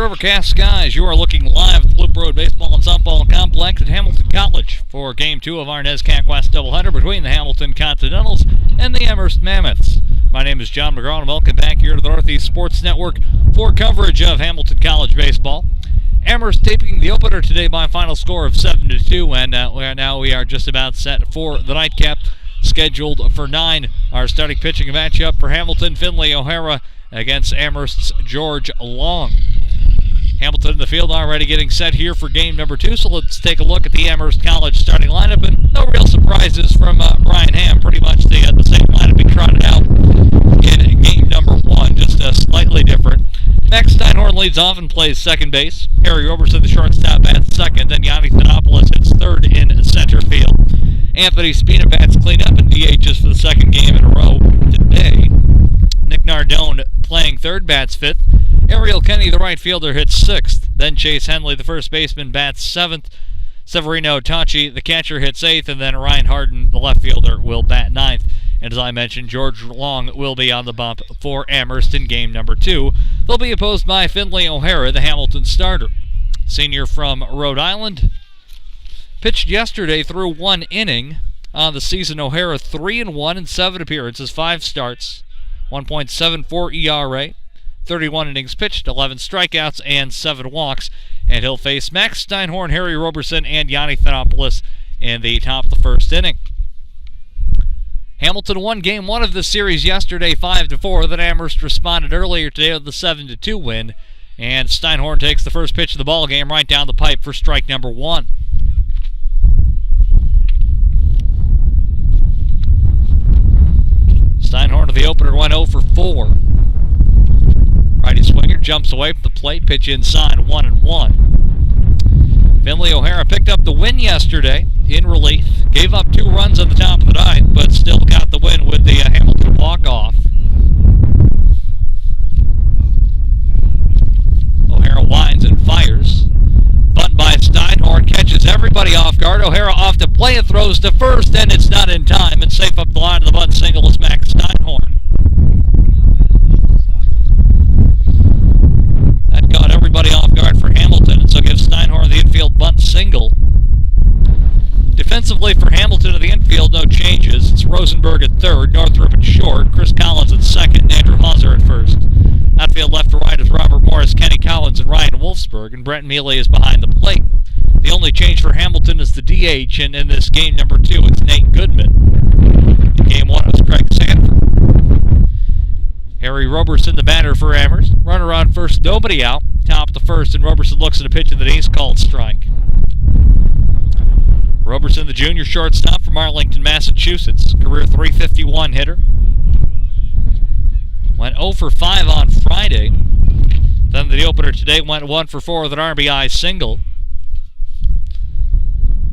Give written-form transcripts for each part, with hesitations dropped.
under overcast skies. You are looking live at the Loop Road Baseball and Softball Complex at Hamilton College for Game 2 of our NESCAC West doubleheader between the Hamilton Continentals and the Amherst Mammoths. My name is John McGraw, and welcome back here to the Northeast Sports Network for coverage of Hamilton College baseball. Amherst taping the opener today by a final score of 7-2, and we are just about set for the nightcap, scheduled for 9. Our starting pitching matchup for Hamilton, Finley O'Hara against Amherst's George Long. Hamilton in the field already getting set here for game number 2, so let's take a look at the Amherst College starting lineup, and no real surprises from Brian Ham. Pretty much the same lineup he trotted out in game number 1, just slightly different. Max Steinhorn leads off and plays second base. Harry Roberson, the shortstop, bats second. Then Yanni Thanopoulos hits third in center field. Anthony Spina bats clean up and DHs for the second game in a row today. Nick Nardone playing third, bats fifth. Ariel Kenny, the right fielder, hits sixth. Then Chase Henley, the first baseman, bats seventh. Severino Tachi, the catcher, hits eighth. And then Ryan Harden, the left fielder, will bat ninth. And as I mentioned, George Long will be on the bump for Amherst in game number 2. They'll be opposed by Finley O'Hara, the Hamilton starter. Senior from Rhode Island. Pitched yesterday through 1 inning on the season. O'Hara 3-1 in 7 appearances, 5 starts, 1.74 ERA, 31 innings pitched, 11 strikeouts, and 7 walks. And he'll face Max Steinhorn, Harry Roberson, and Yanni Thanopoulos in the top of the first inning. Hamilton won game 1 of the series yesterday 5-4. Then Amherst responded earlier today with the 7-2 win. And Steinhorn takes the first pitch of the ball game right down the pipe for strike number 1. Steinhorn to the opener went 0 for 4. Righty swinger jumps away from the plate, pitch inside, 1-1. Finley O'Hara picked up the win yesterday in relief. Gave up 2 runs on the top of the 9th, but still got the win with the Hamilton walk-off. O'Hara winds and fires. Bunt by Steinhorn catches everybody off guard. O'Hara off to play and throws to first, and it's not in time. And safe up the line of the bunt single is Max Steinhorn. That got everybody off guard for Hamilton, and so gives Steinhorn the infield bunt single. Defensively for Hamilton in the infield, no changes. It's Rosenberg at third, Northrup at short, Chris Collins at second, and Andrew Hauser at first. Outfield left to right is Robert Morris, Kenny Collins, and Ryan Wolfsburg, and Brent Mealy is behind the plate. The only change for Hamilton is the DH, and in this game number 2, it's Nate Goodman. In game 1, it was Craig Sanford. Harry Roberson, the batter for Amherst. Runner on first, nobody out. Top of the first, and Roberson looks at a pitch that he's called strike. Roberson, the junior shortstop from Arlington, Massachusetts. Career .351 hitter. Went 0 for 5 on Friday. Then the opener today went 1 for 4 with an RBI single.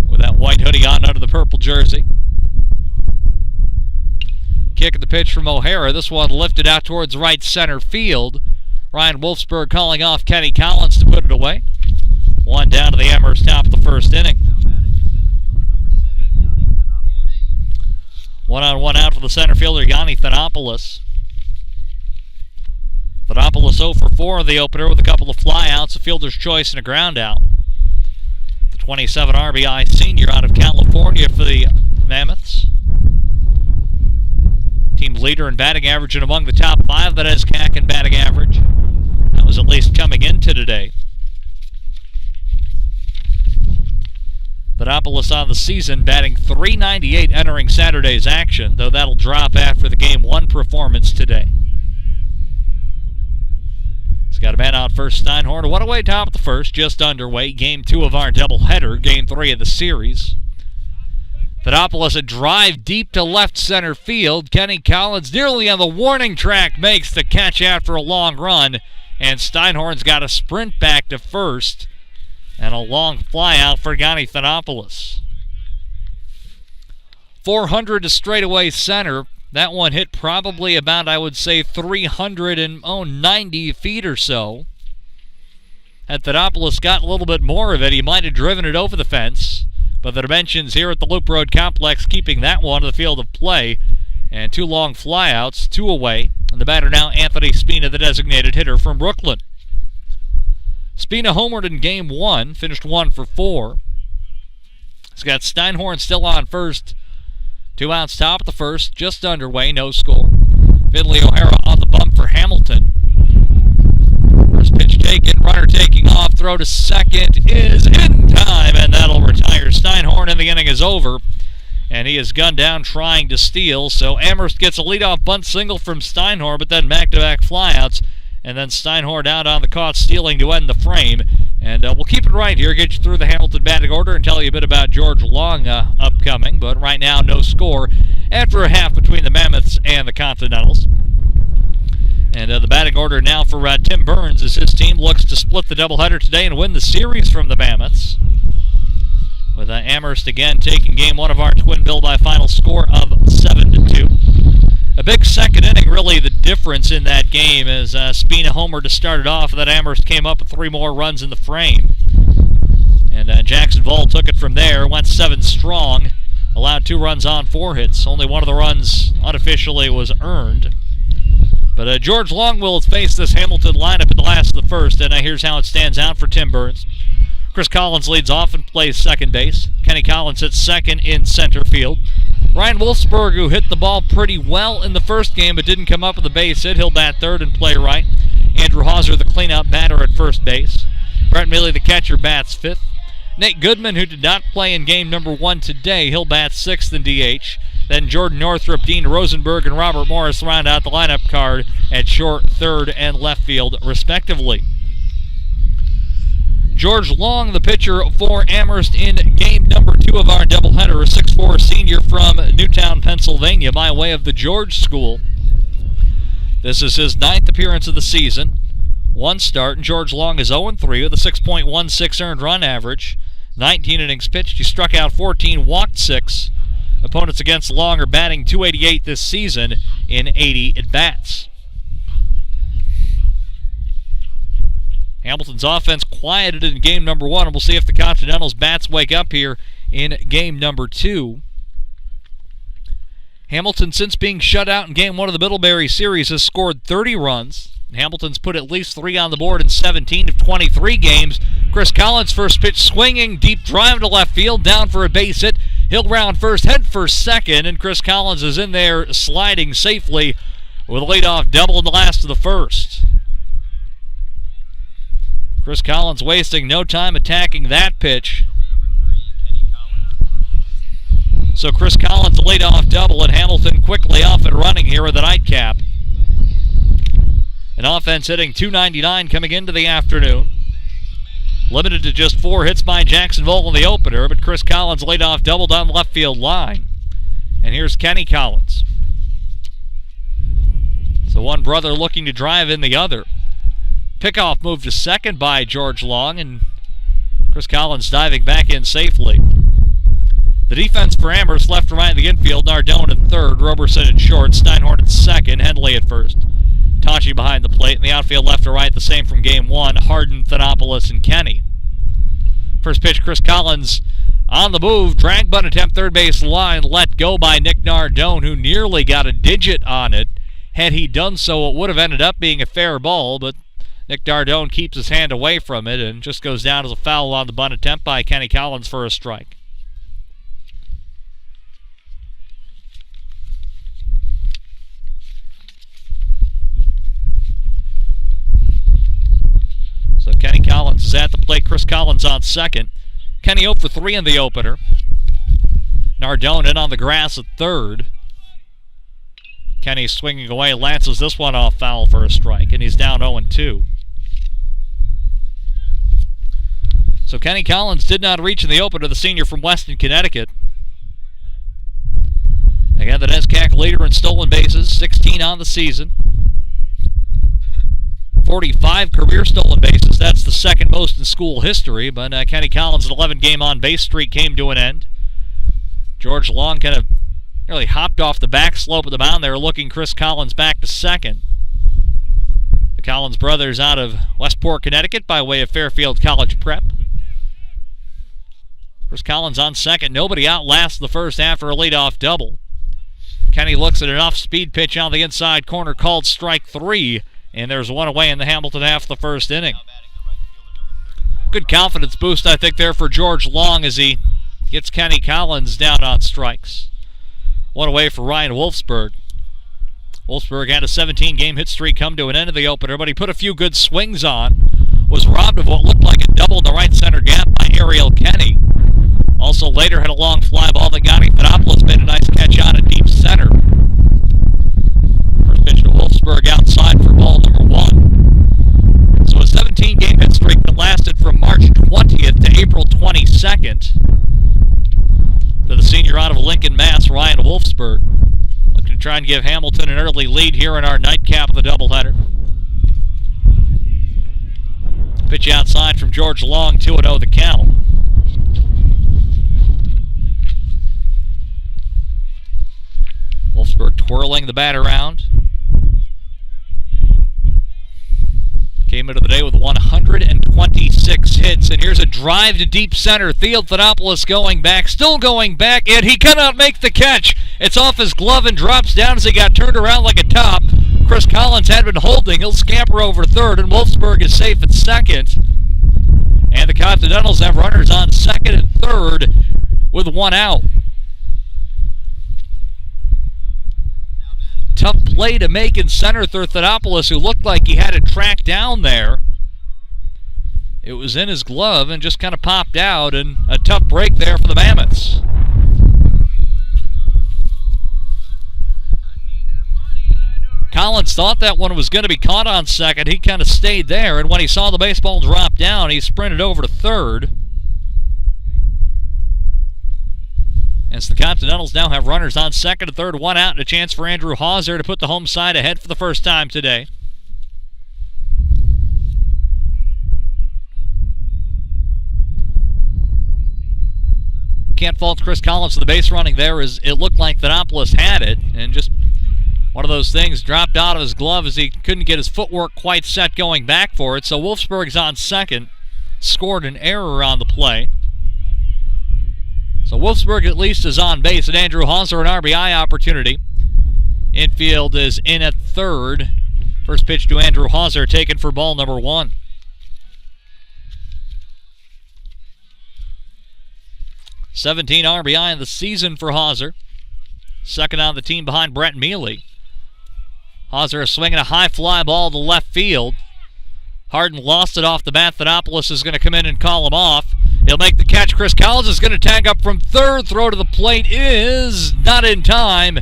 With that white hoodie on under the purple jersey. Kick at the pitch from O'Hara. This one lifted out towards right center field. Ryan Wolfsburg calling off Kenny Collins to put it away. 1 down to the Amherst top of the first inning. 1-on-1 out for the center fielder, Yanni Thanopoulos. Thanopoulos 0 for 4 in the opener with a couple of flyouts, a fielder's choice, and a ground out. The 27 RBI senior out of California for the Mammoths. Team leader in batting average and among the top 5 that has NESCAC in batting average. That was at least coming into today. Thanopoulos on the season, batting .398 entering Saturday's action, though that'll drop after the Game 1 performance today. He's got a man out first, Steinhorn. 1 away, top of the first, just underway. Game 2 of our doubleheader, Game 3 of the series. Thanopoulos a drive deep to left center field. Kenny Collins nearly on the warning track makes the catch after a long run, and Steinhorn's got a sprint back to first. And a long fly out for Yanni Thanopoulos. 400 to straightaway center. That one hit probably about, I would say, 390 feet or so. Had Thanopoulos got a little bit more of it, he might have driven it over the fence. But the dimensions here at the Loop Road Complex keeping that one to the field of play. And 2 long flyouts, 2 away. And the batter now, Anthony Spina, the designated hitter from Brooklyn. Spina homered in game 1, finished 1 for 4. He's got Steinhorn still on first. 2 outs top of the first, just underway, no score. Finley O'Hara on the bump for Hamilton. First pitch taken, runner taking off, throw to second is in time, and that'll retire Steinhorn, and the inning is over. And he is gunned down trying to steal, so Amherst gets a leadoff bunt single from Steinhorn, but then back-to-back flyouts, and then Steinhorn out on the caught stealing to end the frame. And we'll keep it right here, get you through the Hamilton batting order, and tell you a bit about George Long upcoming. But right now, no score after a half between the Mammoths and the Continentals. And the batting order now for Tim Burns as his team looks to split the doubleheader today and win the series from the Mammoths. With Amherst again taking game 1 of our twin bill by final score of 7-2. A big second inning, really the difference in that game as Spina homered to start it off, and then Amherst came up with 3 more runs in the frame. And Jackson Voll took it from there, went 7 strong, allowed 2 runs on 4 hits. Only one of the runs unofficially was earned. But George Long will face this Hamilton lineup in the last of the first, and here's how it stands out for Tim Burns. Chris Collins leads off and plays second base. Kenny Collins hits second in center field. Ryan Wolfsburg, who hit the ball pretty well in the first game but didn't come up with a base hit, he'll bat third and play right. Andrew Hauser, the cleanout batter at first base. Brett Milley, the catcher, bats fifth. Nate Goodman, who did not play in game number 1 today, he'll bat sixth in DH. Then Jordan Northrup, Dean Rosenberg, and Robert Morris round out the lineup card at short, third, and left field, respectively. George Long, the pitcher for Amherst in game number 2 of our doubleheader, a 6'4 senior from Newtown, Pennsylvania, by way of the George School. This is his 9th appearance of the season. 1 start, and George Long is 0-3 with a 6.16 earned run average. 19 innings pitched. He struck out 14, walked 6. Opponents against Long are batting .288 this season in 80 at-bats. Hamilton's offense quieted in game number 1, and we'll see if the Continentals' bats wake up here in game number 2. Hamilton, since being shut out in game 1 of the Middlebury series, has scored 30 runs. Hamilton's put at least 3 on the board in 17 of 23 games. Chris Collins, first pitch swinging, deep drive to left field, down for a base hit. He'll round first, head for second, and Chris Collins is in there sliding safely with a leadoff double in the last of the first. Chris Collins wasting no time attacking that pitch. So Chris Collins, a leadoff double, and Hamilton quickly off and running here with a nightcap. An offense hitting .299 coming into the afternoon. Limited to just 4 hits by Jacksonville in the opener, but Chris Collins laid off double down the left field line. And here's Kenny Collins. So one brother looking to drive in the other. Pickoff move to second by George Long, and Chris Collins diving back in safely. The defense for Amherst left and right in the infield. Nardone at third, Roberson at short, Steinhorn at second, Henley at first. Tachi behind the plate. In the outfield left to right, the same from game 1, Hardin, Thanopoulos, and Kenny. First pitch, Chris Collins on the move. Drag bunt attempt, third base line, let go by Nick Nardone, who nearly got a digit on it. Had he done so, it would have ended up being a fair ball, but Nick Nardone keeps his hand away from it and just goes down as a foul on the bunt attempt by Kenny Collins for a strike. So Kenny Collins is at the plate. Chris Collins on second. Kenny 0 for 3 in the opener. Nardone in on the grass at third. Kenny swinging away, lances this one off foul for a strike, and he's down 0-2. So Kenny Collins did not reach in the opener, the senior from Weston, Connecticut. Again, the NESCAC leader in stolen bases, 16 on the season. 45 career stolen bases. That's the second most in school history, but Kenny Collins' 11-game on-base streak came to an end. George Long kind of really hopped off the back slope of the mound there, looking Chris Collins back to second. The Collins brothers out of Westport, Connecticut by way of Fairfield College Prep. Chris Collins on second. Nobody outlasts the first after a leadoff double. Kenny looks at an off-speed pitch on the inside corner called strike 3. And there's one away in the Hamilton half of the first inning. Good confidence boost, I think, there for George Long as he gets Kenny Collins down on strikes. One away for Ryan Wolfsburg. Wolfsburg had a 17-game hit streak come to an end of the opener, but he put a few good swings on. Was robbed of what looked like a double in the right center gap by Ariel Kenny. Also later had a long fly ball that Gotti Fedopoulos made a nice catch on in deep center. First pitch to Wolfsburg outside for ball number 1. So a 17-game hit streak that lasted from March 20th to April 22nd. To the senior out of Lincoln, Mass, Ryan Wolfsburg. Looking to try and give Hamilton an early lead here in our nightcap of the doubleheader. Pitch outside from George Long, 2-0 the count. Wolfsburg twirling the bat around. Came into the day with 126 hits, and here's a drive to deep center field. Fedopoulos going back, still going back, and he cannot make the catch. It's off his glove and drops down as he got turned around like a top. Chris Collins had been holding. He'll scamper over third, and Wolfsburg is safe at second. And the Continentals have runners on second and third with one out. Tough play to make in center for Fedopoulos, who looked like he had it tracked down there. It was in his glove and just kind of popped out, and a tough break there for the Mammoths. Collins thought that one was going to be caught on second. He kind of stayed there, and when he saw the baseball drop down, he sprinted over to third. As the Continentals now have runners on second and third, one out, and a chance for Andrew Hauser to put the home side ahead for the first time today. Can't fault Chris Collins for the base running there, as it looked like Fedopoulos had it, and just one of those things dropped out of his glove as he couldn't get his footwork quite set going back for it. So Wolfsburg's on second, scored an error on the play. So Wolfsburg at least is on base, and Andrew Hauser an RBI opportunity. Infield is in at third. First pitch to Andrew Hauser taken for ball number 1. $17 RBI in the season for Hauser. Second on the team behind Brett Mealy. Hauser is swinging a high fly ball to left field. Harden lost it off the bat. Fedopoulos is going to come in and call him off. He'll make the catch. Chris Collins is going to tag up from third. Throw to the plate is not in time.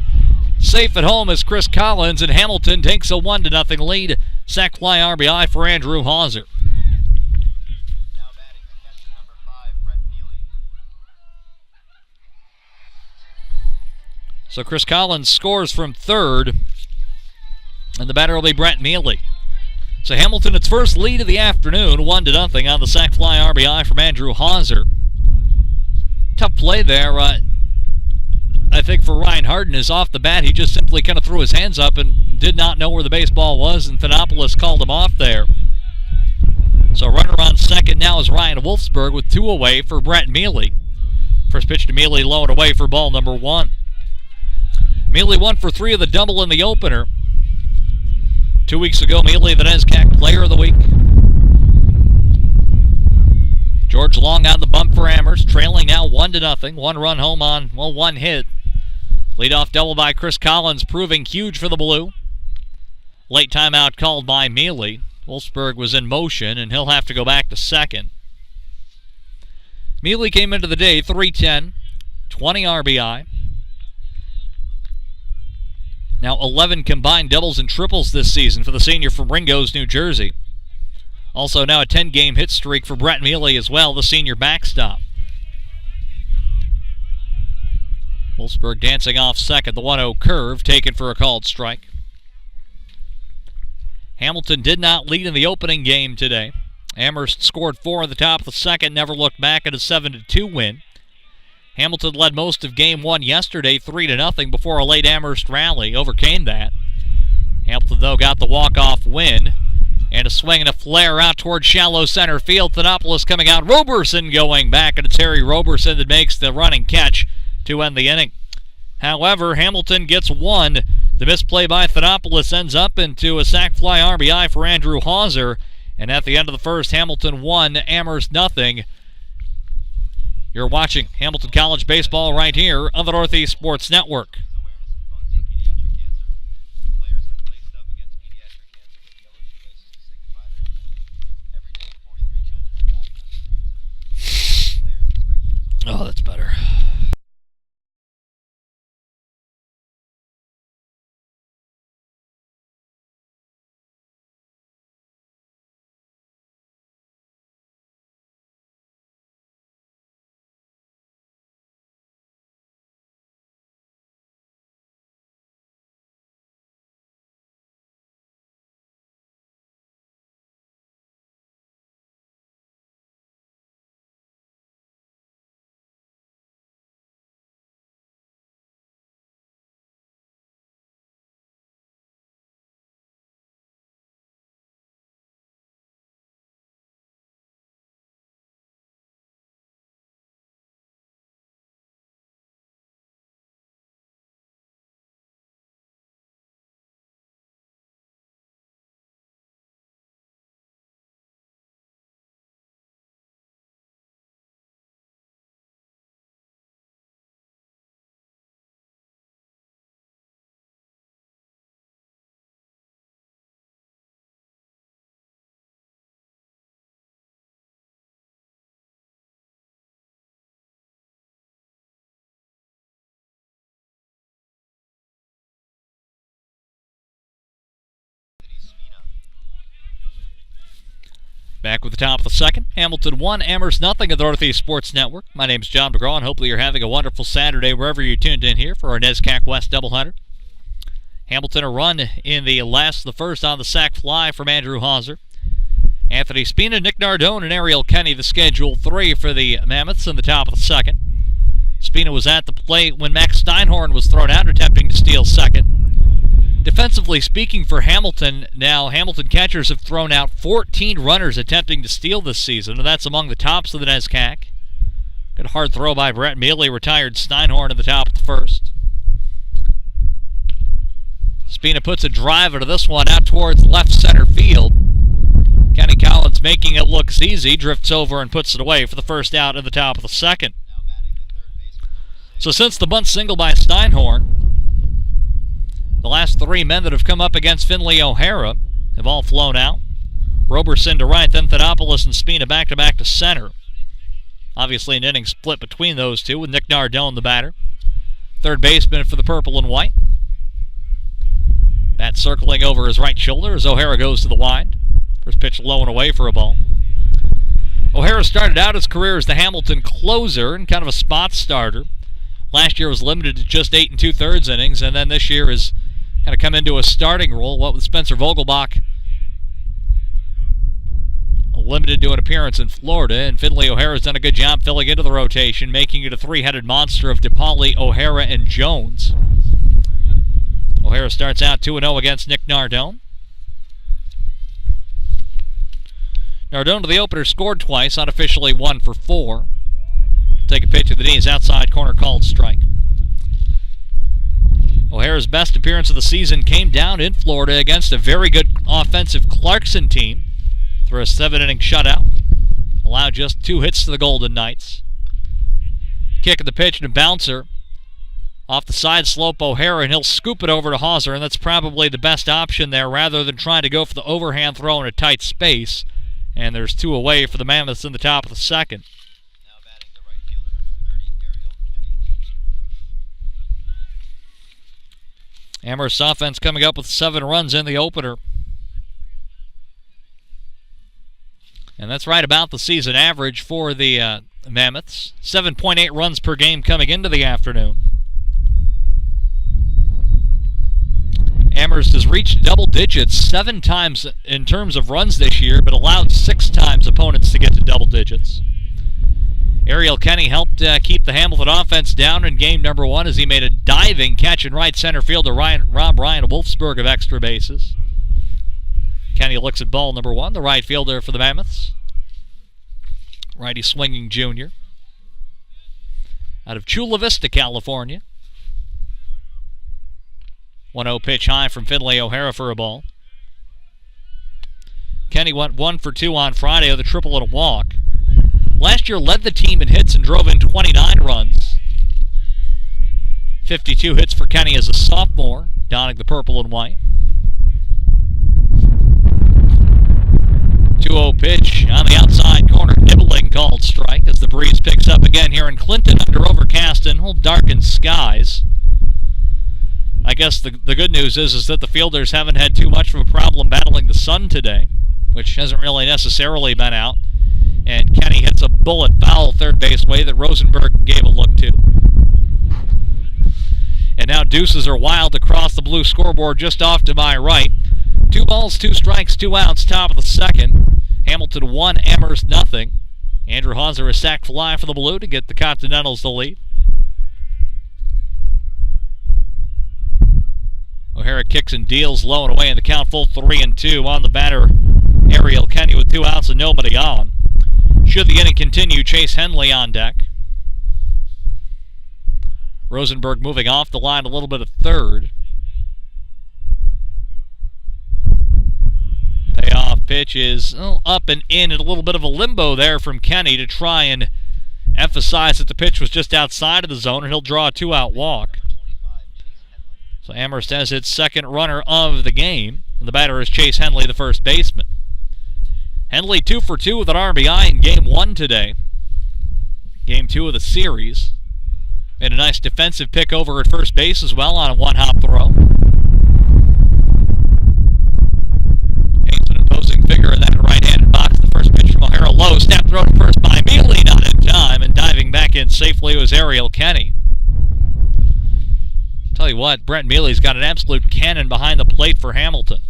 Safe at home as Chris Collins, and Hamilton takes a 1-0 lead. Sac fly RBI for Andrew Hauser. Now batting the catcher, number 5, Brett Mealy. So Chris Collins scores from third, and the batter will be Brett Mealy. So Hamilton, its first lead of the afternoon, 1-0 on the sac fly RBI from Andrew Hauser. Tough play there, I think, for Ryan Harden. Is off the bat, he just simply kind of threw his hands up and did not know where the baseball was, and Fedopoulos called him off there. So runner on second now is Ryan Wolfsburg with 2 away for Brett Mealy. First pitch to Mealy, low and away for ball number 1. Mealy 1 for 3 of the double in the opener. 2 weeks ago, Mealy, the NESCAC Player of the Week. George Long on the bump for Amherst, trailing now 1-0. 1 run home on, 1 hit. Leadoff double by Chris Collins, proving huge for the Blue. Late timeout called by Mealy. Wolfsburg was in motion, and he'll have to go back to second. Mealy came into the day 310, 20 RBI. Now 11 combined doubles and triples this season for the senior from Ringo's, New Jersey. Also now a 10-game hit streak for Brett Mealy as well, the senior backstop. Wolfsburg dancing off second, the 1-0 curve taken for a called strike. Hamilton did not lead in the opening game today. Amherst scored 4 in the top of the second, never looked back at a 7-2 win. Hamilton led most of game 1 yesterday, 3-0, before a late Amherst rally overcame that. Hamilton, though, got the walk-off win. And a swing and a flare out toward shallow center field. Fedopoulos coming out. Roberson going back, and it's Harry Roberson that makes the running catch to end the inning. However, Hamilton gets 1. The misplay by Fedopoulos ends up into a sac fly RBI for Andrew Hauser, And at the end of the first, Hamilton 1, Amherst nothing. You're watching Hamilton College baseball right here on the Northeast Sports Network. Oh, that's better. Back with the top of the second. Hamilton 1, Amherst nothing at the Northeast Sports Network. My name's John McGraw, and hopefully you're having a wonderful Saturday wherever you're tuned in here for our NESCAC West doubleheader. Hamilton a run in the first on the sac fly from Andrew Hauser. Anthony Spina, Nick Nardone, and Ariel Kenny, the scheduled 3 for the Mammoths in the top of the second. Spina was at the plate when Max Steinhorn was thrown out, attempting to steal second. Defensively speaking for Hamilton, now Hamilton catchers have thrown out 14 runners attempting to steal this season, and that's among the tops of the NESCAC. Good hard throw by Brett Mealy, retired Steinhorn at the top of the first. Spina puts a drive into this one out towards left center field. Kenny Collins making it look easy, drifts over and puts it away for the first out at the top of the second. So since the bunt single by Steinhorn, the last 3 men that have come up against Finley O'Hara have all flown out. Roberson to right, then Thanopoulos and Spina back-to-back to center. Obviously an inning split between those two with Nick Nardone the batter. Third baseman for the purple and white. Bat circling over his right shoulder as O'Hara goes to the wide. First pitch low and away for a ball. O'Hara started out his career as the Hamilton closer and kind of a spot starter. Last year was limited to just 8 2/3 innings, and then this year is kind of come into a starting role, what with Spencer Vogelbach limited to an appearance in Florida, and Finley O'Hara's done a good job filling into the rotation, making it a 3-headed monster of DePauli, O'Hara, and Jones. O'Hara starts out 2-0 against Nick Nardone. Nardone to the opener scored twice, unofficially 1 for 4. Take a pitch to the knees, outside corner called strike. O'Hara's best appearance of the season came down in Florida against a very good offensive Clarkson team for a 7-inning shutout. Allowed just 2 hits to the Golden Knights. Kick of the pitch and a bouncer. Off the side slope, O'Hara, and he'll scoop it over to Hauser, and that's probably the best option there rather than trying to go for the overhand throw in a tight space. And there's 2 away for the Mammoths in the top of the second. Amherst offense coming up with 7 runs in the opener. And that's right about the season average for the Mammoths. 7.8 runs per game coming into the afternoon. Amherst has reached double digits 7 times in terms of runs this year, but allowed 6 times opponents to get to double digits. Ariel Kenny helped keep the Hamilton offense down in game number 1 as he made a diving catch in right center field to rob Ryan Wolfsburg of extra bases. Kenny looks at ball number 1, the right fielder for the Mammoths. Righty swinging junior. Out of Chula Vista, California. 1-0 pitch high from Finley O'Hara for a ball. Kenny went 1 for 2 on Friday with a triple and a walk. Last year led the team in hits and drove in 29 runs. 52 hits for Kenny as a sophomore, donning the purple and white. 2-0 pitch on the outside corner, nibbling, called strike as the breeze picks up again here in Clinton under overcast and darkened skies. I guess the good news is that the fielders haven't had too much of a problem battling the sun today, which hasn't really necessarily been out. And Kenny hits a bullet foul third base way that Rosenberg gave a look to. And now deuces are wild across the blue scoreboard just off to my right. 2 balls, 2 strikes, 2 outs, top of the second. Hamilton 1, Amherst nothing. Andrew Hauser a sac fly for the Blue to get the Continentals the lead. O'Hara kicks and deals low and away in the count, full 3-2 on the batter. Ariel Kenny with 2 outs and nobody on. Should the inning continue, Chase Henley on deck. Rosenberg moving off the line a little bit of third. Payoff pitch is up and in at a little bit of a limbo there from Kenny to try and emphasize that the pitch was just outside of the zone, and he'll draw a 2-out walk. So Amherst has its second runner of the game, and the batter is Chase Henley, the first baseman. Henley 2 for 2 with an RBI in Game 1 today. Game 2 of the series. Made a nice defensive pick over at first base as well on a one-hop throw. Haynes an imposing figure in that right-handed box. The first pitch from O'Hara low. Snap throw to first by Mealy, not in time, and diving back in safely was Ariel Kenny. Tell you what, Brent Mealy's got an absolute cannon behind the plate for Hamilton.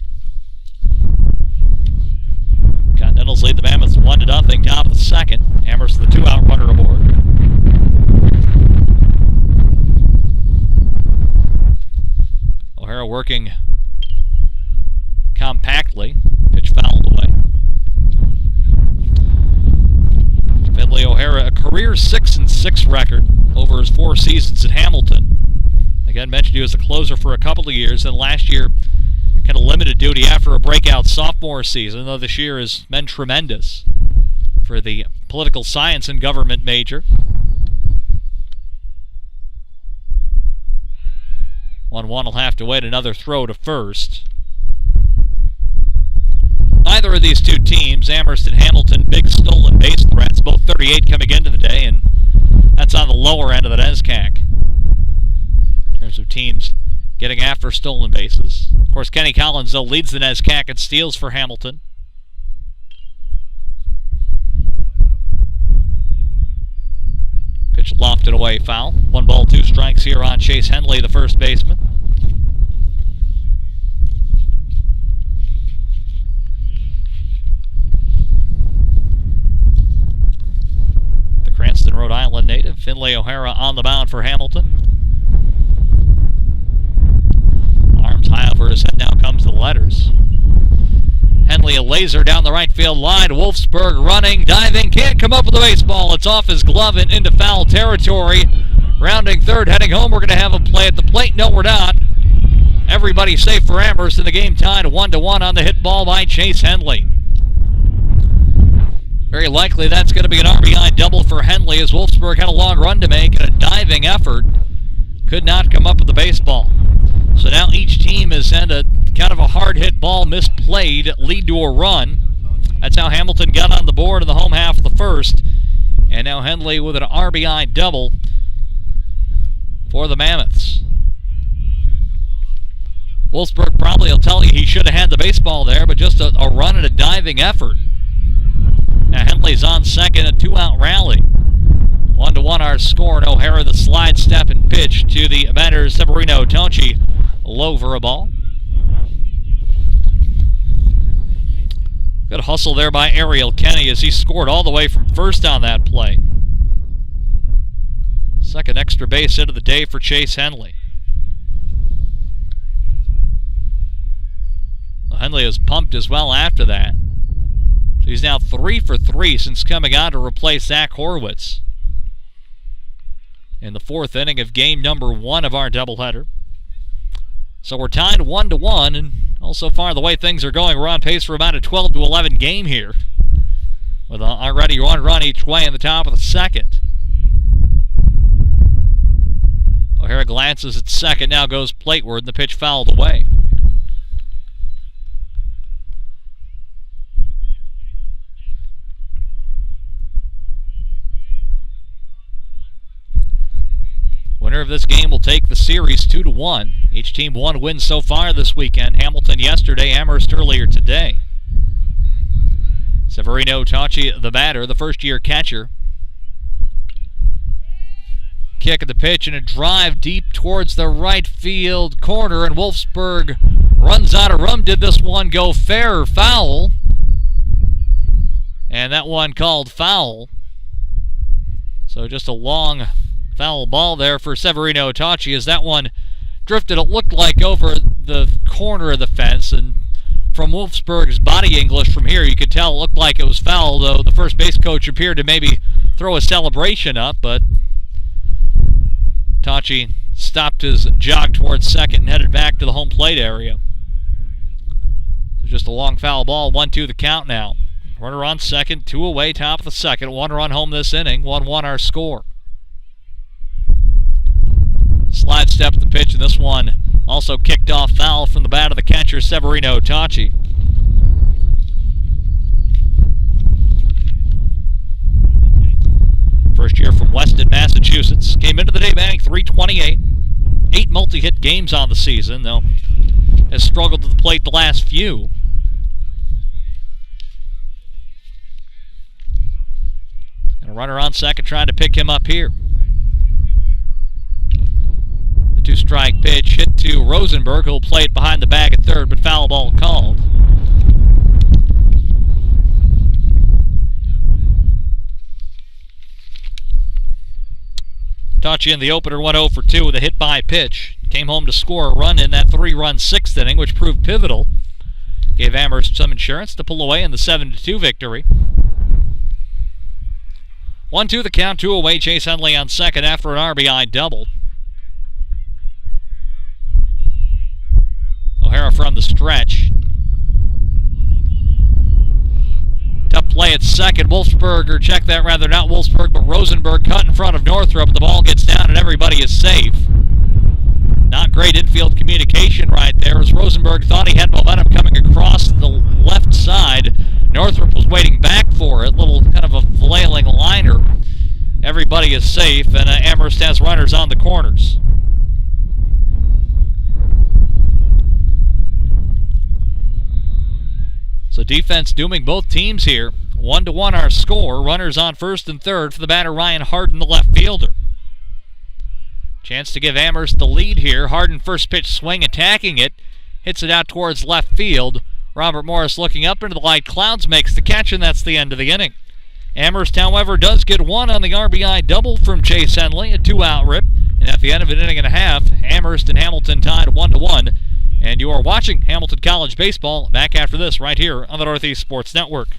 Continentals lead the Mammoths 1-0, top of the second. Amherst the 2-out runner aboard. O'Hara working compactly. Pitch fouled away. Finley O'Hara, a career 6-6 record over his 4 seasons at Hamilton. Again, mentioned he was a closer for a couple of years, and last year kind of limited duty after a breakout sophomore season, though this year has been tremendous for the political science and government major. 1-1 will have to wait another throw to first. Neither of these two teams, Amherst and Hamilton, big stolen base threats, both 38 coming into the day, and that's on the lower end of the NESCAC in terms of teams getting after stolen bases. Of course, Kenny Collins, though, leads the NESCAC in steals for Hamilton. Pitch lofted away, foul. 1 ball, 2 strikes here on Chase Henley, the first baseman. The Cranston, Rhode Island native, Finley O'Hara on the mound for Hamilton. Arms high over his head, now comes the letters. Henley a laser down the right field line. Wolfsburg running, diving, can't come up with the baseball. It's off his glove and into foul territory. Rounding third, heading home. We're going to have him play at the plate. No, we're not. Everybody safe for Amherst, in the game tied 1-1 on the hit ball by Chase Henley. Very likely that's going to be an RBI double for Henley, as Wolfsburg had a long run to make and a diving effort. Could not come up with the baseball. So now each team has had a kind of a hard hit ball misplayed lead to a run. That's how Hamilton got on the board in the home half of the first. And now Henley with an RBI double for the Mammoths. Wolfsburg probably will tell you he should have had the baseball there, but just a run and a diving effort. Now Henley's on second, a 2-out rally. 1-1 our score, and O'Hara the slide, step, and pitch to the batter Severino Tonchi. Low for a ball. Good hustle there by Ariel Kenny as he scored all the way from first on that play. Second extra base hit of the day for Chase Henley. Well, Henley was pumped as well after that. So he's now 3 for 3 since coming on to replace Zach Horwitz in the 4th inning of game number 1 of our doubleheader. So we're tied 1-1, and Well, so far the way things are going, we're on pace for about a 12-11 game here, with already one run each way in the top of the second. O'Hara glances at second, now goes plateward, and the pitch fouled away. Winner of this game will take the series 2-1. Each team one win so far this weekend. Hamilton yesterday, Amherst earlier today. Severino Tacci, the batter, the first-year catcher. Kick at the pitch and a drive deep towards the right field corner, and Wolfsburg runs out of room. Did this one go fair or foul? And that one called foul. So just a long foul ball there for Severino Tacci as that one drifted, it looked like, over the corner of the fence, and from Wolfsburg's body English from here you could tell it looked like it was foul, though the first base coach appeared to maybe throw a celebration up, but Tacci stopped his jog towards second and headed back to the home plate area. So just a long foul ball, 1-2 the count now. Runner on second, 2 away, top of the second, 1 run home this inning, 1-1 our score. Slide step at the pitch, and this one also kicked off foul from the bat of the catcher, Severino Tacci. First year from Weston, Massachusetts. Came into the day batting .328. 8 multi-hit games on the season, though has struggled to the plate the last few. And a runner on second trying to pick him up here. 2-strike pitch hit to Rosenberg, who'll play it behind the bag at third, but foul ball called. Tacci in the opener went 0 for 2 with a hit by pitch. Came home to score a run in that 3-run 6th inning, which proved pivotal. Gave Amherst some insurance to pull away in the 7-2 victory. 1-2 the count, 2 away. Chase Henley on second after an RBI double. O'Hara from the stretch. Tough play at second. Wolfsburg, or check that rather, not Wolfsburg, but Rosenberg cut in front of Northrup. The ball gets down and everybody is safe. Not great infield communication right there, as Rosenberg thought he had momentum coming across the left side. Northrup was waiting back for it. Little kind of a flailing liner. Everybody is safe, and Amherst has runners on the corners. So defense dooming both teams here. 1-1 our score. Runners on first and third for the batter Ryan Harden, the left fielder. Chance to give Amherst the lead here. Harden first pitch swing, attacking it. Hits it out towards left field. Robert Morris looking up into the light clouds, makes the catch, and that's the end of the inning. Amherst, however, does get one on the RBI double from Chase Henley, a 2-out rip. And at the end of an inning and a half, Amherst and Hamilton tied 1-1. And you are watching Hamilton College Baseball. Back after this right here on the Northeast Sports Network.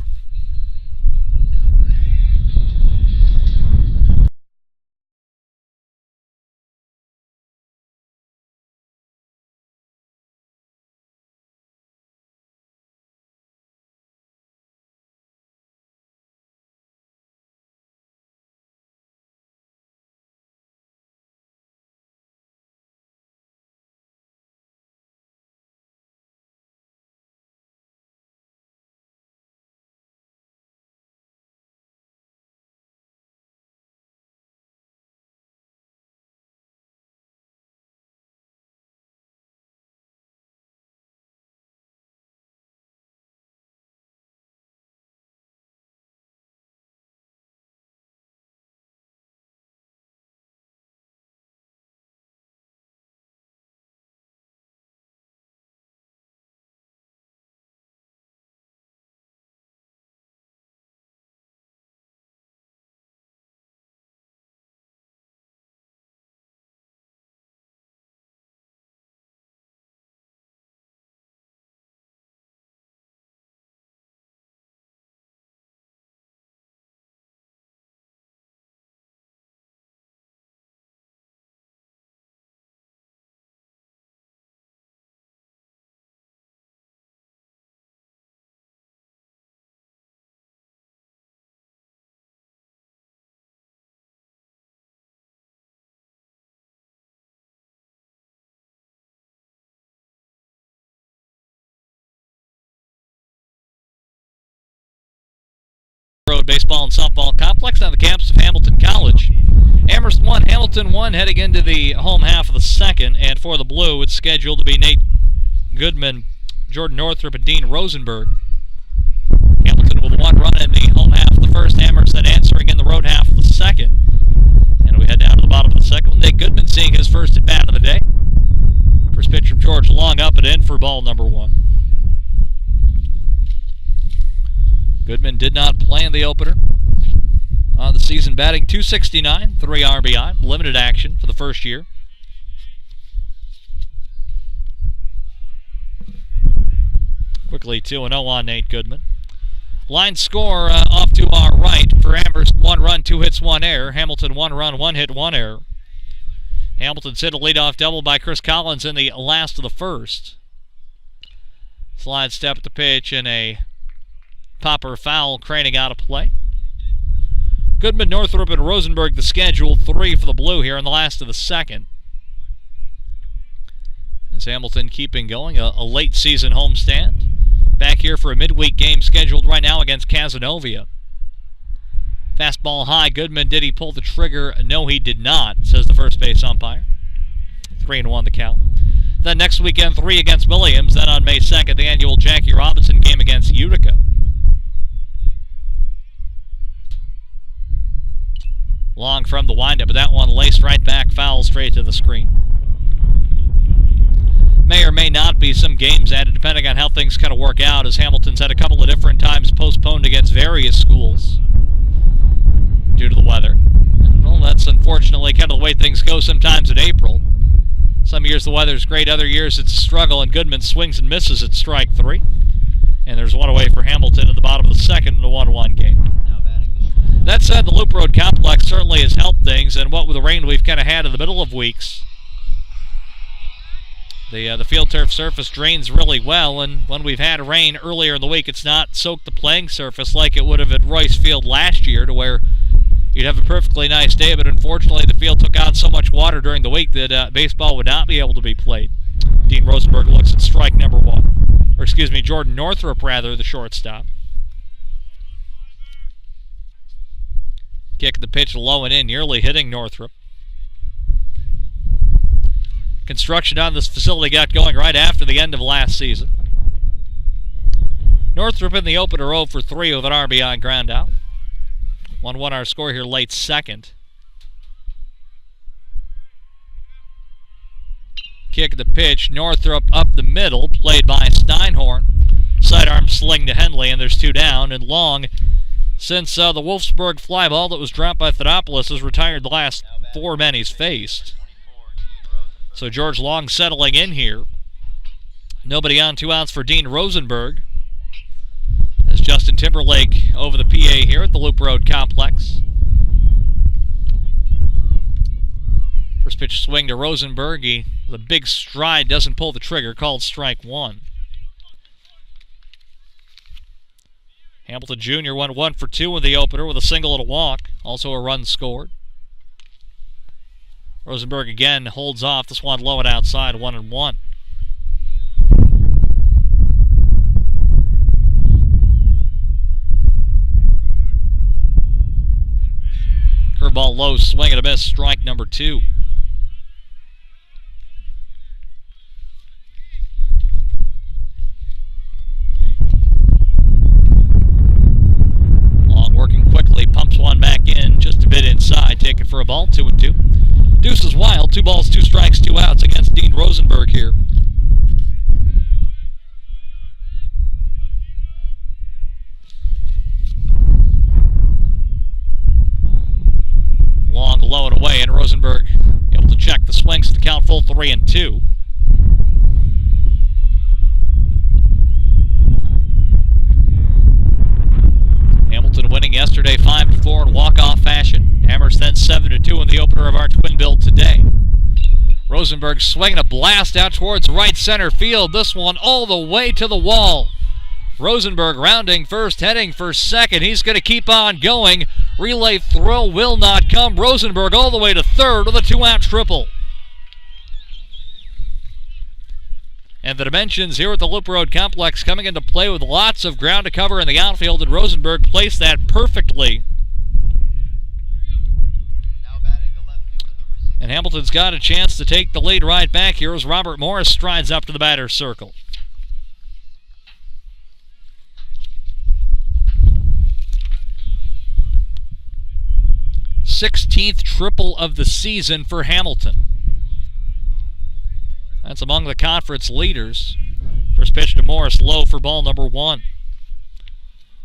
Road Baseball and Softball Complex on the campus of Hamilton College. Amherst 1, Hamilton 1, heading into the home half of the second. And for the Blue, it's scheduled to be Nate Goodman, Jordan Northrup, and Dean Rosenberg. Hamilton with 1 run in the home half of the first. Amherst then answering in the road half of the second. And we head down to the bottom of the second. Nate Goodman seeing his first at bat of the day. First pitch from George Long, up and in for ball number 1. Goodman did not play in the opener. On the season, batting .269, 3 RBI, limited action for the first year. Quickly 2-0 on Nate Goodman. Line score off to our right for Amherst: 1 run, 2 hits, 1 error. Hamilton 1 run, 1 hit, 1 error. Hamilton's hit a leadoff double by Chris Collins in the last of the first. Slide step at the pitch and a popper foul craning out of play. Goodman, Northrup, and Rosenberg the scheduled 3 for the Blue here in the last of the second. As Hamilton keeping going, a late season homestand. Back here for a midweek game scheduled right now against Cazenovia. Fastball high. Goodman, did he pull the trigger? No, he did not, says the first base umpire. 3-1 the count. Then next weekend, 3 against Williams. Then on May 2nd, the annual Jackie Robinson game against Utica. Long from the windup, but that one laced right back, foul straight to the screen. May or may not be some games added depending on how things kind of work out, as Hamilton's had a couple of different times postponed against various schools due to the weather. Well, that's unfortunately kind of the way things go sometimes in April. Some years the weather's great, other years it's a struggle, and Goodman swings and misses at strike 3. And there's 1 away for Hamilton at the bottom of the second in a 1-1 game. That said, the Loop Road Complex certainly has helped things, and what with the rain we've kind of had in the middle of weeks, the field turf surface drains really well, and when we've had rain earlier in the week, it's not soaked the playing surface like it would have at Royce Field last year, to where you'd have a perfectly nice day, but unfortunately the field took on so much water during the week that baseball would not be able to be played. Dean Rosenberg looks at strike number 1. Or excuse me, Jordan Northrup, rather, the shortstop. Kick the pitch low and in, nearly hitting Northrup. Construction on this facility got going right after the end of last season. Northrup in the opener 0 for 3 with an RBI ground out. 1-1 our score here late second. Kick the pitch, Northrup up the middle, played by Steinhorn. Sidearm sling to Henley, and there's 2 down, and Long, since the Wolfsburg fly ball that was dropped by Thanopoulos, has retired the last 4 men he's faced. So George Long settling in here. Nobody on, 2 outs for Dean Rosenberg. As Justin Timberlake over the PA here at the Loop Road Complex. First pitch swing to Rosenberg. He, with a big stride, doesn't pull the trigger, called strike 1. Hamilton Jr. went 1 for 2 in the opener with a single and a walk. Also a run scored. Rosenberg again holds off. This one low and outside, 1-1. Curveball low, swing and a miss, strike number 2. Long working quickly, pumps one back in, just a bit inside, take it for a ball, 2-2. Deuce is wild, 2 balls, 2 strikes, 2 outs against Dean Rosenberg here. Long, low and away, and Rosenberg able to check the swings to the count, full 3-2. Hamilton winning yesterday 5-4 in walk-off fashion. Amherst then 7-2 in the opener of our twin build today. Rosenberg swinging a blast out towards right center field. This one all the way to the wall. Rosenberg rounding first, heading for second. He's going to keep on going. Relay throw will not come. Rosenberg all the way to third with a 2-out triple. And the dimensions here at the Loop Road Complex coming into play with lots of ground to cover in the outfield, and Rosenberg placed that perfectly. Now batting the left fielder, number 6. And Hamilton's got a chance to take the lead right back here as Robert Morris strides up to the batter's circle. 16th triple of the season for Hamilton. That's among the conference leaders. First pitch to Morris, low for ball number 1.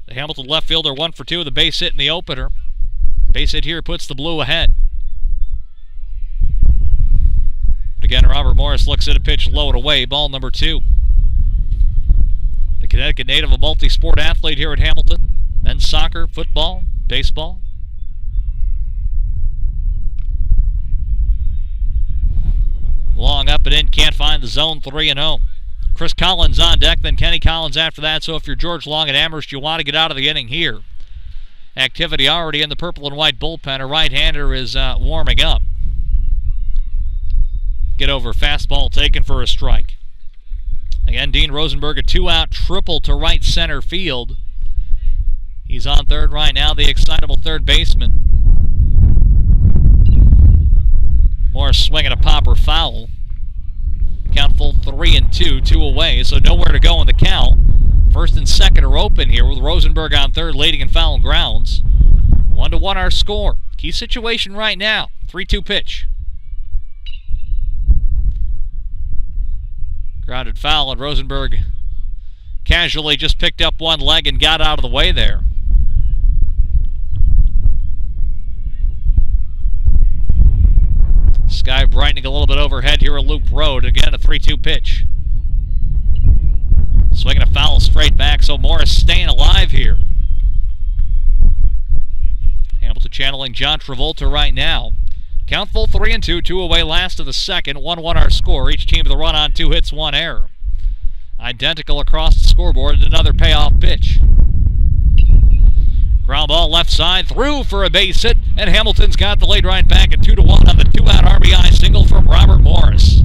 The Hamilton left fielder 1 for 2 with a base hit in the opener. Base hit here puts the Blue ahead. But again, Robert Morris looks at a pitch low and away, ball number 2. The Connecticut native, a multi-sport athlete here at Hamilton. Men's soccer, football, baseball. Long up and in, can't find the zone, 3-0. Chris Collins on deck, then Kenny Collins after that. So if you're George Long at Amherst, you want to get out of the inning here. Activity already in the purple and white bullpen. A right-hander is warming up. Get over, fastball taken for a strike. Again, Dean Rosenberg, a 2-out triple to right center field. He's on third right now, the excitable third baseman. Morris swinging a popper foul. Count full 3-2, 2 away, so nowhere to go in the count. First and second are open here with Rosenberg on third, leading in foul grounds. 1-1 our score. Key situation right now. 3-2 pitch. Grounded foul, and Rosenberg casually just picked up one leg and got out of the way there. Sky brightening a little bit overhead here at Loop Road. Again, a 3-2 pitch. Swinging a foul straight back, so Morris staying alive here. Hamilton channeling John Travolta right now. Count full 3-2, 2 away last of the second. 1-1 our score. Each team with a run on 2 hits, 1 error. Identical across the scoreboard and another payoff pitch. Ground ball left side, through for a base hit, and Hamilton's got the lead right back at 2-1 on the 2-out RBI single from Robert Morris.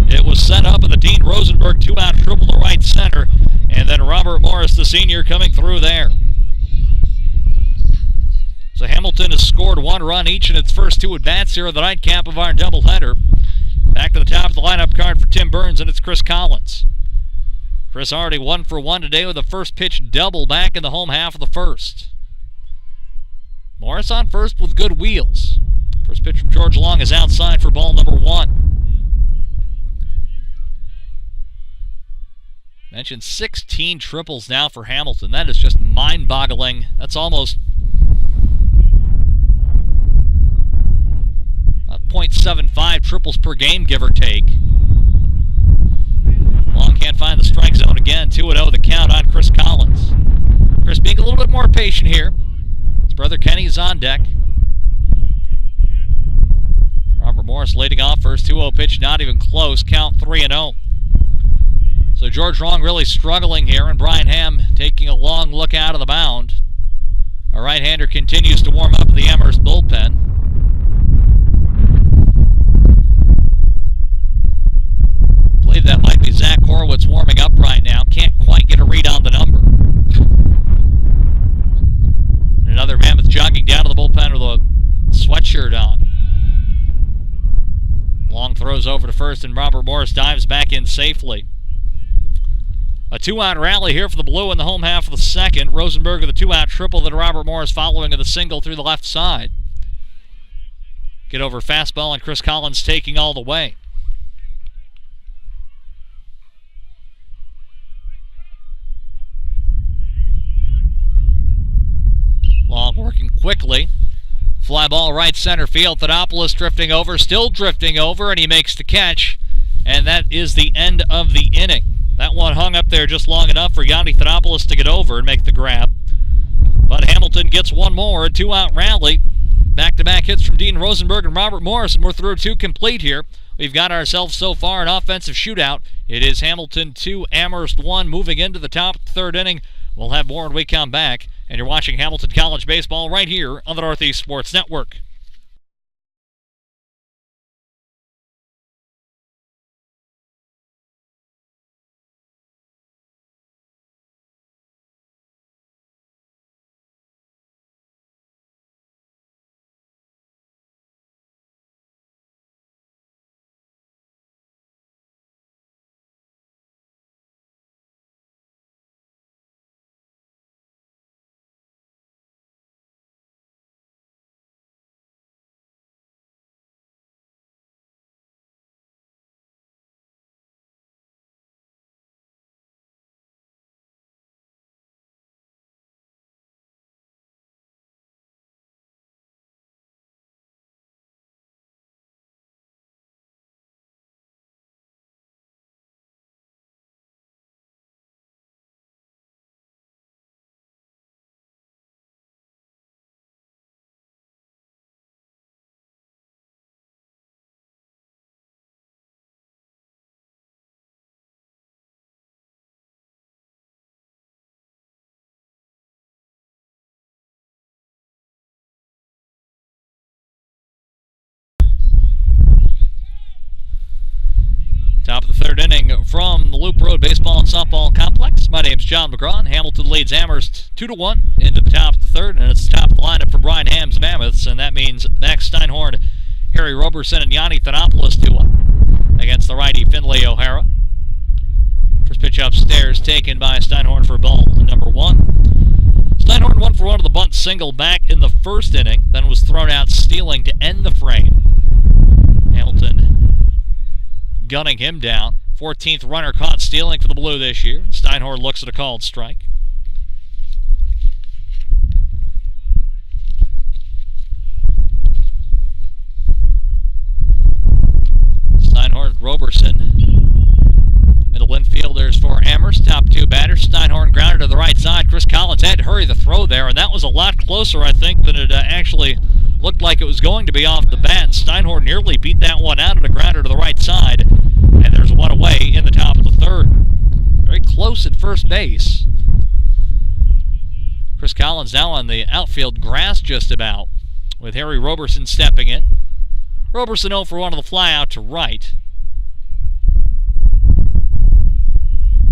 It was set up with a Dean Rosenberg 2-out triple to right center, and then Robert Morris, the senior, coming through there. So Hamilton has scored 1 run each in its first 2 at-bats here at the nightcap of our doubleheader. Back to the top of the lineup card for Tim Burns, and it's Chris Collins. Chris already 1 for 1 today with a first pitch double back in the home half of the first. Morris on first with good wheels. First pitch from George Long is outside for ball number 1. Mentioned 16 triples now for Hamilton. That is just mind-boggling. That's almost 0.75 triples per game, give or take. Long can't find the strike zone again. 2-0 the count on Chris Collins. Chris being a little bit more patient here. His brother Kenny's on deck. Robert Morris leading off first. 2-0 pitch, not even close. Count 3-0. So George Long really struggling here, and Brian Ham taking a long look out of the mound. A right-hander continues to warm up in the Amherst bullpen. I believe that might be Zach Horowitz warming up right now. Can't quite get a read on the number. And another Mammoth jogging down to the bullpen with a sweatshirt on. Long throws over to first, and Robert Morris dives back in safely. A 2-out rally here for the Blue in the home half of the second. Rosenberg with a 2-out triple, then Robert Morris following with a single through the left side. Get over fastball, and Chris Collins taking all the way. Long working quickly. Fly ball right center field. Thanopoulos drifting over, still drifting over, and he makes the catch. And that is the end of the inning. That one hung up there just long enough for Yanni Thanopoulos to get over and make the grab. But Hamilton gets one more, a 2-out rally. Back-to-back hits from Dean Rosenberg and Robert Morris, and we're through 2 complete here. We've got ourselves so far an offensive shootout. It is Hamilton 2, Amherst 1, moving into the top of the 3rd inning. We'll have more when we come back. And you're watching Hamilton College Baseball right here on the Northeast Sports Network. Top of the third inning from the Loop Road Baseball and Softball Complex. My name's John McGraw. Hamilton leads Amherst 2-1 into the top of the third, and it's the top of the lineup for Brian Ham's Mammoths, and that means Max Steinhorn, Harry Roberson, and Yanni Thanopoulos 2-1 against the righty Finley O'Hara. First pitch upstairs taken by Steinhorn for ball number 1. Steinhorn 1 for 1 to the bunt single back in the first inning, then was thrown out stealing to end the frame. Hamilton gunning him down. 14th runner caught stealing for the Blue this year. Steinhorn looks at a called strike. Steinhorn, Roberson. Middle infielders for Amherst. Top two batters. Steinhorn grounded to the right side. Chris Collins had to hurry the throw there, and that was a lot closer, I think, than it actually looked like it was going to be off the bat. Steinhorn nearly beat that one out at a grounder to the right side, and there's one away in the top of the third. Very close at first base. Chris Collins now on the outfield grass just about, with Harry Roberson stepping in. Roberson 0 for 1 on the fly out to right.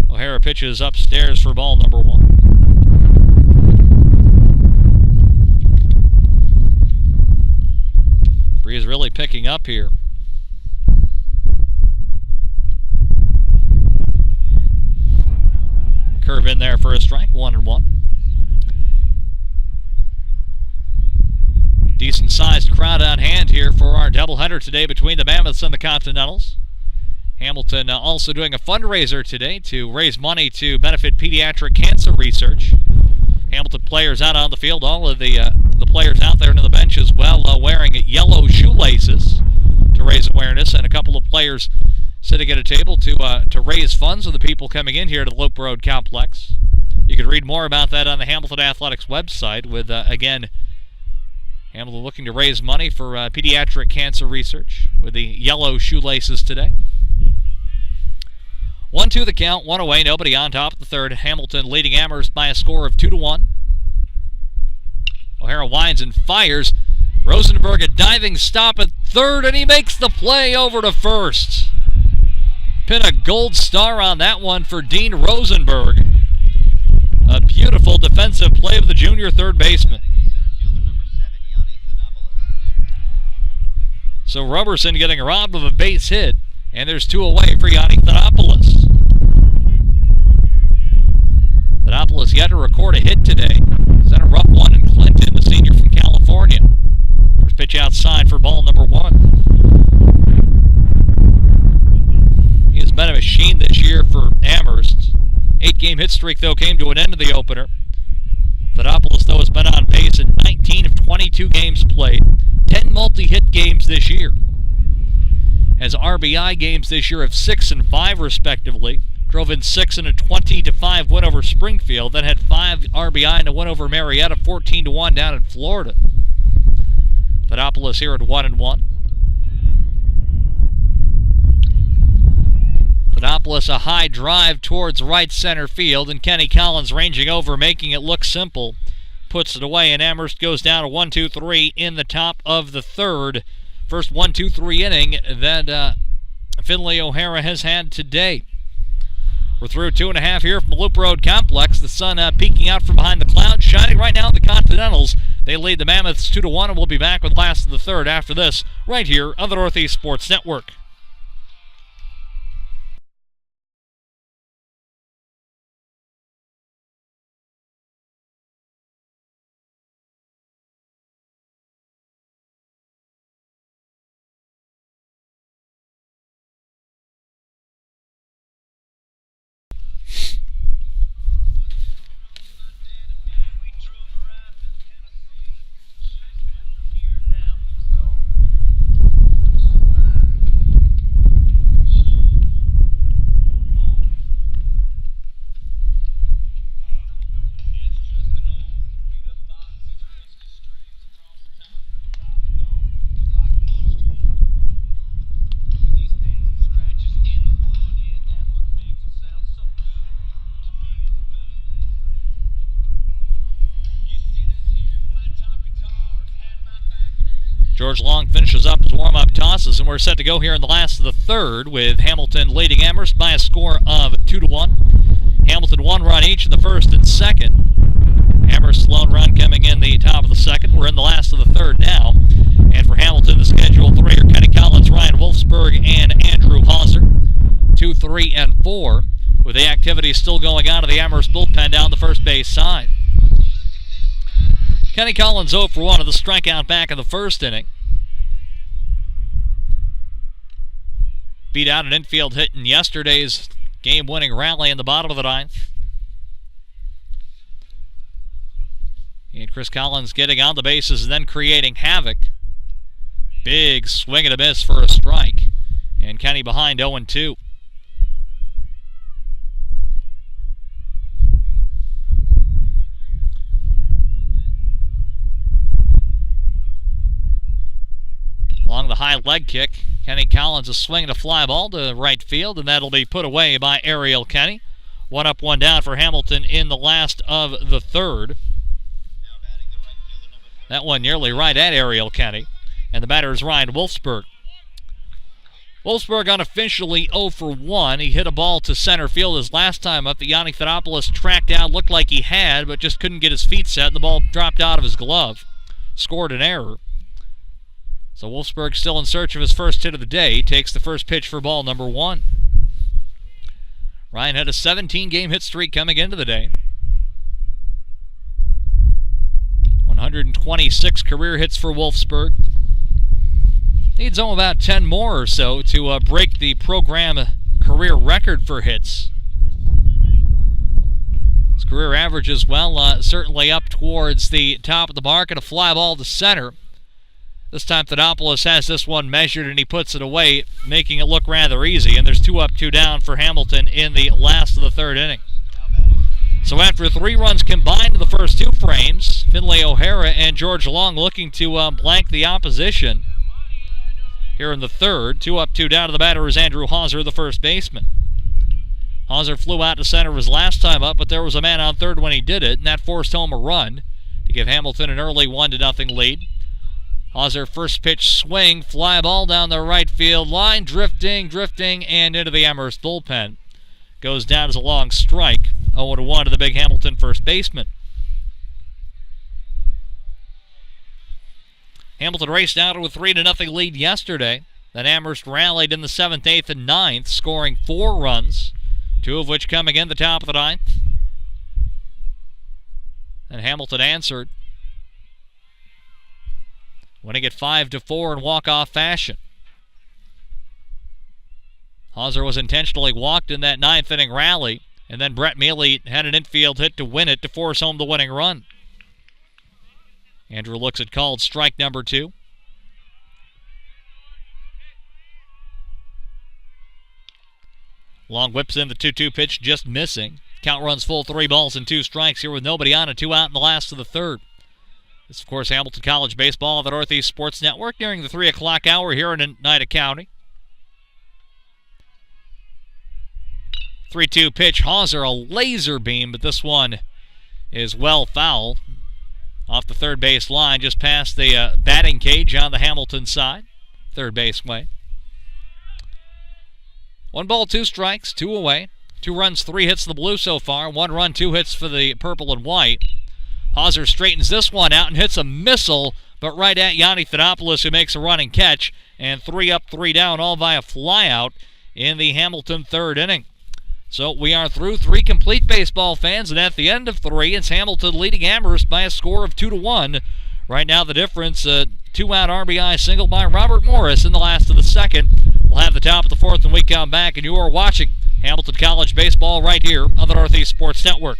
O'Hara pitches upstairs for ball number 1. Breeze really picking up here. Curve in there for a strike, 1-1. Decent sized crowd on hand here for our doubleheader today between the Mammoths and the Continentals. Hamilton also doing a fundraiser today to raise money to benefit pediatric cancer research. Hamilton players out on the field, all of the players out there on the bench as well, wearing yellow shoelaces to raise awareness, and a couple of players sitting at a table to raise funds for the people coming in here to the Loop Road Complex. You can read more about that on the Hamilton Athletics website with, again, Hamilton looking to raise money for pediatric cancer research with the yellow shoelaces today. 1-2 the count, 1 away, nobody on top of the third. Hamilton leading Amherst by a score of 2-1. O'Hara winds and fires. Rosenberg a diving stop at third, and he makes the play over to first. Pin a gold star on that one for Dean Rosenberg. A beautiful defensive play of the junior third baseman. So Roberson getting robbed of a base hit, and there's 2 away for Yanni Thanopoulos. Thanopoulos yet to record a hit today. He's had a rough one in Clinton, the senior from California. First pitch outside for ball number 1. He has been a machine this year for Amherst. 8-game hit streak, though, came to an end of the opener. Thanopoulos, though, has been on base in 19 of 22 games played. 10 multi-hit games this year. Has RBI games this year of 6 and 5 respectively. Drove in 6 in a 20-5 win over Springfield. Then had 5 RBI in a win over Marietta, 14-1 down in Florida. Thanopoulos here at 1-1. Thanopoulos a high drive towards right center field, and Kenny Collins ranging over, making it look simple. Puts it away, and Amherst goes down to 1-2-3 in the top of the third. First 1-2-3 inning that Finley O'Hara has had today. We're through 2.5 here from the Loop Road Complex. The sun peeking out from behind the clouds, shining right now in the Continentals. They lead the Mammoths 2-1, and we'll be back with the last of the third after this, right here on the Northeast Sports Network. George Long finishes up his warm-up tosses, and we're set to go here in the last of the third with Hamilton leading Amherst by a score of 2-1. Hamilton one run each in the first and second. Amherst's lone run coming in the top of the second. We're in the last of the third now. And for Hamilton, the schedule 3 are Kenny Collins, Ryan Wolfsburg, and Andrew Hauser. 2, 3, and 4, with the activity still going on to the Amherst bullpen down the first base side. Kenny Collins 0 for 1 of the strikeout back in the first inning. Beat out an infield hit in yesterday's game-winning rally in the bottom of the ninth. And Chris Collins getting on the bases and then creating havoc. Big swing and a miss for a strike. And Kenny behind 0-2. Along the high leg kick, Kenny Collins is swinging a fly ball to right field, and that'll be put away by Ariel Kenny. 1 up, 1 down for Hamilton in the last of the third. That one nearly right at Ariel Kenny, and the batter is Ryan Wolfsburg. Wolfsburg unofficially 0 for 1. He hit a ball to center field his last time up that Yanni Thanopoulos tracked down, looked like he had, but just couldn't get his feet set, and the ball dropped out of his glove. Scored an error. So Wolfsburg still in search of his first hit of the day. He takes the first pitch for ball number 1. Ryan had a 17-game hit streak coming into the day. 126 career hits for Wolfsburg. Needs only about 10 more or so to break the program career record for hits. His career average as well, certainly up towards the top of the mark, and a fly ball to center. This time Thanopoulos has this one measured and he puts it away, making it look rather easy. And there's 2 up, 2 down for Hamilton in the last of the third inning. So after 3 runs combined in the first 2 frames, Finlay O'Hara and George Long looking to blank the opposition. Here in the third, 2 up, 2 down to the batter is Andrew Hauser, the first baseman. Hauser flew out to center his last time up, but there was a man on third when he did it, and that forced home a run to give Hamilton an early 1-0 lead. Hauser first pitch swing, fly ball down the right field line, drifting, and into the Amherst bullpen. Goes down as a long strike. 0-1 to the big Hamilton first baseman. Hamilton raced out with a 3-0 lead yesterday. Then Amherst rallied in the 7th, 8th, and 9th, scoring 4 runs, 2 of which coming in the top of the 9th. And Hamilton answered, winning it 5-4 in walk-off fashion. Hauser was intentionally walked in that 9th inning rally, and then Brett Mealy had an infield hit to win it to force home the winning run. Andrew looks at called strike number 2. Long whips in the 2-2 pitch, just missing. Count runs full, 3 balls and 2 strikes here with nobody on and 2 out in the last of the third. This, of course, Hamilton College Baseball on the Northeast Sports Network during the 3 o'clock hour here in Oneida County. 3-2 pitch, Hauser, a laser beam, but this one is well foul. Off the third base line, just past the batting cage on the Hamilton side. Third base way. 1 ball, 2 strikes, 2 away. 2 runs, 3 hits the blue so far. 1 run, 2 hits for the purple and white. Hauser straightens this one out and hits a missile, but right at Yanni Thanopoulos, who makes a running catch, and 3 up, 3 down, all via flyout in the Hamilton third inning. So we are through 3 complete baseball fans, and at the end of 3, it's Hamilton leading Amherst by a score of 2-1. Right now the difference, 2-out RBI single by Robert Morris in the last of the second. We'll have the top of the 4th when we come back, and you are watching Hamilton College Baseball right here on the Northeast Sports Network.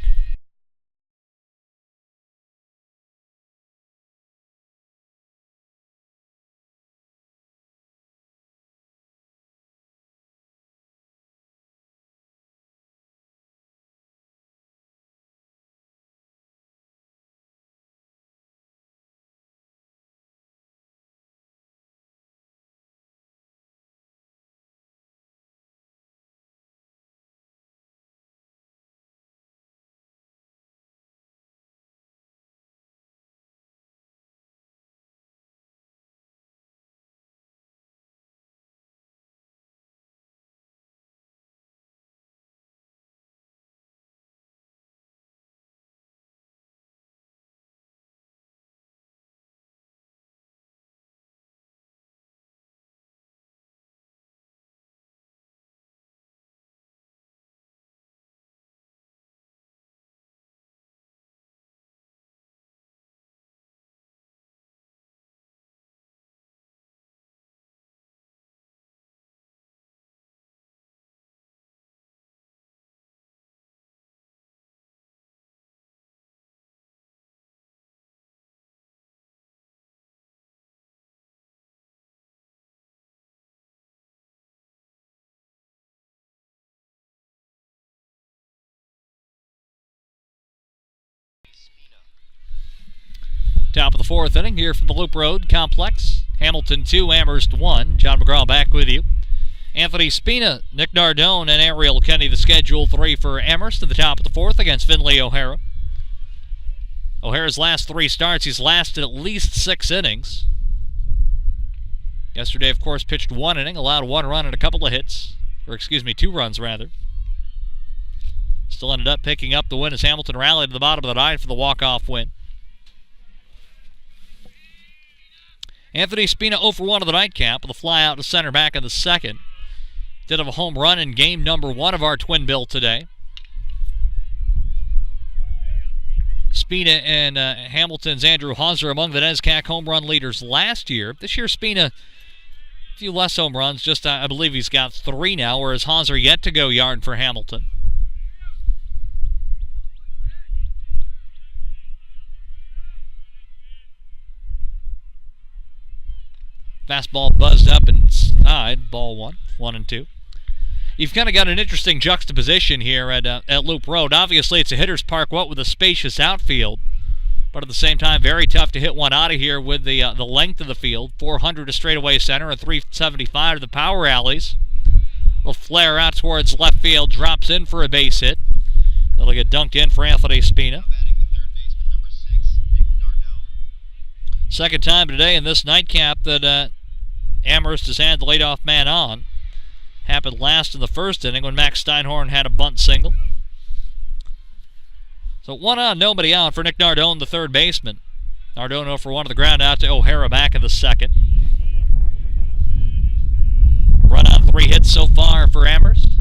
Top of the fourth inning here from the Loop Road Complex. Hamilton 2, Amherst 1. John McGraw back with you. Anthony Spina, Nick Nardone, and Ariel Kenny, the schedule 3 for Amherst at the top of the fourth against Finley O'Hara. O'Hara's last 3 starts, he's lasted at least 6 innings. Yesterday, of course, pitched 1 inning, allowed 1 run and a couple of hits. Or, 2 runs, rather. Still ended up picking up the win as Hamilton rallied to the bottom of the 9th for the walk-off win. Anthony Spina 0 for 1 of the nightcap with a fly out to center back in the second. Did have a home run in game number 1 of our twin bill today. Spina and Hamilton's Andrew Hauser among the NESCAC home run leaders last year. This year, Spina, a few less home runs. Just, I believe he's got 3 now, whereas Hauser yet to go yard for Hamilton. Fastball buzzed up inside, ball 1, 1-2. You've kind of got an interesting juxtaposition here at Loop Road. Obviously, it's a hitter's park, what with a spacious outfield, but at the same time, very tough to hit one out of here with the length of the field. 400 to straightaway center and 375 to the power alleys. Will flare out towards left field, drops in for a base hit. That'll get dunked in for Anthony Spina. Second time today in this nightcap that Amherst has had the leadoff man on. Happened last in the first inning when Max Steinhorn had a bunt single. So 1 on, nobody out for Nick Nardone, the third baseman. Nardone 0 for 1 to the ground out to O'Hara back in the second. Run on 3 hits so far for Amherst.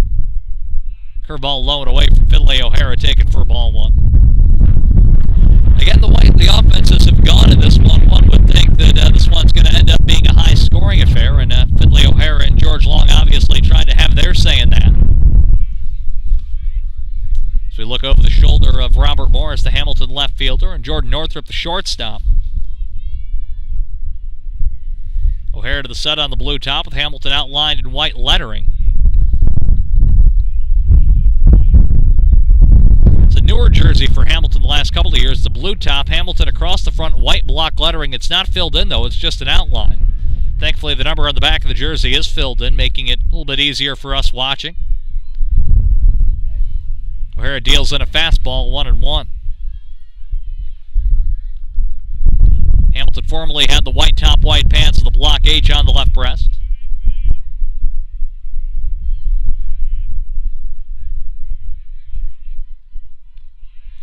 Curveball low and away from Finley O'Hara, taken for ball 1. Again, the way the offenses have gone in this one would think that this one's going to end up being a high-scoring affair, and Finley O'Hara and George Long obviously trying to have their say in that. As we look over the shoulder of Robert Morris, the Hamilton left fielder, and Jordan Northrup, the shortstop. O'Hara to the set on the blue top with Hamilton outlined in white lettering. Newer jersey for Hamilton the last couple of years. The blue top, Hamilton across the front, white block lettering. It's not filled in, though. It's just an outline. Thankfully, the number on the back of the jersey is filled in, making it a little bit easier for us watching. O'Hara deals in a fastball, 1-1. Hamilton formerly had the white top, white pants, with the block H on the left breast.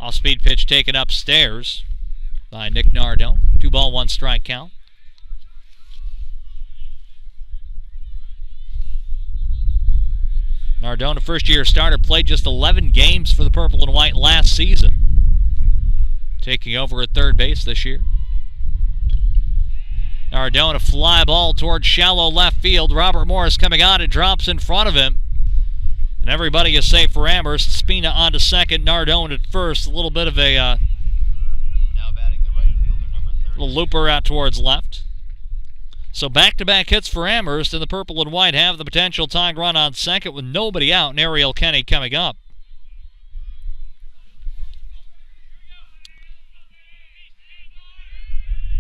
Off-speed pitch taken upstairs by Nick Nardone. 2 ball, 1 strike count. Nardone, a first-year starter, played just 11 games for the Purple and White last season. Taking over at third base this year. Nardone, a fly ball towards shallow left field. Robert Morris coming on, it drops in front of him. And everybody is safe for Amherst. Spina on to second, Nardone at first. A little bit of a now batting the right fielder, number 30. Little looper out towards left. So back-to-back hits for Amherst, and the Purple and White have the potential tying run on second with nobody out, and Ariel Kenny coming up.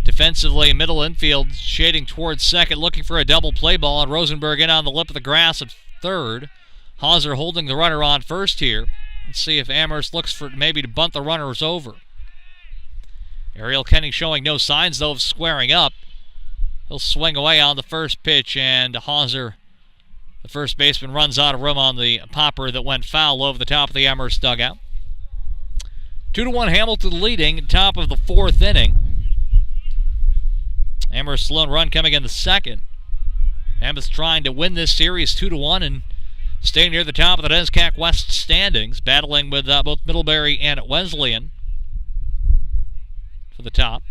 Defensively, middle infield, shading towards second, looking for a double play ball, and Rosenberg in on the lip of the grass at third. Hauser holding the runner on first here. Let's see if Amherst looks for maybe to bunt the runners over. Ariel Kenny showing no signs, though, of squaring up. He'll swing away on the first pitch, and Hauser, the first baseman, runs out of room on the popper that went foul over the top of the Amherst dugout. 2-1 Hamilton leading, top of the fourth inning. Amherst's lone run coming in the second. Amherst trying to win this series 2-1 and stay near the top of the NESCAC West standings, battling with both Middlebury and Wesleyan for the top.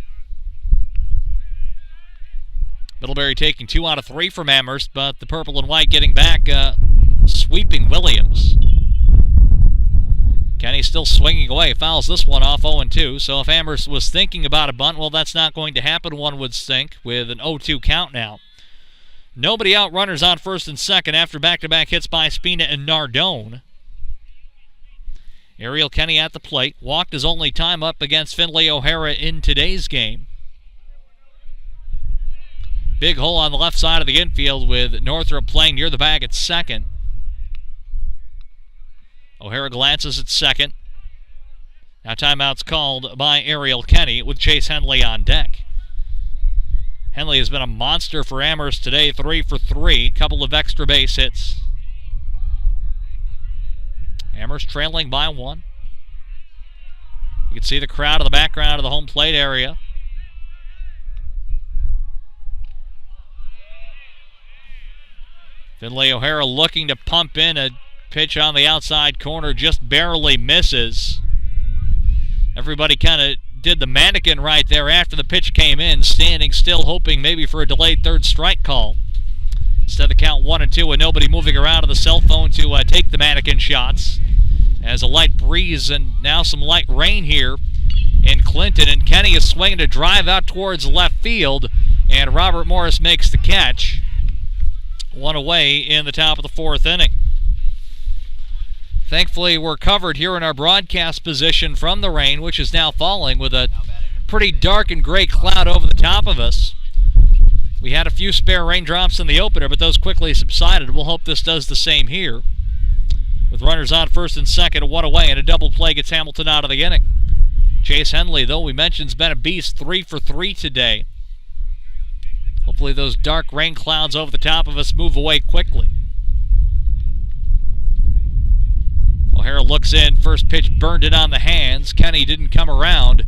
Middlebury taking 2 out of 3 from Amherst, but the Purple and White getting back, sweeping Williams. Kenny still swinging away, fouls this one off 0-2, so if Amherst was thinking about a bunt, well, that's not going to happen, one would think, with an 0-2 count now. Nobody out, runners on first and second after back-to-back hits by Spina and Nardone. Ariel Kenny at the plate. Walked his only time up against Finley O'Hara in today's game. Big hole on the left side of the infield with Northrop playing near the bag at second. O'Hara glances at second. Now timeout's called by Ariel Kenny with Chase Henley on deck. Henley has been a monster for Amherst today, 3 for 3, couple of extra base hits. Amherst trailing by 1. You can see the crowd in the background of the home plate area. Finley O'Hara looking to pump in a pitch on the outside corner, just barely misses. Everybody kind of did the mannequin right there after the pitch came in, standing still, hoping maybe for a delayed third strike call. Instead, the count 1-2 with nobody moving around on the cell phone to take the mannequin shots. As a light breeze and now some light rain here in Clinton, and Kenny is swinging to drive out towards left field, and Robert Morris makes the catch. One away in the top of the 4th inning. Thankfully, we're covered here in our broadcast position from the rain, which is now falling with a pretty dark and gray cloud over the top of us. We had a few spare raindrops in the opener, but those quickly subsided. We'll hope this does the same here. With runners on first and second, 1 away, and a double play gets Hamilton out of the inning. Chase Henley, though, we mentioned, has been a beast, 3 for 3 today. Hopefully those dark rain clouds over the top of us move away quickly. O'Hara looks in. First pitch burned it on the hands. Kenny didn't come around.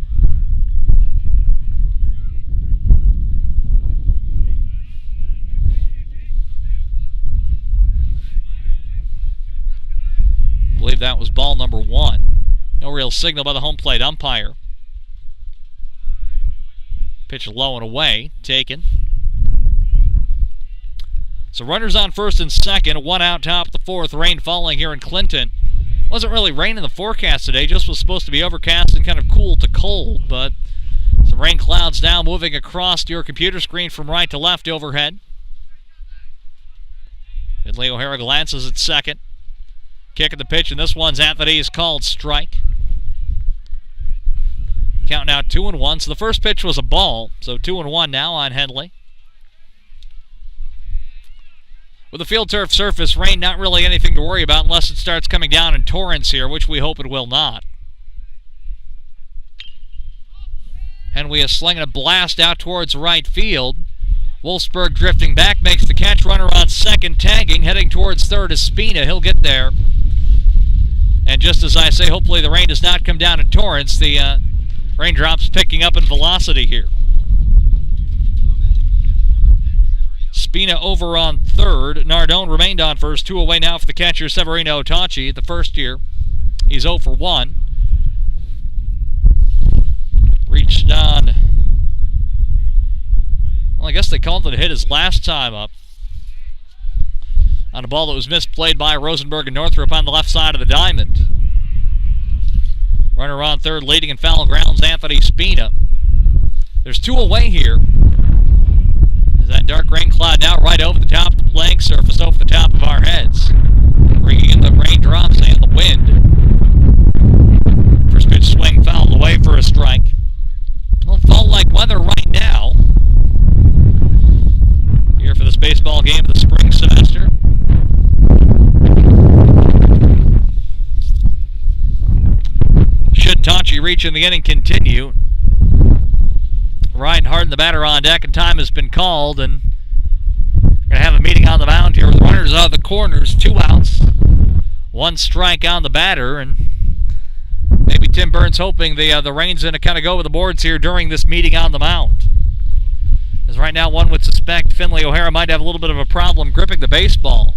I believe that was ball number 1. No real signal by the home plate umpire. Pitch low and away. Taken. So runners on first and second. 1 out, top of the 4th. Rain falling here in Clinton. Wasn't really rain in the forecast today, just was supposed to be overcast and kind of cool to cold, but some rain clouds now moving across your computer screen from right to left overhead. Finley O'Hara glances at second. Kick at the pitch, and this one's Anthony's called strike. Count now 2-1, so the first pitch was a ball, so 2-1 now on Henley. With the field turf surface, rain not really anything to worry about unless it starts coming down in torrents here, which we hope it will not. Henley is slinging a blast out towards right field. Wolfsburg drifting back, makes the catch. Runner on second, tagging, heading towards third is Spina. He'll get there. And just as I say, hopefully the rain does not come down in torrents. The raindrops picking up in velocity here. Spina over on third. Nardone remained on first. 2 away now for the catcher, Severino Otachi. The first year, he's 0 for 1. Reached on. Well, I guess they called it a hit his last time up. On a ball that was misplayed by Rosenberg and Northrop on the left side of the diamond. Runner on third, leading in foul grounds, Anthony Spina. There's 2 away here. That dark rain cloud now right over the top of the playing surface, over the top of our heads, bringing in the raindrops and the wind. First pitch swing fouled away for a strike. It'll fall like weather right now. Here for this baseball game of the spring semester. Should Tachi reach in the inning continue? Riding hard in the batter on deck, and time has been called, and we're going to have a meeting on the mound here with runners out of the corners, 2 outs, 1 strike on the batter, and maybe Tim Burns hoping the rain's going to kind of go with the boards here during this meeting on the mound. As right now one would suspect Finley O'Hara might have a little bit of a problem gripping the baseball.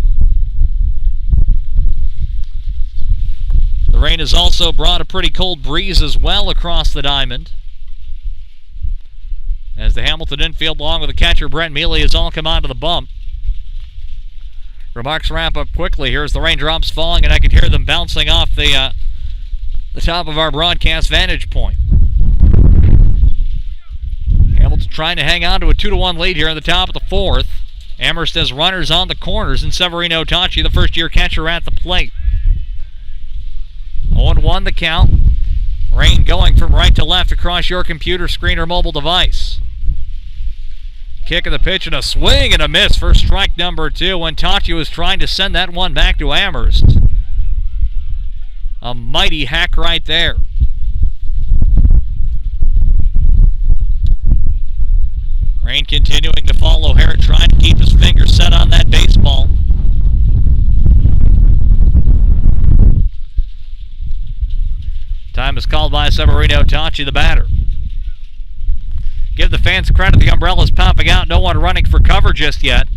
The rain has also brought a pretty cold breeze as well across the diamond. As the Hamilton infield, along with the catcher Brent Mealy, has all come onto the bump. Remarks wrap up quickly here as the raindrops falling, and I can hear them bouncing off the top of our broadcast vantage point. Hamilton trying to hang on to a 2-1 lead here in the top of the 4th. Amherst has runners on the corners, and Severino Tachi, the first-year catcher, at the plate. 0-1 the count. Rain going from right to left across your computer screen or mobile device. Kick of the pitch and a swing and a miss for strike number 2 when Tachi was trying to send that one back to Amherst. A mighty hack right there. Rain continuing to fall. O'Hara trying to keep his fingers set on that baseball. Time is called by Severino Tachi, the batter. Give the fans credit. The umbrella's popping out. No one running for cover just yet.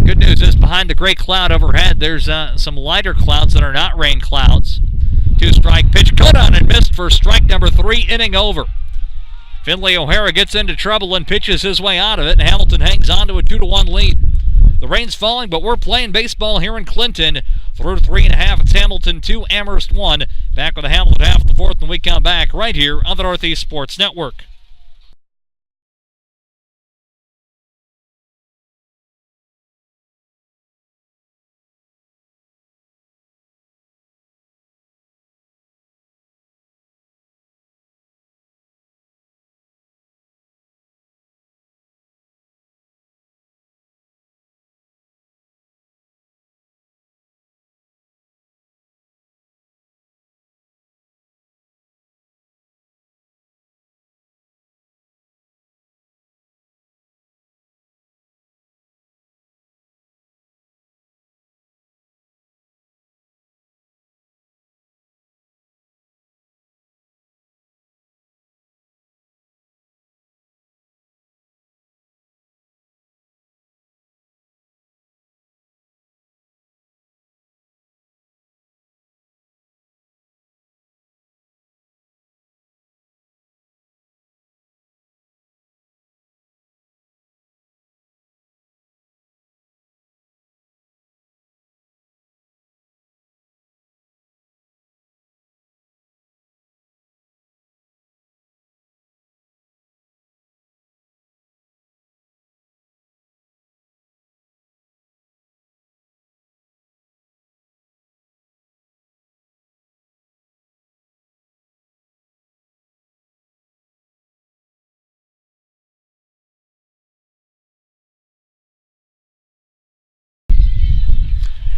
Good news is behind the gray cloud overhead, there's some lighter clouds that are not rain clouds. 2-strike pitch. Cut on and missed for strike number 3, inning over. Finley O'Hara gets into trouble and pitches his way out of it, and Hamilton hangs on to a 2-1 lead. The rain's falling, but we're playing baseball here in Clinton. Through 3.5, it's Hamilton 2, Amherst 1. Back with the Hamilton half of the 4th when we come back right here on the Northeast Sports Network.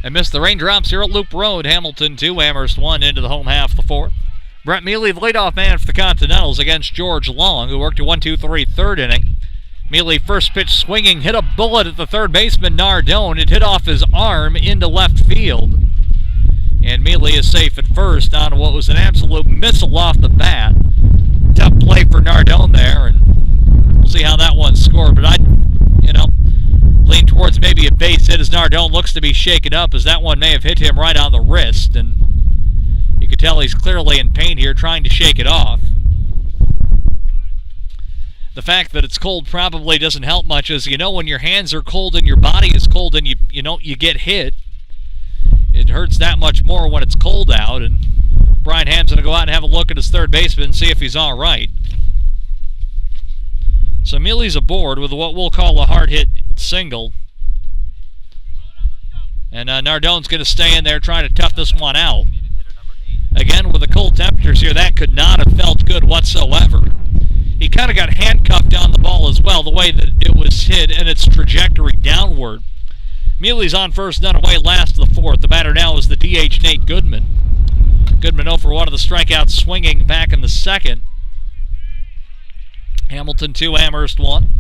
And missed the raindrops here at Loop Road. Hamilton 2, Amherst 1 into the home half of the 4th. Brett Mealy, the leadoff man for the Continentals against George Long, who worked a 1-2-3 third inning. Mealy, first pitch swinging, hit a bullet at the third baseman, Nardone. It hit off his arm into left field. And Mealy is safe at first on what was an absolute missile off the bat. Tough play for Nardone there, and we'll see how that one's scored. But lean towards maybe a base hit as Nardone looks to be shaken up, as that one may have hit him right on the wrist, and you can tell he's clearly in pain here trying to shake it off. The fact that it's cold probably doesn't help much, as when your hands are cold and your body is cold and you get hit, it hurts that much more when it's cold out. And Brian Ham's going to go out and have a look at his third baseman and see if he's all right. So Mealy's aboard with what we'll call a hard hit single. And Nardone's going to stay in there trying to tough this one out. Again, with the cold temperatures here, that could not have felt good whatsoever. He kind of got handcuffed on the ball as well, the way that it was hit and its trajectory downward. Mealy's on first, none away, last of the 4th. The batter now is the DH, Nate Goodman. Goodman 0 for 1 of the strikeouts, swinging back in the 2nd. Hamilton 2, Amherst 1.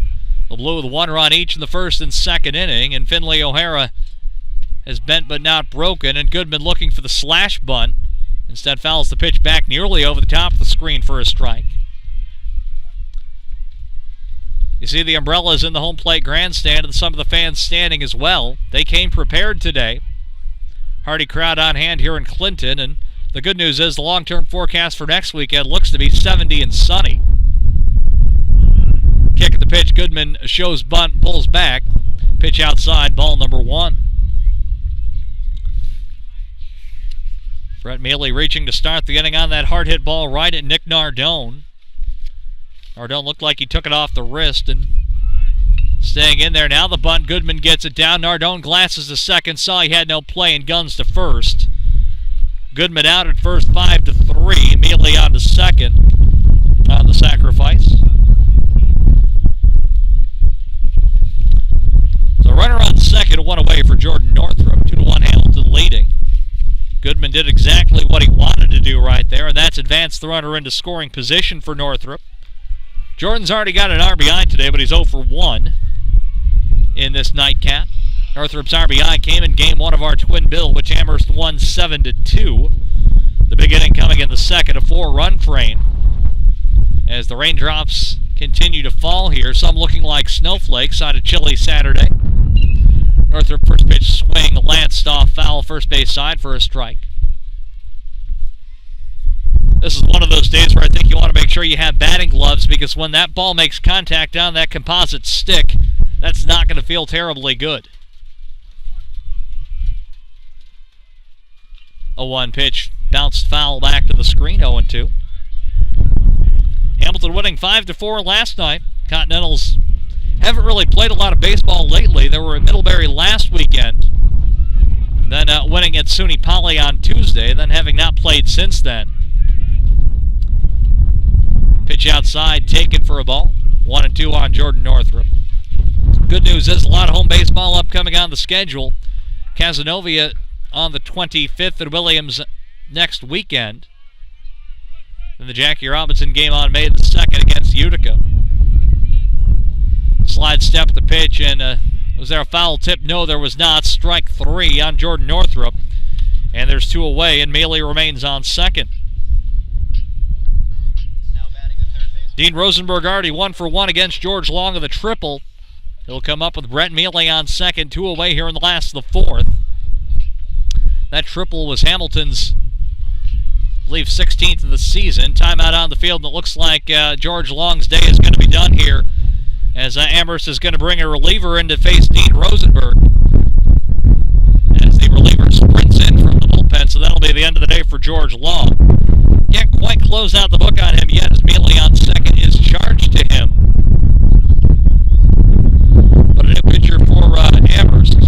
The Blue with 1 run each in the 1st and 2nd inning, and Finley O'Hara has bent but not broken, and Goodman looking for the slash bunt. Instead fouls the pitch back nearly over the top of the screen for a strike. You see the umbrellas in the home plate grandstand and some of the fans standing as well. They came prepared today. Hardy crowd on hand here in Clinton, and the good news is the long-term forecast for next weekend looks to be 70 and sunny. Kick at the pitch, Goodman shows bunt, pulls back. Pitch outside, ball number 1. Brett Mealy reaching to start the inning on that hard hit ball right at Nick Nardone. Nardone looked like he took it off the wrist and staying in there. Now the bunt, Goodman gets it down. Nardone glances to second, saw he had no play and guns to first. Goodman out at first, 5-3. Mealy on to second on the sacrifice. The runner on second, one away for Jordan Northrup. 2-1 Hamilton leading. Goodman did exactly what he wanted to do right there, and that's advance the runner into scoring position for Northrup. Jordan's already got an RBI today, but he's 0 for 1 in this nightcap. Northrup's RBI came in game 1 of our twin bill, which Amherst won 7-2. The big inning coming in the second, a 4-run frame. As the raindrops continue to fall here, some looking like snowflakes on a chilly Saturday. Northrup first pitch swing, lanced off foul first base side for a strike. This is one of those days where I think you want to make sure you have batting gloves, because when that ball makes contact on that composite stick, that's not going to feel terribly good. A 1 pitch, bounced foul back to the screen, 0-2. Hamilton winning 5-4 last night. Continentals haven't really played a lot of baseball lately. They were at Middlebury last weekend, then winning at SUNY Poly on Tuesday, then having not played since then. Pitch outside, taken for a ball. 1-2 on Jordan Northrup. Good news is a lot of home baseball upcoming on the schedule. Casanova on the 25th at Williams next weekend. Then the Jackie Robinson game on May the 2nd against Utica. Slide step the pitch, and was there a foul tip? No, there was not. Strike 3 on Jordan Northrup. And there's 2 away, and Mealy remains on second. Dean Rosenberg already 1 for 1 against George Long of the triple. He'll come up with Brett Mealy on second, 2 away here in the last of the 4th. That triple was Hamilton's, I believe, 16th of the season. Timeout on the field, and it looks like George Long's day is going to be done here, as Amherst is going to bring a reliever in to face Dean Rosenberg. As the reliever sprints in from the bullpen, so that'll be the end of the day for George Long. Can't quite close out the book on him yet, as Mealy on second is charged to him. But a new pitcher for Amherst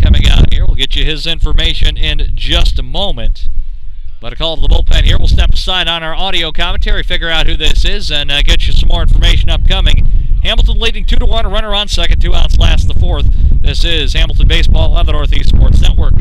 coming out here. We'll get you his information in just a moment. But a call to the bullpen here. We'll step aside on our audio commentary, figure out who this is, and get you some more information upcoming. Hamilton leading 2-1, a runner on second, 2 outs, last the 4th. This is Hamilton Baseball on the Northeast Sports Network.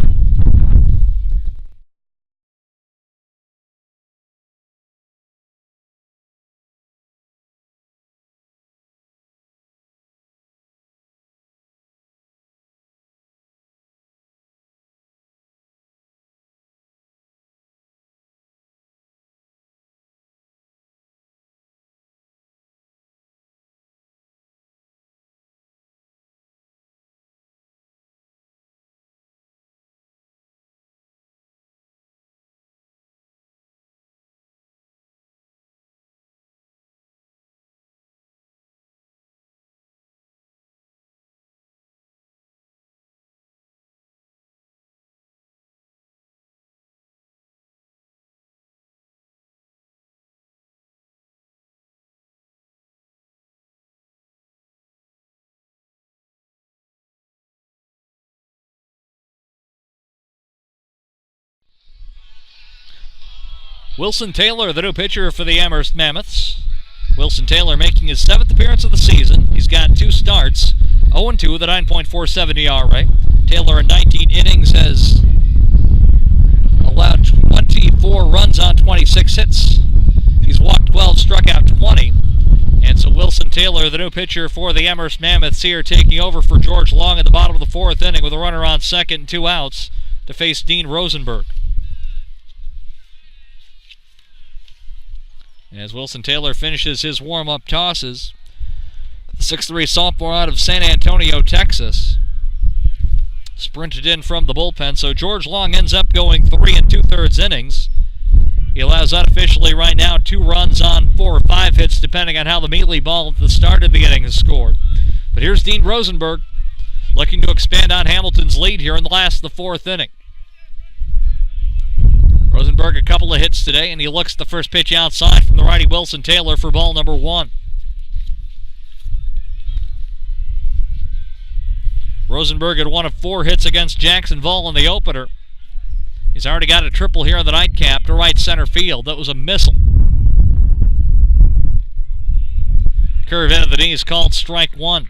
Wilson Taylor, the new pitcher for the Amherst Mammoths. Wilson Taylor making his 7th appearance of the season. He's got 2 starts, 0-2 with a 9.47 ERA. Taylor in 19 innings has allowed 24 runs on 26 hits. He's walked 12, struck out 20. And so Wilson Taylor, the new pitcher for the Amherst Mammoths here, taking over for George Long at the bottom of the 4th inning with a runner on second and 2 outs to face Dean Rosenberg. As Wilson Taylor finishes his warm-up tosses, the 6'3" sophomore out of San Antonio, Texas, sprinted in from the bullpen, so George Long ends up going 3 2/3 innings. He allows unofficially right now 2 runs on 4 or 5 hits, depending on how the Mealy ball at the start of the inning is scored. But here's Dean Rosenberg looking to expand on Hamilton's lead here in the last of the 4th inning. Rosenberg a couple of hits today, and he looks the first pitch outside from the righty Wilson Taylor for ball number 1. Rosenberg had 1 of 4 hits against Jacksonville in the opener. He's already got a triple here in the nightcap to right center field. That was a missile. Curve into the knees, called strike one.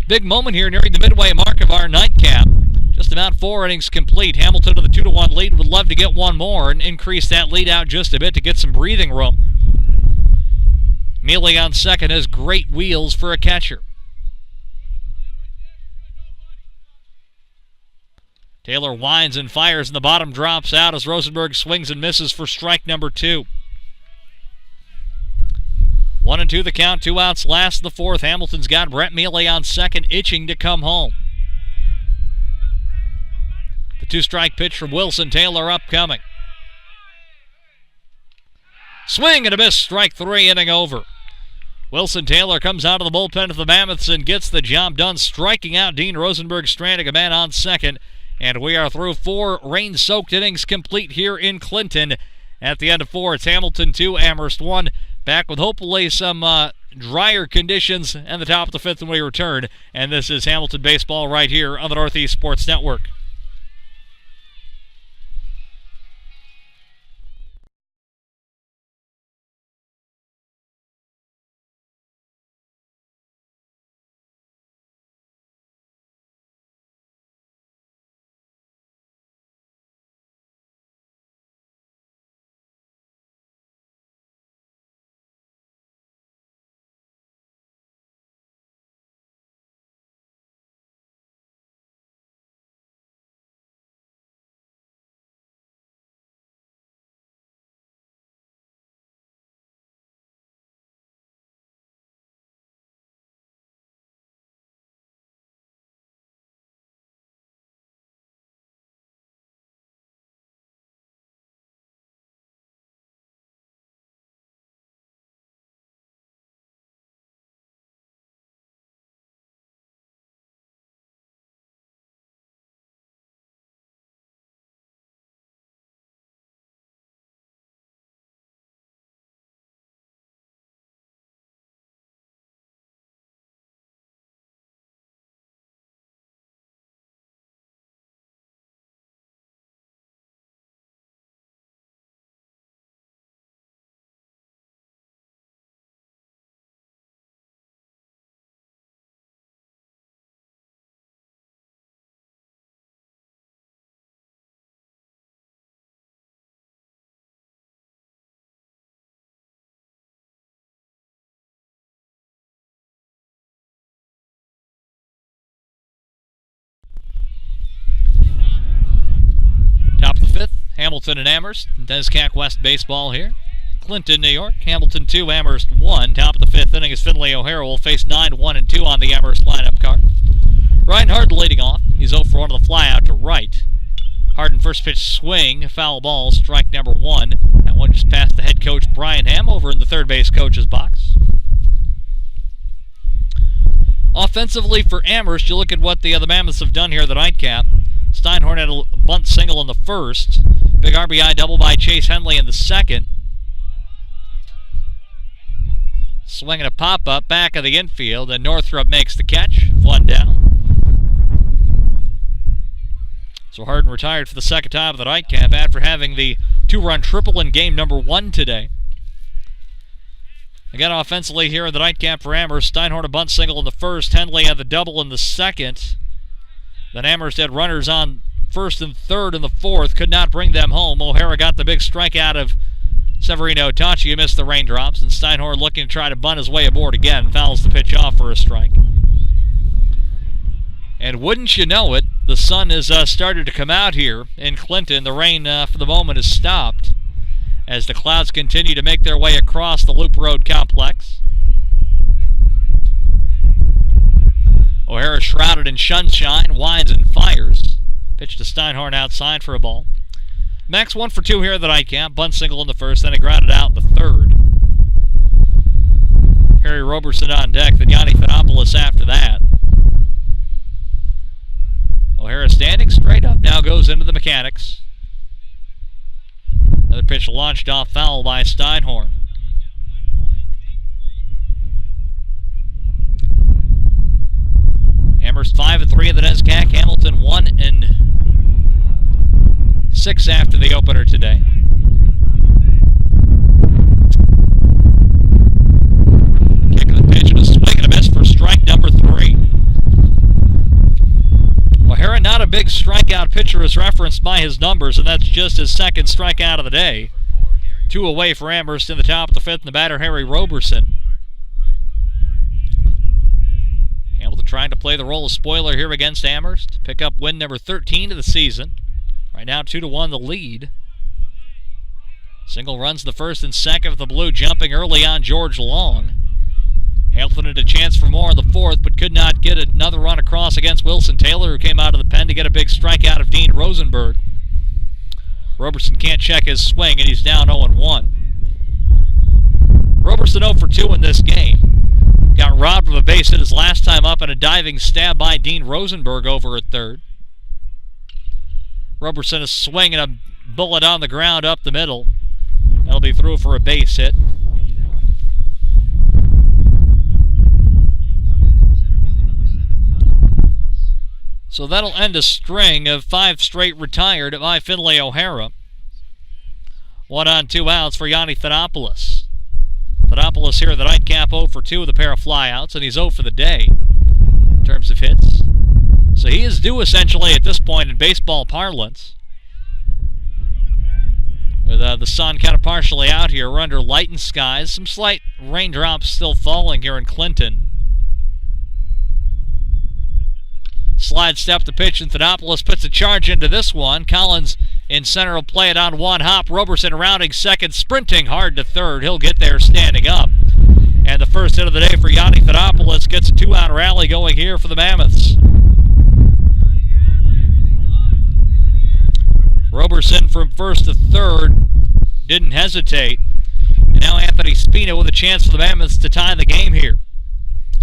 Big moment here nearing the midway mark of our nightcap. Just about 4 innings complete. Hamilton with a 2-1 lead. Would love to get one more and increase that lead out just a bit to get some breathing room. Mealy on second has great wheels for a catcher. Taylor winds and fires, and the bottom drops out as Rosenberg swings and misses for strike number 2. 1-2 the count, 2 outs last in the fourth. Hamilton's got Brett Mealy on second, itching to come home. The 2-strike pitch from Wilson Taylor upcoming. Swing and a miss, strike 3, inning over. Wilson Taylor comes out of the bullpen of the Mammoths and gets the job done, striking out Dean Rosenberg, stranding a man on second. And we are through 4 rain-soaked innings complete here in Clinton. At the end of 4, it's Hamilton 2, Amherst 1. Back with hopefully some drier conditions and the top of the 5th when we return. And this is Hamilton Baseball right here on the Northeast Sports Network. Top of the 5th, Hamilton and Amherst. NESCAC West baseball here. Clinton, New York. Hamilton 2, Amherst 1. Top of the 5th inning is Finley O'Hara will face 9-1-2 on the Amherst lineup card. Ryan Harden leading off. He's 0 for 1 on the fly out to right. Harden first pitch swing, foul ball, strike number 1. That one just past the head coach Brian Ham over in the third base coach's box. Offensively for Amherst, you look at what the Mammoths have done here at the nightcap. Steinhorn had a bunt single in the first. Big RBI double by Chase Henley in the second. Swinging a pop-up back of the infield, and Northrup makes the catch. 1 down. So Harden retired for the second time of the nightcap after having the 2-run triple in game number 1 today. Again, offensively here in the nightcap for Amherst, Steinhorn a bunt single in the first. Henley had the double in the second. Then Amherst had runners on first and third in the fourth, could not bring them home. O'Hara got the big strike out of Severino Itachi, who missed the raindrops, and Steinhorn looking to try to bunt his way aboard again, fouls the pitch off for a strike. And wouldn't you know it, the sun has started to come out here in Clinton. The rain for the moment has stopped as the clouds continue to make their way across the Loop Road complex. O'Hara shrouded in sunshine, winds and fires. Pitch to Steinhorn outside for a ball. Max 1 for 2 here at the nightcap. Bunt single in the first, then he grounded out in the third. Harry Roberson on deck, then Yanni Fenopoulos after that. O'Hara standing straight up, now goes into the mechanics. Another pitch launched off foul by Steinhorn. Amherst 5-3 in the NESCAC. Hamilton 1-6 after the opener today. Kick of the pitch and a big strikeout pitcher is referenced by his numbers, and that's just his second strikeout of the day. 2 away for Amherst in the top of the 5th, and the batter, Harry Roberson. Hamilton trying to play the role of spoiler here against Amherst. Pick up win number 13 of the season. Right now, 2-1 the lead. Single runs the first and second with the blue jumping early on George Long. Hamilton had a chance for more in the 4th, but could not get another run across against Wilson Taylor, who came out of the pen to get a big strikeout of Dean Rosenberg. Roberson can't check his swing, and he's down 0-1. Roberson 0 for 2 in this game. Got robbed of a base hit his last time up, and a diving stab by Dean Rosenberg over at third. Roberson is swinging a bullet on the ground up the middle. That'll be through for a base hit. So that'll end a string of 5 straight retired by Finley O'Hara. 1 on 2 outs for Yanni Thanopoulos. Thanopoulos here at the nightcap 0 for 2 with a pair of flyouts, and he's 0 for the day in terms of hits. So he is due essentially at this point in baseball parlance. With the sun kind of partially out here, we're under lightened skies. Some slight raindrops still falling here in Clinton. Slide step to pitch, and Thanopoulos puts a charge into this one. Collins in center will play it on one hop. Roberson rounding second, sprinting hard to third. He'll get there standing up. And the first hit of the day for Yanni Thanopoulos gets a 2-out rally going here for the Mammoths. Roberson from first to third didn't hesitate. And now Anthony Spina with a chance for the Mammoths to tie the game here.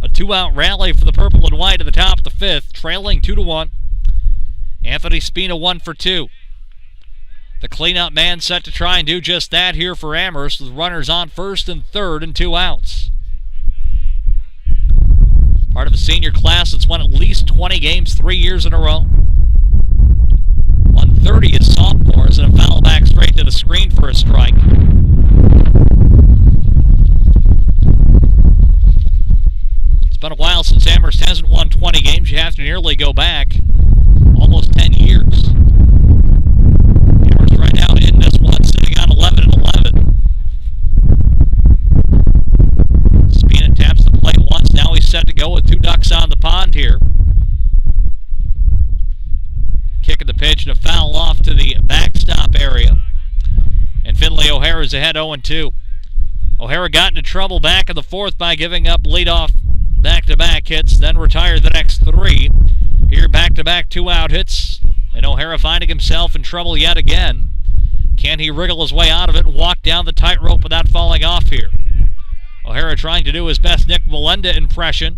A 2-out rally for the purple and white at the top of the 5th, trailing 2-1. Anthony Spina 1 for 2. The cleanup man set to try and do just that here for Amherst, with runners on first and third and 2 outs. Part of a senior class that's won at least 20 games 3 years in a row. 130 as sophomores, and a foul back straight to the screen for a strike. It's been a while since Amherst hasn't won 20 games. You have to nearly go back almost 10 years. Amherst right now in this one, sitting on 11-11. Spina taps the plate once. Now he's set to go with 2 ducks on the pond here. Kick of the pitch and a foul off to the backstop area. And Finley O'Hara's ahead 0-2. O'Hara got into trouble back in the 4th by giving up leadoff back-to-back hits, then retired the next 3. Here, back-to-back 2-out hits, and O'Hara finding himself in trouble yet again. Can he wriggle his way out of it and walk down the tightrope without falling off here? O'Hara trying to do his best Nick Melenda impression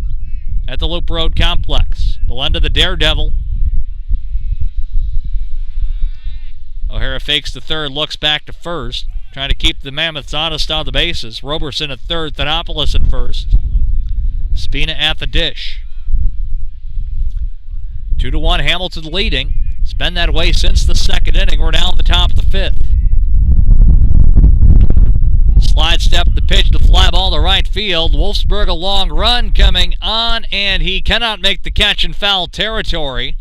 at the Loop Road Complex. Melenda the daredevil. O'Hara fakes to third, looks back to first, trying to keep the Mammoths honest on the bases. Roberson at third, Thanopoulos at first. Spina at the dish. 2-1 Hamilton leading. It's been that way since the 2nd inning. We're now at the top of the 5th. Slide step the pitch, the fly ball to right field. Wolfsburg a long run coming on, and he cannot make the catch in foul territory.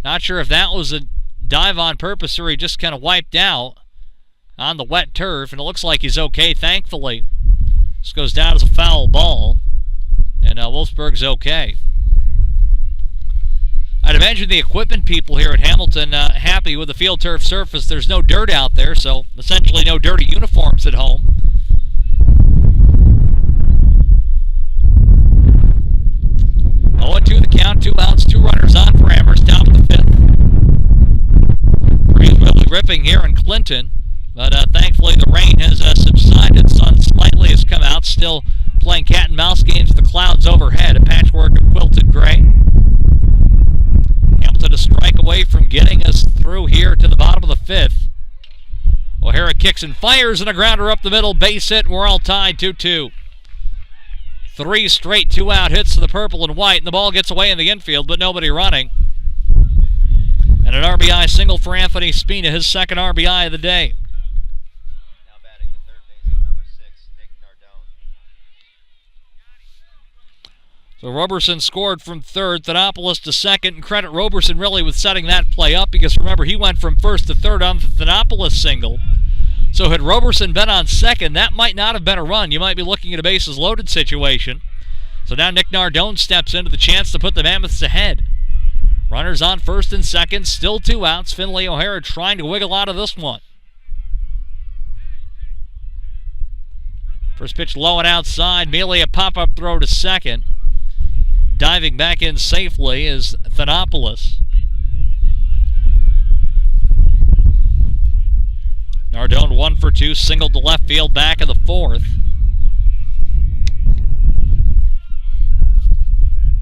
Not sure if that was a dive on purpose or he just kind of wiped out on the wet turf, and it looks like he's okay, thankfully. This goes down as a foul ball, and Wolfsburg's okay. I'd imagine the equipment people here at Hamilton happy with the field turf surface. There's no dirt out there, so essentially no dirty uniforms at home. Oh, and 2 the count, 2 outs, 2 runners on for Amherst, top of the 5th. Breeze really ripping here in Clinton, but thankfully the rain has subsided. Sun slightly has come out, still playing cat and mouse games with the clouds overhead, a patchwork of quilted gray. Hamilton a strike away from getting us through here to the bottom of the 5th. O'Hara kicks and fires, and a grounder up the middle, base hit, and we're all tied 2-2. 3 straight 2-out hits to the purple and white, and the ball gets away in the infield, but nobody running. And an RBI single for Anthony Spina, his 2nd RBI of the day. Now batting the third baseman, number 6, Nick Nardone. So Roberson scored from third, Thanopoulos to second, and credit Roberson really with setting that play up, because remember, he went from first to third on the Thanopoulos single. So had Roberson been on second, that might not have been a run. You might be looking at a bases loaded situation. So now Nick Nardone steps into the chance to put the Mammoths ahead. Runners on first and second, still 2 outs. Finley O'Hara trying to wiggle out of this one. First pitch low and outside. Mealy a pop-up throw to second. Diving back in safely is Thanopoulos. Nardone 1 for 2, singled to left field back in the fourth.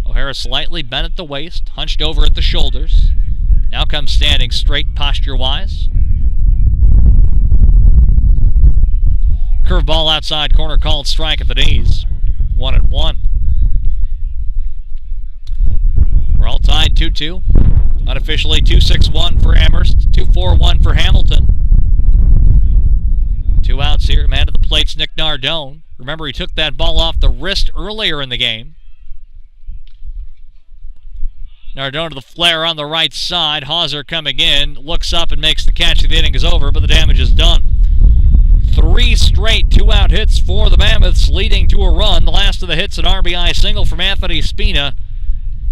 O'Hara slightly bent at the waist, hunched over at the shoulders. Now comes standing straight posture-wise. Curveball outside corner, called strike at the knees. 1-1. We're all tied 2-2. Unofficially 2-6-1 for Amherst, 2-4-1 for Hamilton. 2 outs here. Man to the plate's Nick Nardone. Remember, he took that ball off the wrist earlier in the game. Nardone to the flare on the right side. Hauser coming in, looks up and makes the catch. The inning is over, but the damage is done. 3 straight 2-out hits for the Mammoths, leading to a run. The last of the hits, an RBI single from Anthony Spina.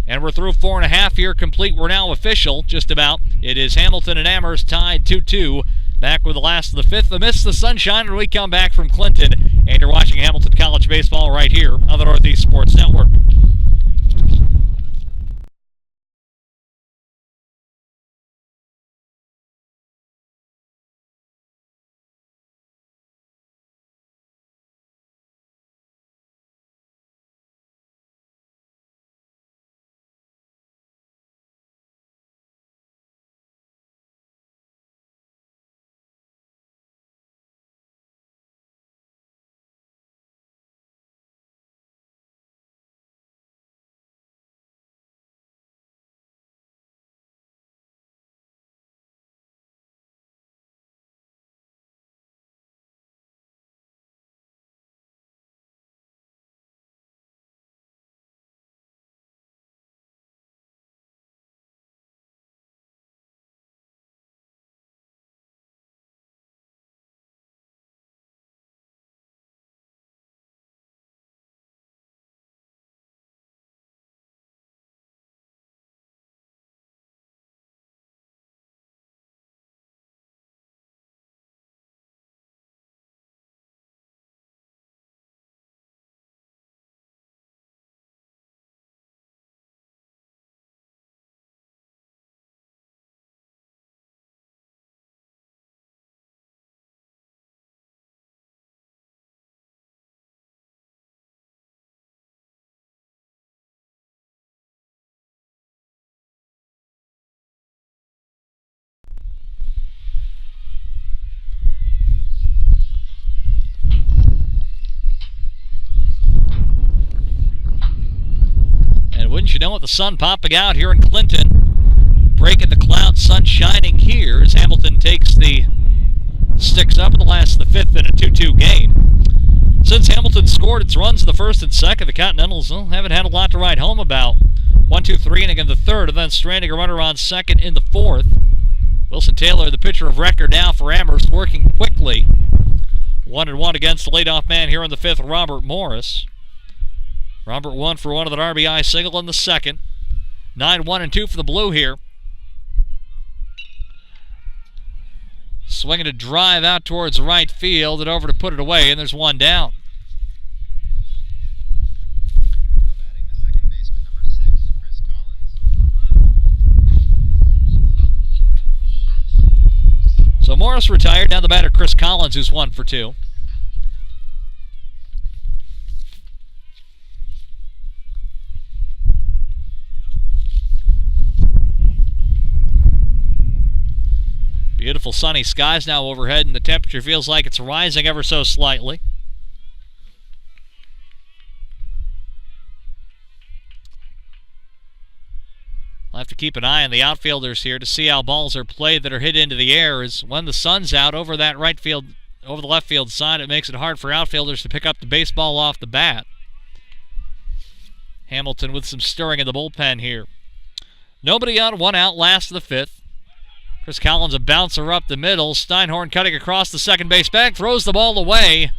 And we're through 4.5 here complete. We're now official, just about. It is Hamilton and Amherst tied 2-2. Back with the last of the fifth amidst the sunshine when we come back from Clinton. And you're watching Hamilton College Baseball right here on the Northeast Sports Network. Wouldn't you know it, the sun popping out here in Clinton. Breaking the clouds, sun shining here as Hamilton takes the sticks up in the last of the fifth in a 2-2 game. Since Hamilton scored its runs in the first and second, the Continentals haven't had a lot to write home about. 1-2-3 inning in the third, and then stranding a runner on second in the fourth. Wilson Taylor, the pitcher of record now for Amherst, working quickly. 1-1 against the leadoff man here in the fifth, Robert Morris. Robert 1 for 1 of an RBI single in the second. 9-1-2 for the Blue here. Swinging a drive out towards right field and over to put it away, and there's one down. Now batting the second baseman, number 6, Chris Collins. So Morris retired. Now the batter, Chris Collins, who's 1 for 2. Beautiful sunny skies now overhead, and the temperature feels like it's rising ever so slightly. I'll have to keep an eye on the outfielders here to see how balls are played that are hit into the air. As when the sun's out over that right field, over the left field side, it makes it hard for outfielders to pick up the baseball off the bat. Hamilton with some stirring in the bullpen here. Nobody on, one out, last of the fifth. Chris Collins a bouncer up the middle. Steinhorn cutting across the second base bag, throws the ball away.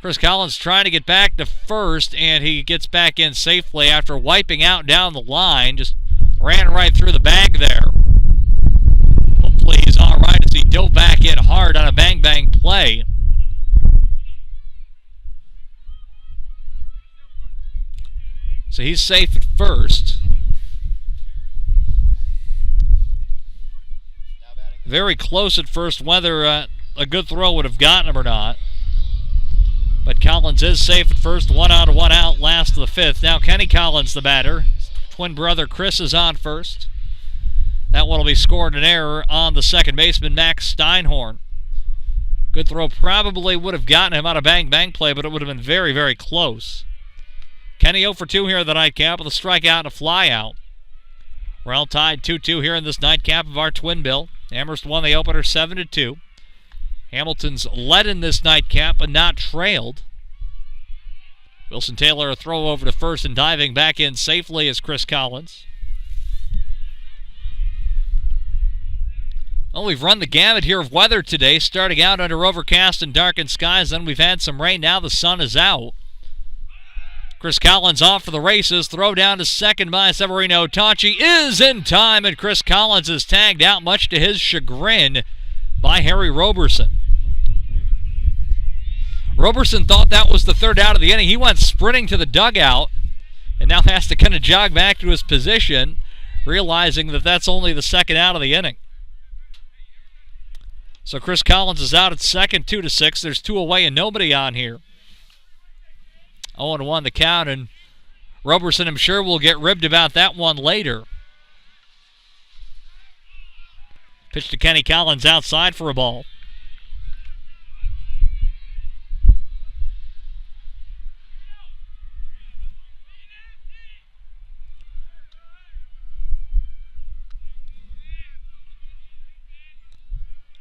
Chris Collins trying to get back to first, and he gets back in safely after wiping out down the line. Just ran right through the bag there. Hopefully he's all right as he dove back in hard on a bang-bang play. So he's safe at first. Very close at first whether a good throw would have gotten him or not. But Collins is safe at first. 1 out, 1 out, last of the fifth. Now Kenny Collins, the batter. Twin brother Chris is on first. That one will be scored an error on the second baseman, Max Steinhorn. Good throw probably would have gotten him out of bang-bang play, but it would have been very, very close. Kenny 0 for 2 here in the nightcap with a strikeout and a flyout. We're all tied 2-2 here in this nightcap of our twin bill. Amherst won the opener 7-2. Hamilton's led in this nightcap but not trailed. Wilson Taylor a throw over to first and diving back in safely is Chris Collins. Well, we've run the gamut here of weather today, starting out under overcast and darkened skies. Then we've had some rain. Now the sun is out. Chris Collins off for the races. Throw down to second by Severino Tachi is in time, and Chris Collins is tagged out, much to his chagrin, by Harry Roberson. Roberson thought that was the third out of the inning. He went sprinting to the dugout and now has to kind of jog back to his position, realizing that that's only the second out of the inning. So Chris Collins is out at second, 2-6. There's 2 away and nobody on here. 0-1 the count, and Roberson, I'm sure, will get ribbed about that one later. Pitch to Kenny Collins outside for a ball.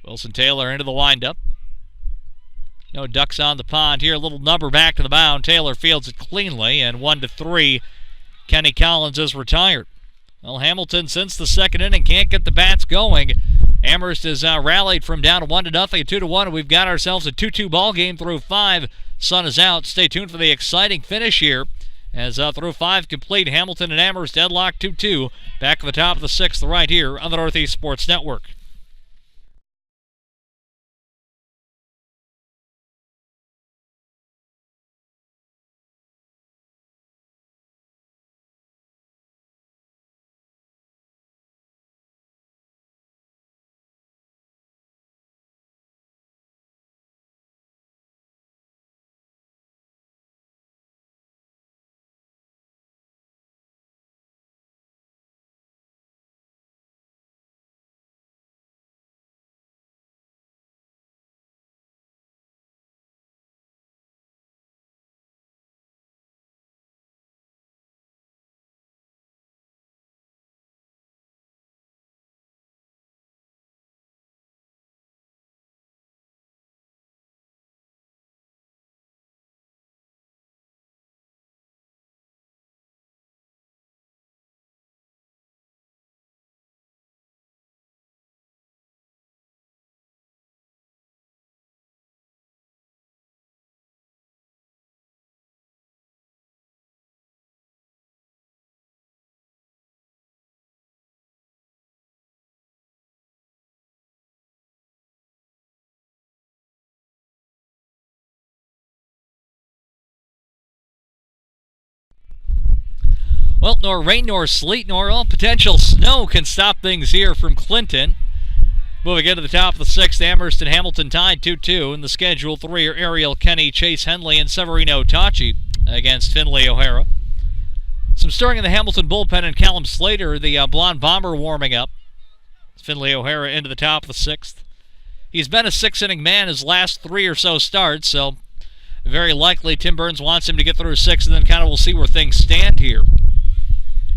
Wilson Taylor into the windup. No ducks on the pond here. A little number back to the mound. Taylor fields it cleanly, and 1-3. Kenny Collins is retired. Well, Hamilton, since the second inning, can't get the bats going. Amherst has rallied from down 1-0 to 2-1, and we've got ourselves a 2-2 ball game through 5. Sun is out. Stay tuned for the exciting finish here as through 5 complete. Hamilton and Amherst deadlock 2-2. Back at the top of the 6th right here on the Northeast Sports Network. Well, nor rain nor sleet nor all potential snow can stop things here from Clinton. Moving into the top of the 6th, Amherst and Hamilton tied 2-2. In the schedule, 3 are Ariel Kenny, Chase Henley, and Severino Tachi against Finley O'Hara. Some stirring in the Hamilton bullpen, and Callum Slater, the blonde bomber, warming up. Finley O'Hara into the top of the 6th. He's been a 6-inning man his last 3 or so starts, so very likely Tim Burns wants him to get through 6, and then kind of we'll see where things stand here.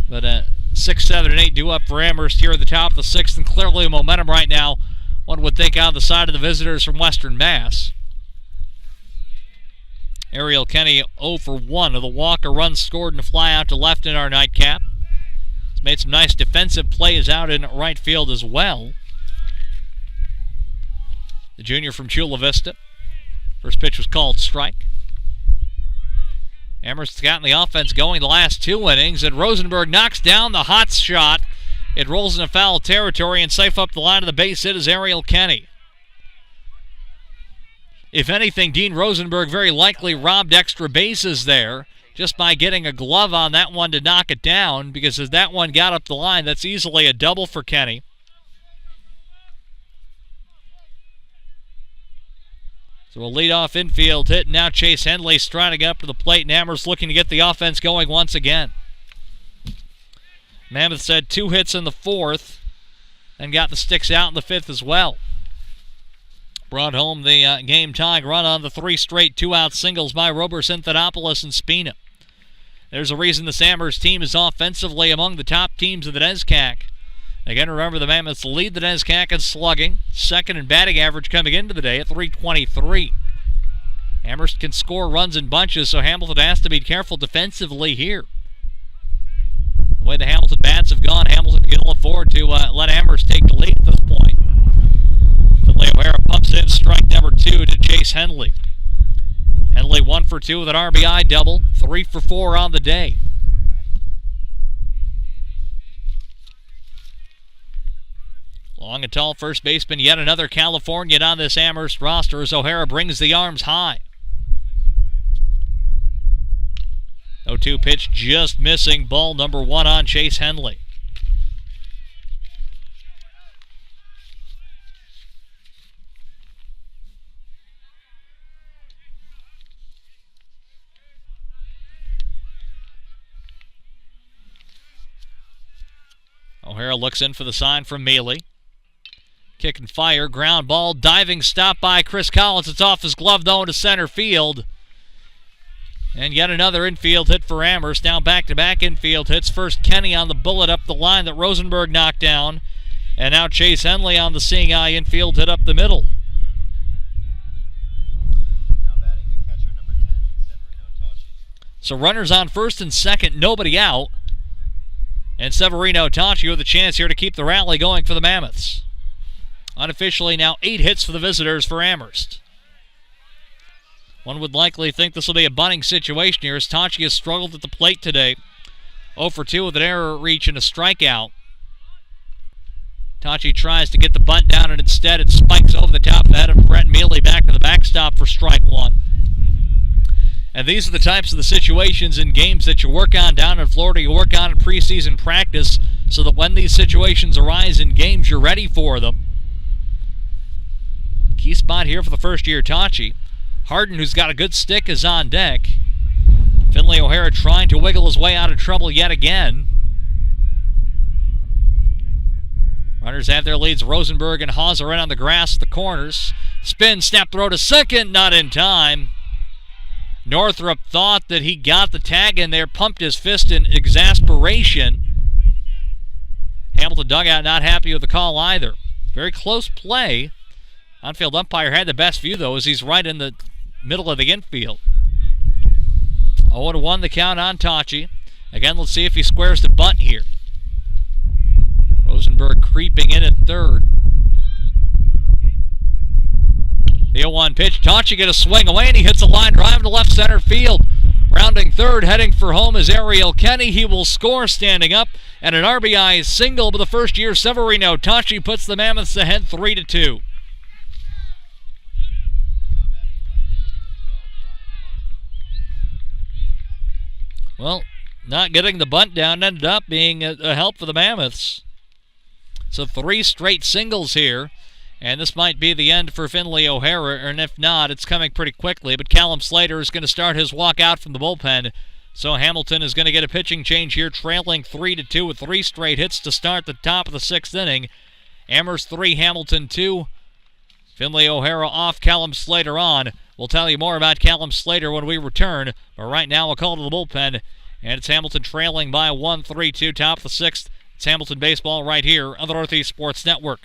But 6, 7, and 8 due up for Amherst here at the top of the 6th, and clearly momentum right now, one would think, on the side of the visitors from Western Mass. Ariel Kenny 0 for 1 of the walk. A run scored and a fly out to left in our nightcap. He's made some nice defensive plays out in right field as well. The junior from Chula Vista. First pitch was called strike. Amherst's gotten the offense going the last 2 innings, and Rosenberg knocks down the hot shot. It rolls into foul territory, and safe up the line of the base hit is Ariel Kenny. If anything, Dean Rosenberg very likely robbed extra bases there just by getting a glove on that one to knock it down, because as that one got up the line, that's easily a double for Kenny. So a leadoff infield hit, and now Chase Henley striding up to the plate, and Amherst looking to get the offense going once again. Mammoths had 2 hits in the 4th and got the sticks out in the 5th as well. Brought home the game-tying run on the 3 straight 2-out singles by Roberson, Thanopoulos, and Spina. There's a reason the Amherst team is offensively among the top teams of the NESCAC. Again, remember the Mammoths lead the NESCAC in slugging, second in batting average coming into the day at .323. Amherst can score runs in bunches, so Hamilton has to be careful defensively here. The way the Hamilton bats have gone, Hamilton can look forward to let Amherst take the lead at this point. Finley O'Hara pumps in strike number 2 to Chase Henley. Henley 1 for 2 with an RBI double, 3 for 4 on the day. Long and tall first baseman, yet another Californian on this Amherst roster as O'Hara brings the arms high. 0-2 pitch just missing, ball number 1 on Chase Henley. O'Hara looks in for the sign from Mealy. Kick and fire, ground ball, diving stop by Chris Collins. It's off his glove though into center field. And yet another infield hit for Amherst. Now back-to-back infield hits. First Kenny on the bullet up the line that Rosenberg knocked down. And now Chase Henley on the seeing eye infield hit up the middle. Now batting the catcher, number 10, Severino Toshi. So runners on first and second, nobody out. And Severino Toshi with a chance here to keep the rally going for the Mammoths. Unofficially now 8 hits for the visitors for Amherst. One would likely think this will be a bunting situation here as Toshi has struggled at the plate today. 0 for 2 with an error reach and a strikeout. Toshi tries to get the bunt down, and instead it spikes over the top of the head of Brett Mealy back to the backstop for strike 1. And these are the types of the situations in games that you work on down in Florida, you work on in preseason practice, so that when these situations arise in games, you're ready for them. Key spot here for the first-year Toshi. Harden, who's got a good stick, is on deck. Finley O'Hara trying to wiggle his way out of trouble yet again. Runners have their leads. Rosenberg and Haas are in on the grass at the corners. Spin, snap throw to second, not in time. Northrup thought that he got the tag in there, pumped his fist in exasperation. Hamilton dugout not happy with the call either. Very close play. On-field umpire had the best view, though, as he's right in the middle of the infield. 0-1 the count on Toshi. Again, let's see if he squares the bunt here. Rosenberg creeping in at third. The 0-1 pitch. Toshi get a swing away, and he hits a line drive to left center field. Rounding third, heading for home is Ariel Kenny. He will score standing up, and an RBI single by the first-year Severino Toshi puts the Mammoths ahead 3-2. Well, not getting the bunt down ended up being a help for the Mammoths. So 3 straight singles here, and this might be the end for Finley O'Hara, and if not, it's coming pretty quickly. But Callum Slater is going to start his walk out from the bullpen, so Hamilton is going to get a pitching change here, trailing 3-2 with 3 straight hits to start the top of the 6th inning. Amherst 3, Hamilton 2. Finley O'Hara off, Callum Slater on. We'll tell you more about Callum Slater when we return. But right now, a call to the bullpen. And it's Hamilton trailing by 1, 3-2, top of the 6th. It's Hamilton baseball right here on the Northeast Sports Network.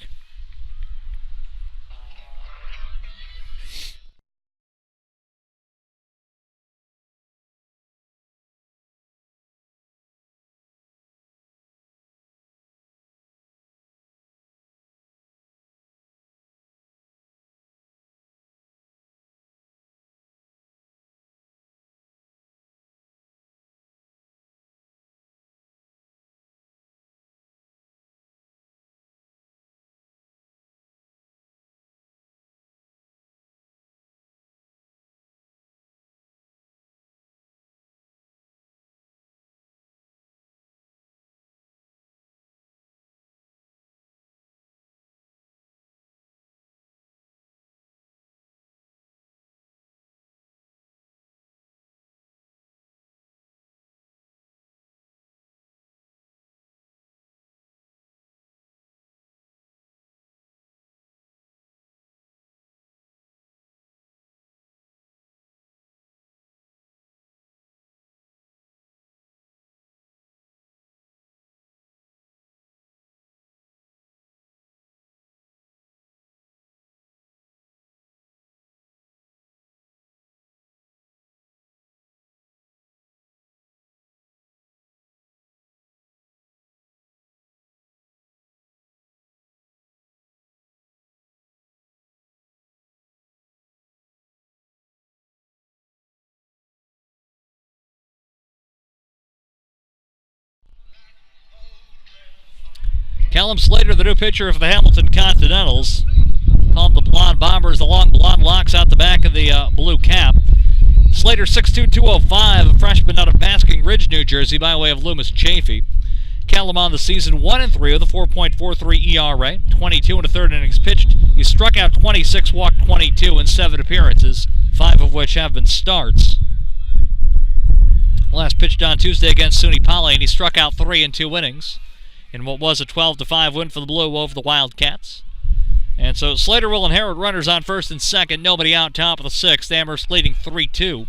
Callum Slater, the new pitcher for the Hamilton Continentals. Called the Blonde Bombers, the long blonde locks out the back of the blue cap. Slater, 6'2", 205, a freshman out of Basking Ridge, New Jersey, by way of Loomis Chaffee. Callum on the season 1-3 with a 4.43 ERA, 22 and a third innings pitched. He struck out 26, walked 22 in 7 appearances, 5 of which have been starts. Last pitched on Tuesday against SUNY Poly, and he struck out 3 in 2 innings in what was a 12-5 win for the Blue over the Wildcats. And so Slater will inherit runners on first and second, nobody out, top of the 6th. Amherst leading 3-2.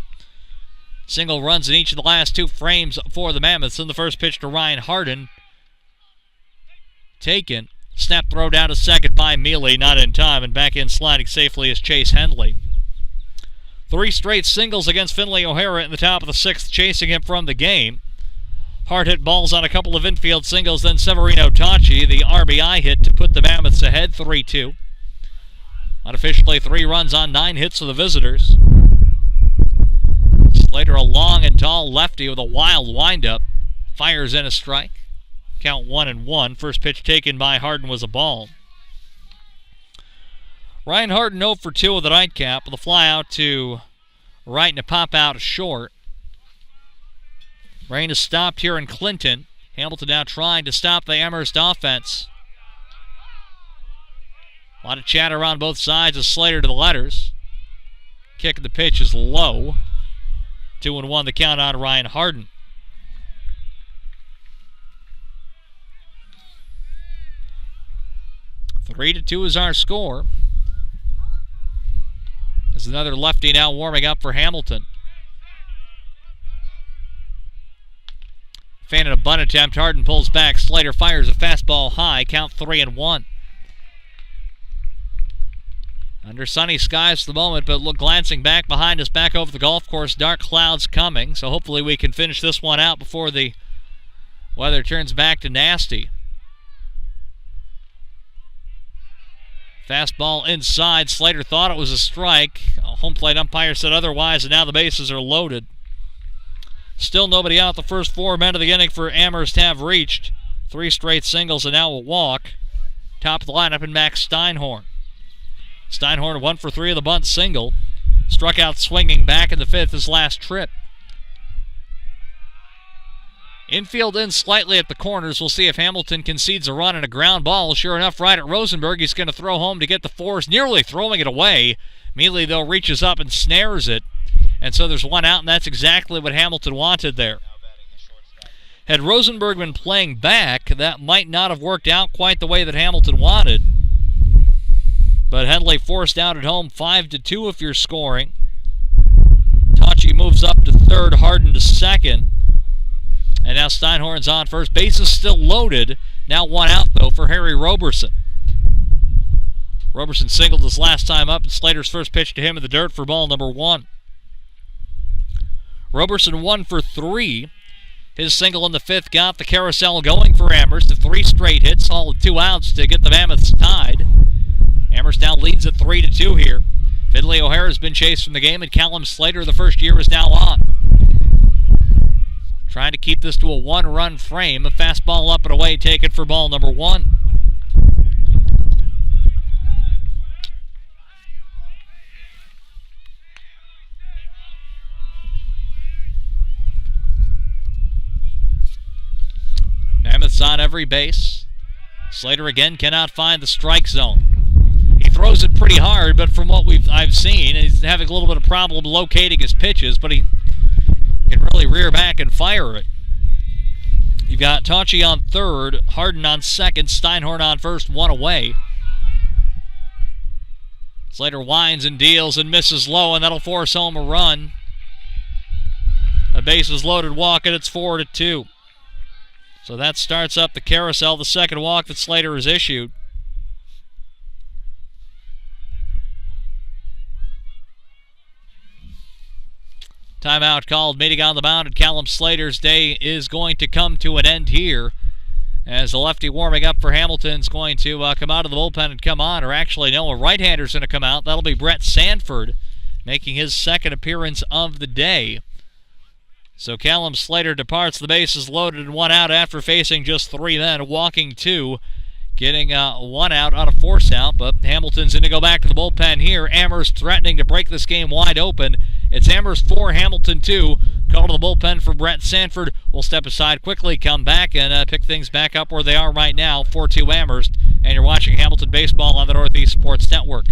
Single runs in each of the last 2 frames for the Mammoths. In the first pitch to Ryan Harden. Taken. Snap throw down to second by Mealy, not in time, and back in sliding safely is Chase Henley. 3 straight singles against Finley O'Hara in the top of the 6th, chasing him from the game. Hard hit balls on a couple of infield singles, then Severino Tachi, the RBI hit to put the Mammoths ahead 3-2. Unofficially 3 runs on 9 hits for the visitors. Slater, a long and tall lefty with a wild windup, fires in a strike. Count 1-1. First pitch taken by Harden was a ball. Ryan Harden 0 for 2 with the nightcap, with a fly out to right and a pop out short. Rain is stopped here in Clinton. Hamilton now trying to stop the Amherst offense. A lot of chatter on both sides of Slater to the letters. Kick of the pitch is low. 2-1 the count on Ryan Harden. Three to 2 is our score. There's another lefty now warming up for Hamilton. Feinted a bunt attempt. Harden pulls back. Slater fires a fastball high. Count 3-1. Under sunny skies for the moment, but look, glancing back behind us, back over the golf course, dark clouds coming. So hopefully we can finish this one out before the weather turns back to nasty. Fastball inside. Slater thought it was a strike. A home plate umpire said otherwise, and now the bases are loaded. Still nobody out. The first 4 men of the inning for Amherst have reached. 3 straight singles and now a walk. Top of the lineup in Max Steinhorn. Steinhorn 1 for 3 of the bunt single. Struck out swinging back in the 5th his last trip. Infield in slightly at the corners. We'll see if Hamilton concedes a run and a ground ball. Sure enough, right at Rosenberg. He's going to throw home to get the 4s, nearly throwing it away. Mealy, though, reaches up and snares it. And so there's 1 out, and that's exactly what Hamilton wanted there. Had Rosenberg been playing back, that might not have worked out quite the way that Hamilton wanted. But Henley forced out at home, 5-2 if you're scoring. Tachi moves up to third, Harden to second. And now Steinhorn's on first. Base is still loaded. Now 1 out, though, for Harry Roberson. Roberson singled his last time up, and Slater's first pitch to him in the dirt for ball number 1. Roberson 1 for 3. His single in the 5th got the carousel going for Amherst. The 3 straight hits, all with 2 outs to get the Mammoths tied. Amherst now leads at 3-2 here. Finley O'Hara has been chased from the game, and Callum Slater, the first year, is now on. Trying to keep this to a 1-run frame. A fastball up and away taken for ball number 1. Mammoths on every base. Slater again cannot find the strike zone. He throws it pretty hard, but from what I've seen, he's having a little bit of problem locating his pitches, but he can really rear back and fire it. You've got Tachi on third, Harden on second, Steinhorn on first, 1 away. Slater winds and deals and misses low, and that'll force home a run. A bases loaded walk, and it's 4-2. So that starts up the carousel, the second walk that Slater has issued. Timeout called. Meeting on the mound, and Callum Slater's day is going to come to an end here, as the lefty warming up for Hamilton's going to come out of the bullpen and come on. Or actually, no, a right-hander's going to come out. That'll be Brett Sanford, making his second appearance of the day. So Callum Slater departs, the bases loaded and 1 out after facing just 3 men, walking 2, getting 1 out on a force out, but Hamilton's going to go back to the bullpen here. Amherst threatening to break this game wide open. It's Amherst 4, Hamilton 2. Call to the bullpen for Brett Sanford. We'll step aside quickly, come back, and pick things back up where they are right now. 4-2 Amherst, and you're watching Hamilton Baseball on the Northeast Sports Network.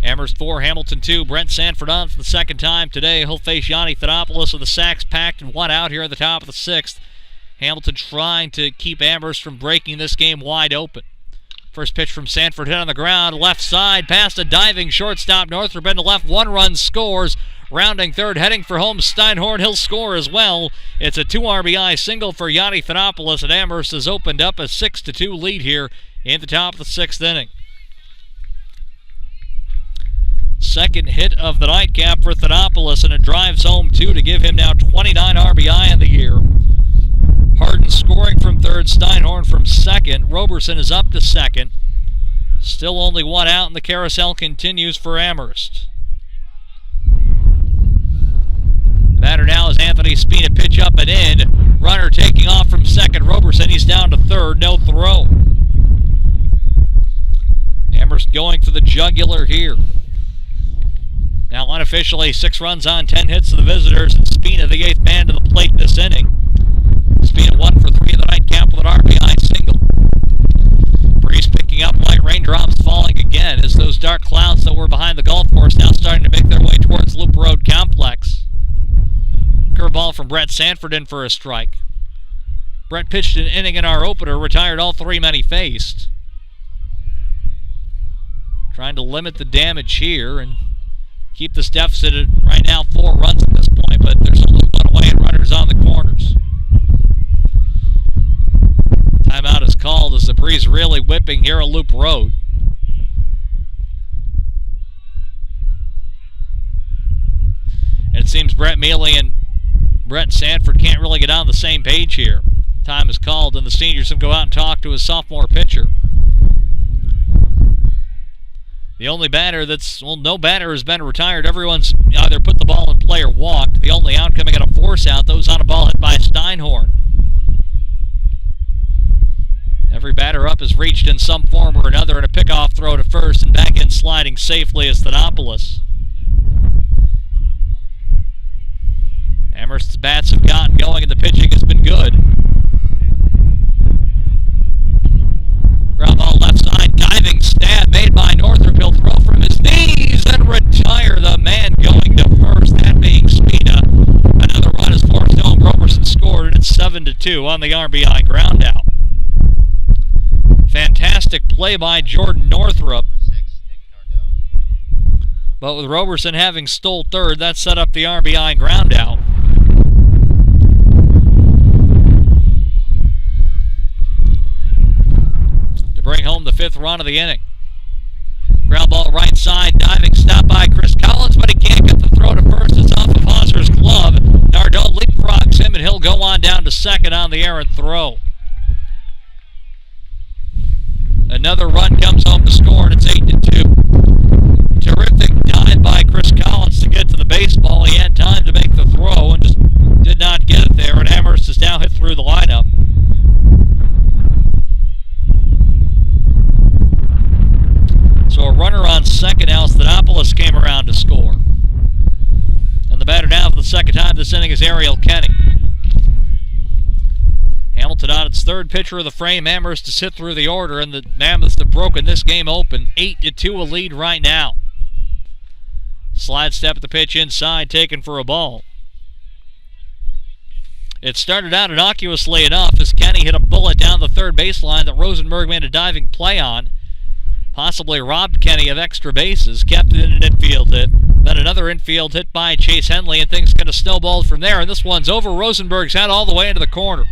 Amherst 4, Hamilton 2. Brent Sanford on for the second time today. He'll face Yanni Thanopoulos with the sacks packed and 1 out here at the top of the 6th. Hamilton trying to keep Amherst from breaking this game wide open. First pitch from Sanford, hit on the ground, left side, past a diving shortstop. Northrop into left, 1 run scores. Rounding third, heading for home, Steinhorn. He'll score as well. It's a 2 RBI single for Yanni Thanopoulos, and Amherst has opened up a 6-2 lead here in the top of the 6th inning. Second hit of the nightcap for Thanopoulos, and it drives home 2 to give him now 29 RBI in the year. Harden scoring from third, Steinhorn from second. Roberson is up to second. Still only 1 out, and the carousel continues for Amherst. The batter now is Anthony Spina, pitch up and in. Runner taking off from second. Roberson, he's down to third, no throw. Amherst going for the jugular here. Now unofficially 6 runs on 10 hits to the visitors, and Spina the 8th man to the plate this inning. Spina 1 for 3 of the nightcap with an RBI single. Breeze picking up, light raindrops falling again as those dark clouds that were behind the golf course now starting to make their way towards Loop Road Complex. Curveball from Brett Sanford in for a strike. Brett pitched an inning in our opener, retired all 3 men he faced. Trying to limit the damage here and keep this deficit at right now 4 runs at this point, but there's only 1 away and runners on the corners. Timeout is called as the breeze really whipping here at Loop Road. And it seems Brett Mealy and Brett Sanford can't really get on the same page here. Time is called, and the seniors will go out and talk to his sophomore pitcher. The only batter no batter has been retired. Everyone's either put the ball in play or walked. The only out coming at a force out, those on a ball hit by Steinhorn. Every batter up has reached in some form or another in a pickoff throw to first, and back in sliding safely is Thanopoulos. Amherst's bats have gotten going and the pitching has been good. Ground ball left side, diving stab made by Northrop. He'll throw from his knees and retire the man going to first, that being Spina. Another run is forced home. Roberson scored, and it's 7-2 on the RBI ground out. Fantastic play by Jordan Northrop. But with Roberson having stole third, that set up the RBI ground out. To bring home the 5th run of the inning. Ground ball right side, diving stop by Chris Collins, but he can't get the throw to first. It's off of Hauser's glove. Nardone leapfrogs him, and he'll go on down to second on the errant throw. Another run comes home to score, and it's 8-2. Terrific dive by Chris Collins to get to the baseball. He had time to make the throw and just did not get it there, and Amherst is now hit through the lineup. runner on second. Alstadopoulos came around to score. And the batter now for the second time this inning is Ariel Kenny. Hamilton on its third pitcher of the frame. Amherst to sit through the order, and the Mammoths have broken this game open. 8-2 a lead right now. Slide step at the pitch inside, taken for a ball. It started out innocuously enough as Kenny hit a bullet down the third baseline that Rosenberg made a diving play on. Possibly robbed Kenny of extra bases, kept it in an infield hit. Then another infield hit by Chase Henley, and things kind of snowballed from there. And this one's over Rosenberg's head all the way into the corner.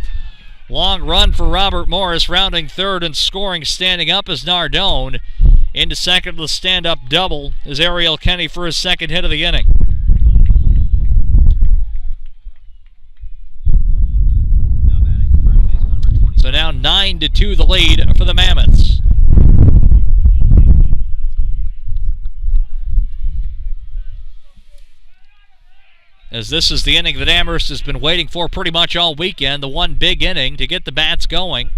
Long run for Robert Morris, rounding third and scoring standing up as Nardone. Into second with a stand-up double is Ariel Kenny for his second hit of the inning. So now 9-2 the lead for the Mammoths. As this is the inning that Amherst has been waiting for pretty much all weekend, the one big inning to get the bats going.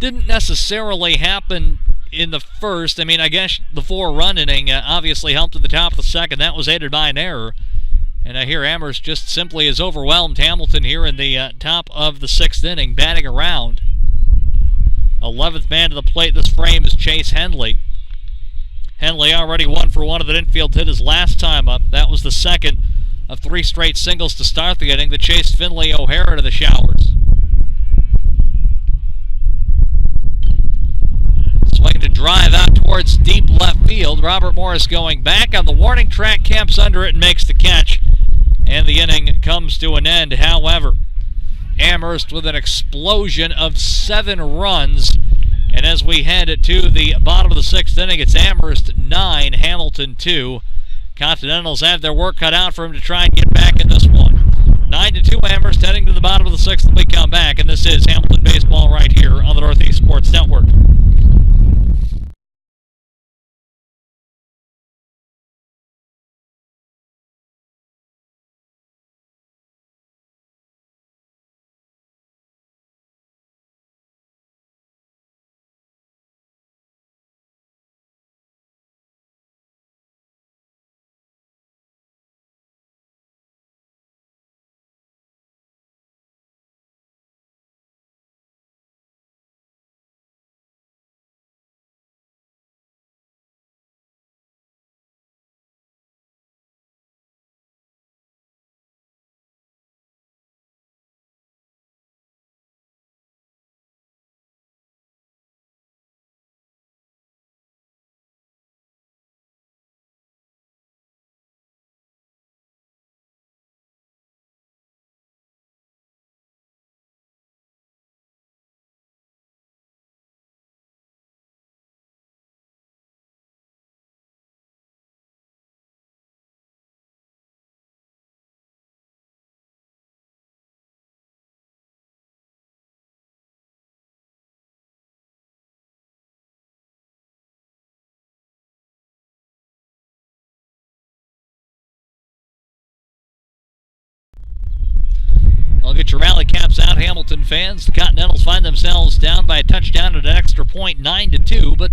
Didn't necessarily happen in the first. I mean, I guess the 4-run inning obviously helped at the top of the second. That was aided by an error. And I hear Amherst just simply has overwhelmed Hamilton here in the top of the 6th inning, batting around. 11th man to the plate this frame is Chase Henley. Henley already 1 for 1 of the infield hit his last time up. That was the second of 3 straight singles to start the inning that chased Finley O'Hara to the showers. Swing to drive out towards deep left field. Robert Morris going back on the warning track, camps under it and makes the catch. And the inning comes to an end. However, Amherst with an explosion of 7 runs. And as we head to the bottom of the 6th inning, it's Amherst 9, Hamilton 2. Continentals have their work cut out for him to try and get back in this one. 9-2 Amherst heading to the bottom of the 6th when we come back. And this is Hamilton Baseball right here on the Northeast Sports Network. I'll get your rally caps out, Hamilton fans. The Continentals find themselves down by a touchdown at an extra point, 9-2, but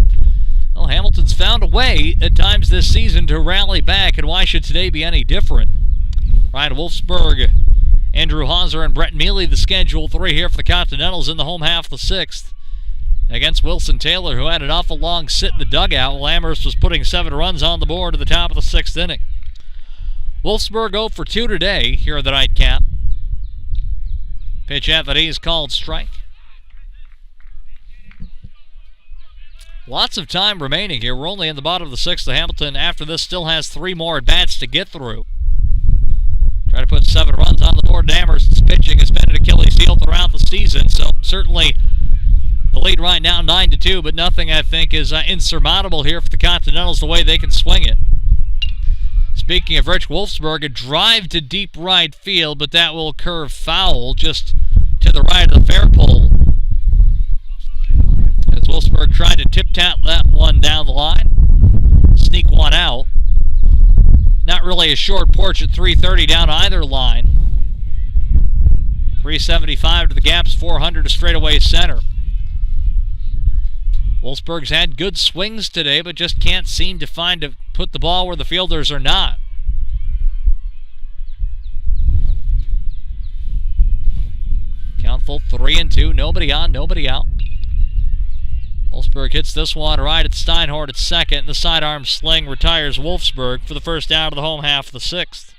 well, Hamilton's found a way at times this season to rally back, and why should today be any different? Ryan Wolfsburg, Andrew Hauser, and Brett Mealy, the schedule 3 here for the Continentals in the home half of the 6th. Against Wilson Taylor, who had an awful long sit in the dugout while Amherst was putting 7 runs on the board at the top of the 6th inning. Wolfsburg 0 for 2 today here at the nightcap. Pitch at that is called strike. Lots of time remaining here. We're only in the bottom of the 6th. The Hamilton, after this, still has 3 more at-bats to get through. Try to put 7 runs on the board. Amherst's pitching has been an Achilles heel throughout the season, so certainly the lead right now 9-2, but nothing I think is insurmountable here for the Continentals the way they can swing it. Speaking of Rich Wolfsburg, a drive to deep right field, but that will curve foul just to the right of the fair pole. As Wolfsburg tried to tip-tap that one down the line, sneak one out. Not really a short porch at 330 down either line. 375 to the gaps, 400 to straightaway center. Wolfsburg's had good swings today, but just can't seem to put the ball where the fielders are not. Count full 3-2, nobody on, nobody out. Wolfsburg hits this one right at Steinhardt at second, and the sidearm sling retires Wolfsburg for the first out of the home half of the sixth.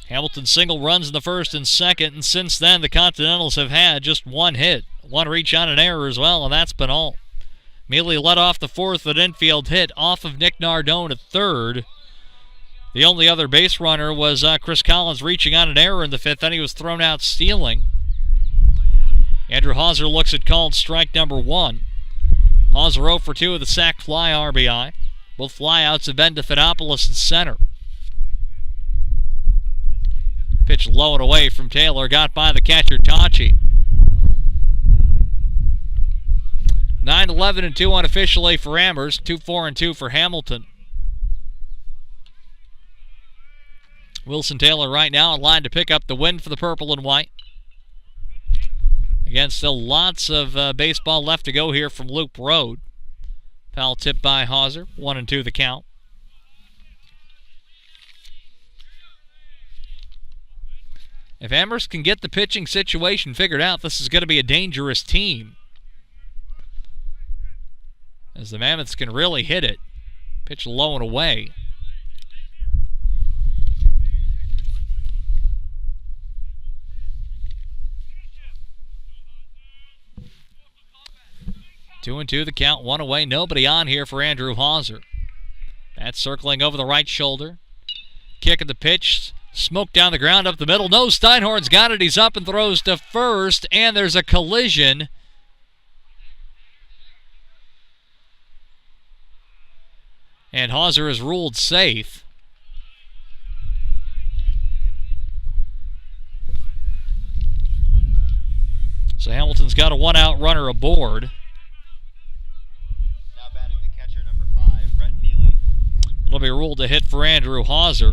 Hamilton single runs in the first and second, and since then the Continentals have had just one hit. One reach on an error as well, and that's been all. Mealy led off the fourth with an infield hit off of Nick Nardone at third. The only other base runner was Chris Collins reaching on an error in the fifth, then he was thrown out stealing. Andrew Hauser looks at called strike number one. Hauser 0 for 2 with a sac fly RBI. Both flyouts have been to Finopoulos in center. Pitch low and away from Taylor, got by the catcher Tachi. 9-11-2 unofficially for Amherst, 2-4-2 for Hamilton. Wilson Taylor right now in line to pick up the win for the purple and white. Again, still lots of baseball left to go here from Loop Road. Foul tipped by Hauser, 1-2 the count. If Amherst can get the pitching situation figured out, this is going to be a dangerous team, as the Mammoths can really hit it. Pitch low and away. 2-2 the count, one away, nobody on here for Andrew Hauser. That's circling over the right shoulder. Kick at the pitch. Smoke down the ground up the middle. No, Steinhorn's got it. He's up and throws to first, and there's a collision. And Hauser is ruled safe. So Hamilton's got a one-out runner aboard. Now batting the catcher, number 5, Brett Mealy. It'll be ruled a hit for Andrew Hauser.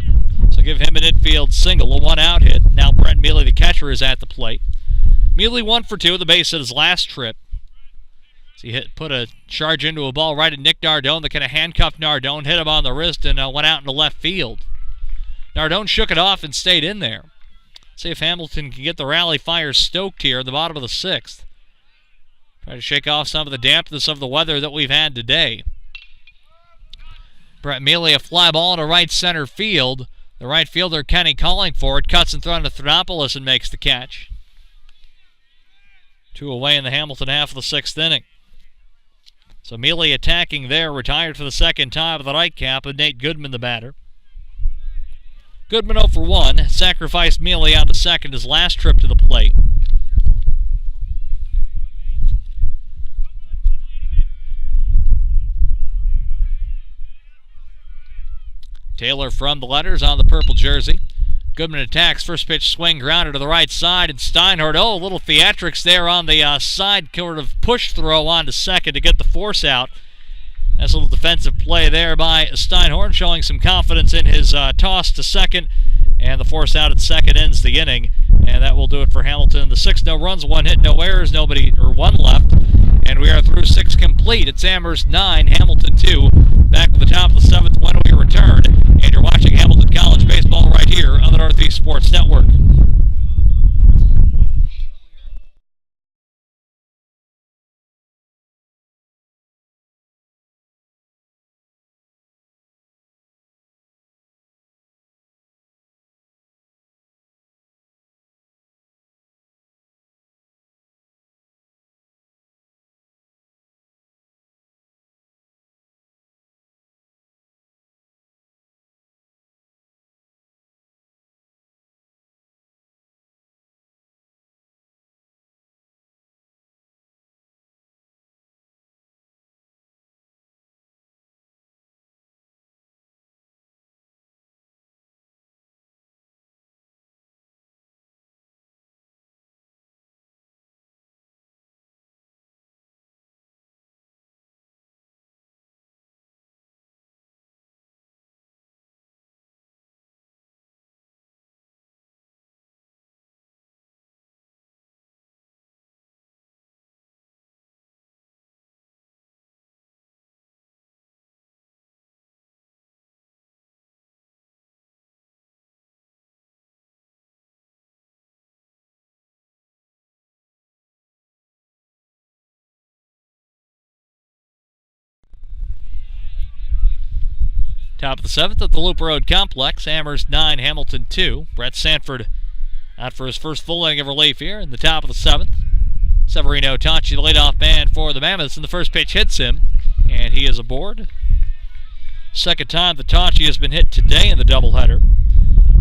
So give him an infield single, a one-out hit. Now Brent Mealy, the catcher, is at the plate. Mealy 1 for 2 at the base at his last trip. So he put a charge into a ball right at Nick Nardone that kind of handcuffed Nardone, hit him on the wrist, and went out into left field. Nardone shook it off and stayed in there. See if Hamilton can get the rally fire stoked here in the bottom of the sixth. Try to shake off some of the dampness of the weather that we've had today. Brett Mealy, a fly ball to right center field. The right fielder, Kenny, calling for it. Cuts in front of Thanopoulos and makes the catch. 2 away in the Hamilton half of the sixth inning. So Mealy attacking there, retired for the second time with the nightcap, and Nate Goodman the batter. Goodman 0 for 1, sacrificed Mealy out to second his last trip to the plate. Taylor from the letters on the purple jersey. Goodman attacks, first pitch swing, grounder to the right side, and Steinhardt, a little theatrics there on the side, sort of push throw on to second to get the force out. That's a little defensive play there by Steinhardt, showing some confidence in his toss to second, and the force out at second ends the inning, and that will do it for Hamilton. The 6 no runs, 1 hit, no errors, one left, and we are through 6 complete. It's Amherst 9, Hamilton 2. Back to the top of the 7th when we return, and you're watching Hamilton College baseball right here on the Northeast Sports Network. Top of the 7th at the Loop Road Complex. Amherst 9, Hamilton 2. Brett Sanford out for his first full inning of relief here in the top of the 7th. Severino Tachi, the leadoff man for the Mammoths, and the first pitch hits him, and he is aboard. Second time that Tachi has been hit today in the doubleheader.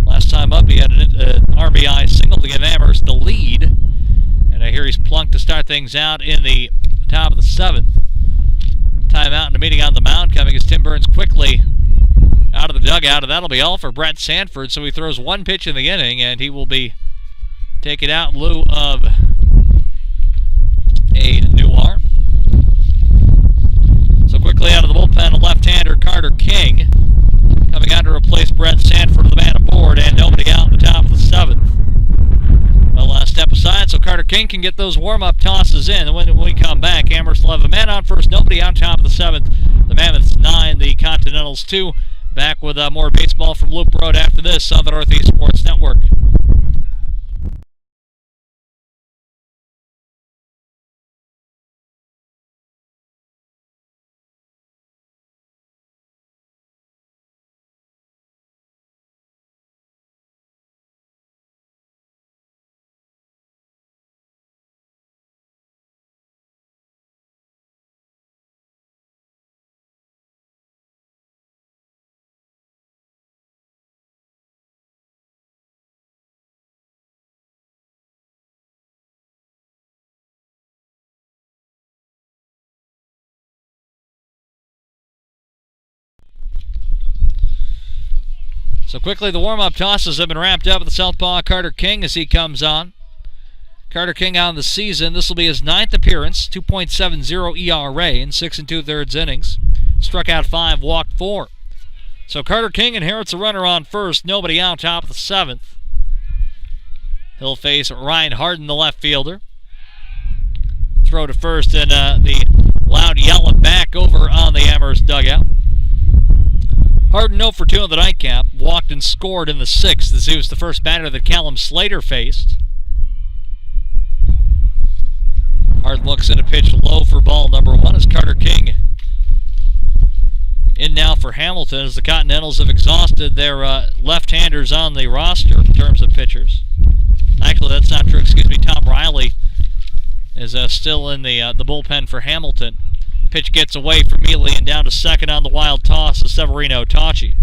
Last time up, he had an RBI single to give Amherst the lead, and I hear he's plunked to start things out in the top of the 7th. Timeout and a meeting on the mound coming as Tim Burns quickly out of the dugout, and that'll be all for Brett Sanford. So he throws one pitch in the inning, and he will be taken out in lieu of a new arm. So quickly out of the bullpen, a left-hander, Carter King, coming on to replace Brett Sanford, the man aboard, and nobody out in the top of the 7th. Well, step aside so Carter King can get those warm-up tosses in. And when we come back, Amherst will have a man on first, nobody out top of the 7th. The Mammoths 9, the Continentals 2. Back with more baseball from Loop Road after this on the Northeast Sports Network. So quickly, the warm-up tosses have been wrapped up with the southpaw Carter King as he comes on. Carter King on the season. This will be his 9th appearance, 2.70 ERA in 6 2/3 innings. Struck out 5, walked 4. So Carter King inherits a runner on first, nobody out top of the 7th. He'll face Ryan Harden, the left fielder. Throw to first, and the loud yell back over on the Amherst dugout. Harden 0 for 2 in the nightcap, walked and scored in the 6th as he was the first batter that Callum Slater faced. Harden looks at a pitch low for ball number 1 as Carter King in now for Hamilton as the Continentals have exhausted their left-handers on the roster in terms of pitchers. Actually, that's not true. Excuse me. Tom Riley is still in the bullpen for Hamilton. Pitch gets away from Mealy and down to second on the wild toss of Severino Tachi.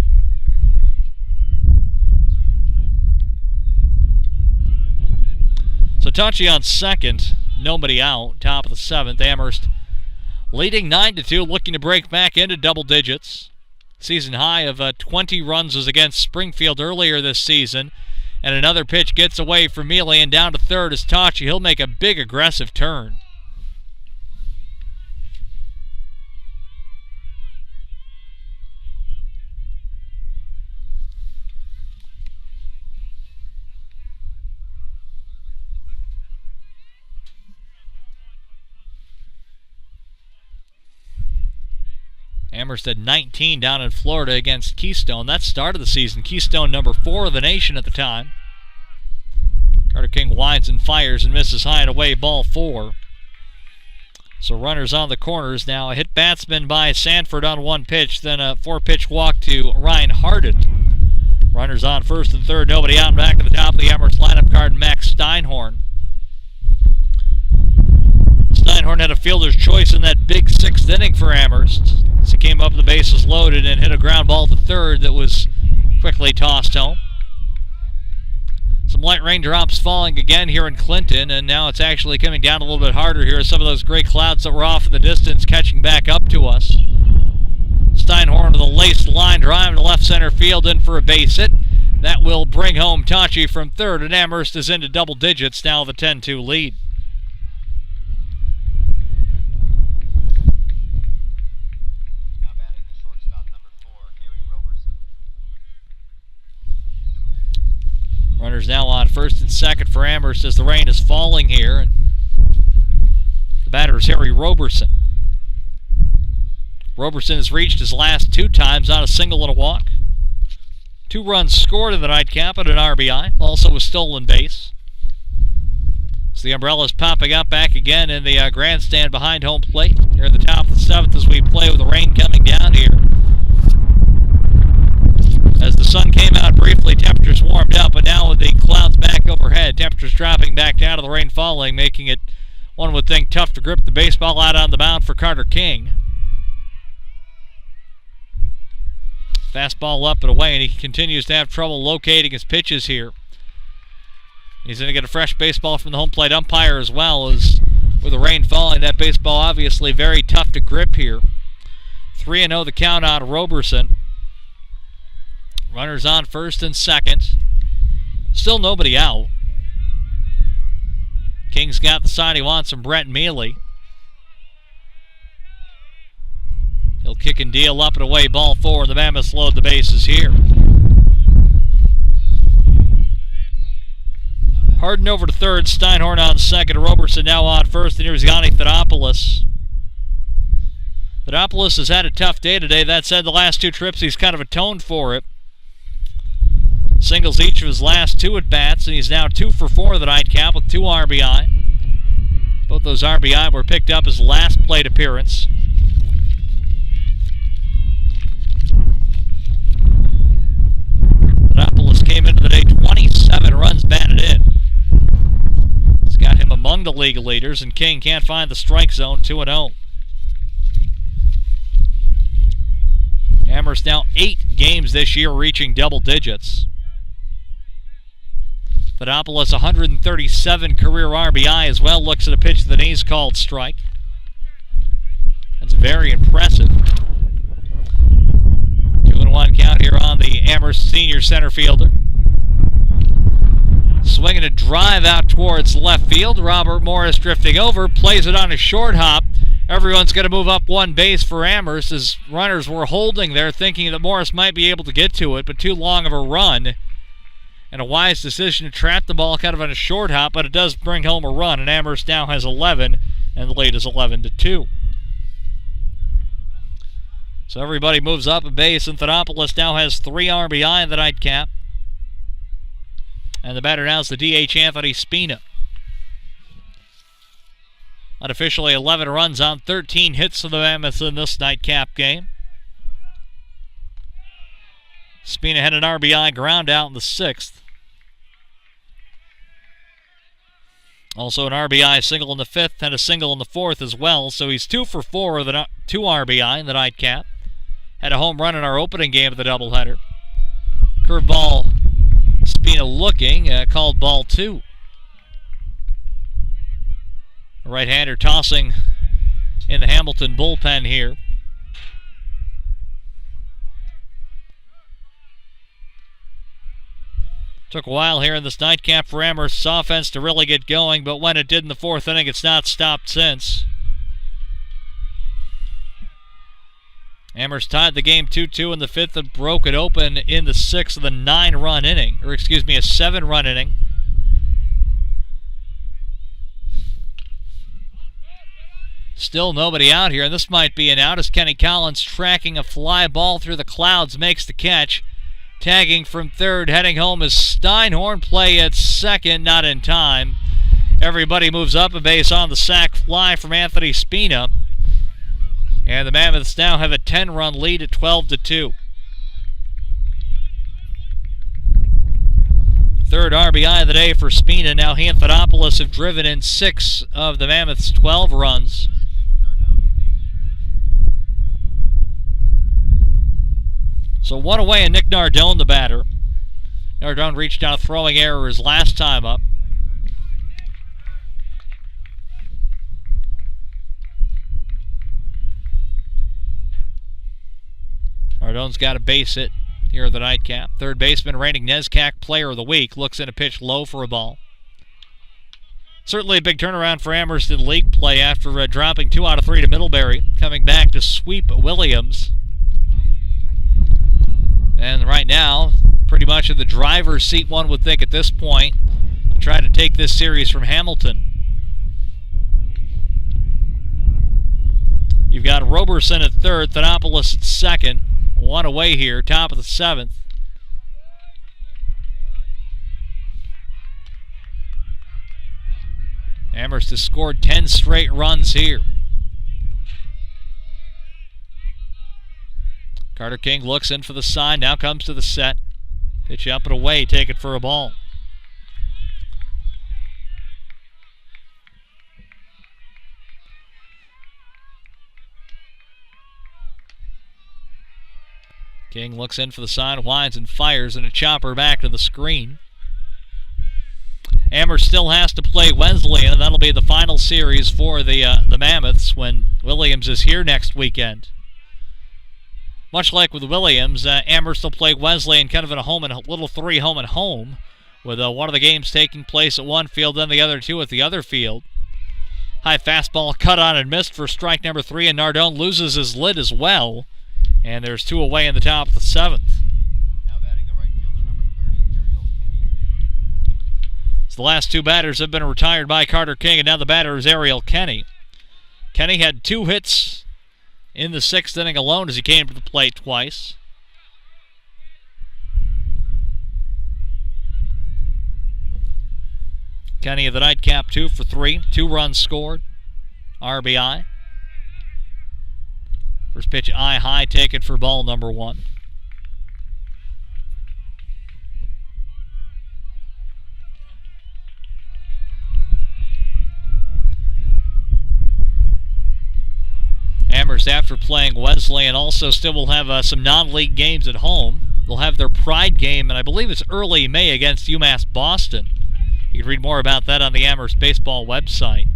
So Tachi on second, nobody out, top of the 7th. Amherst leading 9-2, looking to break back into double digits. Season high of 20 runs was against Springfield earlier this season. And another pitch gets away from Mealy and down to third is Tachi. He'll make a big aggressive turn. Amherst had 19 down in Florida against Keystone. That started the season. Keystone number 4 of the nation at the time. Carter King winds and fires and misses high and away, ball 4. So runners on the corners now. A hit batsman by Sanford on 1 pitch, then a 4-pitch walk to Ryan Harden. Runners on first and third, nobody out, and back to the top of the Amherst lineup card, Max Steinhorn. Steinhorn had a fielder's choice in that big 6th inning for Amherst. As he came up, the bases loaded and hit a ground ball to third that was quickly tossed home. Some light raindrops falling again here in Clinton, and now it's actually coming down a little bit harder here. Some of those gray clouds that were off in the distance catching back up to us. Steinhorn with a laced line drive to left center field in for a base hit. That will bring home Tachi from third, and Amherst is into double digits now with a 10-2 lead. Runners now on first and second for Amherst as the rain is falling here. And the batter is Harry Roberson. Roberson has reached his last 2 times on a single and a walk. 2 runs scored in the nightcap and an RBI, also a stolen base. So the umbrella's popping up back again in the grandstand behind home plate here at the top of the 7th as we play with the rain coming down here. As the sun came out briefly, temperatures warmed up, but now with the clouds back overhead, temperatures dropping back down to the rain falling, making it, one would think, tough to grip the baseball out on the mound for Carter King. Fastball up and away, and he continues to have trouble locating his pitches here. He's going to get a fresh baseball from the home plate umpire as well, as with the rain falling, that baseball obviously very tough to grip here. 3-0 the count on Roberson. Runners on first and second. Still nobody out. King's got the sign he wants from Brett Mealy. He'll kick and deal up and away, ball four. The Mammoths load the bases here. Harden over to third, Steinhorn on second, Roberson now on first, and here's Yanni Thadopoulos. Thadopoulos has had a tough day today. That said, the last two trips he's kind of atoned for it. Singles each of his last two at-bats, and he's now 2 for 4 of the nightcap with 2 RBI. Both those RBI were picked up his last plate appearance. Thadopoulos came into the day 27 runs batted in. It's got him among the league leaders, and King can't find the strike zone, 2-0. Amherst now 8 games this year reaching double digits. Thadopoulos 137 career RBI as well. Looks at a pitch to the knees called strike. That's very impressive. 2-1 count here on the Amherst senior center fielder. Swinging a drive out towards left field. Robert Morris drifting over, plays it on a short hop. Everyone's going to move up one base for Amherst as runners were holding there, thinking that Morris might be able to get to it, but too long of a run. And a wise decision to trap the ball kind of on a short hop, but it does bring home a run, and Amherst now has 11, and the lead is 11-2. So everybody moves up a base, and Thadopoulos now has 3 RBI in the nightcap. And the batter now is the DH Anthony Spina. Unofficially 11 runs on 13 hits for the Mammoths in this nightcap game. Spina had an RBI ground out in the 6th. Also an RBI single in the 5th and a single in the 4th as well. So he's 2 for 4 with 2 RBI in the nightcap. Had a home run in our opening game of the doubleheader. Curveball, Spina looking, called ball 2. A right-hander tossing in the Hamilton bullpen here. Took a while here in this nightcap for Amherst's offense to really get going, but when it did in the 4th inning, it's not stopped since. Amherst tied the game 2-2 in the 5th and broke it open in the 6th of the 9-run inning, or excuse me, a 7-run inning. Still nobody out here, and this might be an out as Kenny Collins, tracking a fly ball through the clouds, makes the catch. Tagging from third, heading home is Steinhorn. Play at second, not in time. Everybody moves up a base on the sac fly from Anthony Spina. And the Mammoths now have a 10-run lead at 12-2. Third RBI of the day for Spina. Now he and Thadopoulos have driven in 6 of the Mammoths' 12 runs. So 1 away, and Nick Nardone, the batter. Nardone reached out a throwing error his last time up. Nardone's got a base hit here in the nightcap. Third baseman, reigning NESCAC Player of the Week, looks in a pitch low for a ball. Certainly a big turnaround for Amherst in league play after dropping 2 out of 3 to Middlebury, coming back to sweep Williams. And right now, pretty much in the driver's seat, one would think at this point, to try to take this series from Hamilton. You've got Roberson at third, Thadopoulos at second. 1 away here, top of the 7th. Amherst has scored 10 straight runs here. Carter King looks in for the sign, now comes to the set. Pitch up and away, take it for a ball. King looks in for the sign, winds and fires, and a chopper back to the screen. Amherst still has to play Wesleyan, and that'll be the final series for the Mammoths when Williams is here next weekend. Much like with Williams, Amherst will play Wesleyan kind of in a little three home and home, with one of the games taking place at one field, then the other two at the other field. High fastball cut on and missed for strike number 3, and Nardone loses his lid as well. And there's 2 away in the top of the 7th. Now batting the right fielder, number 30, Ariel Kenny. So the last 2 batters have been retired by Carter King, and now the batter is Ariel Kenny. Kenny had 2 hits in the 6th inning alone as he came to the plate twice. Kenny of the nightcap, 2 for 3, 2 runs scored, RBI. First pitch eye high, taken for ball number 1. Amherst, after playing Wesleyan, also still will have some non-league games at home. They'll have their Pride game, and I believe it's early May against UMass Boston. You can read more about that on the Amherst Baseball website.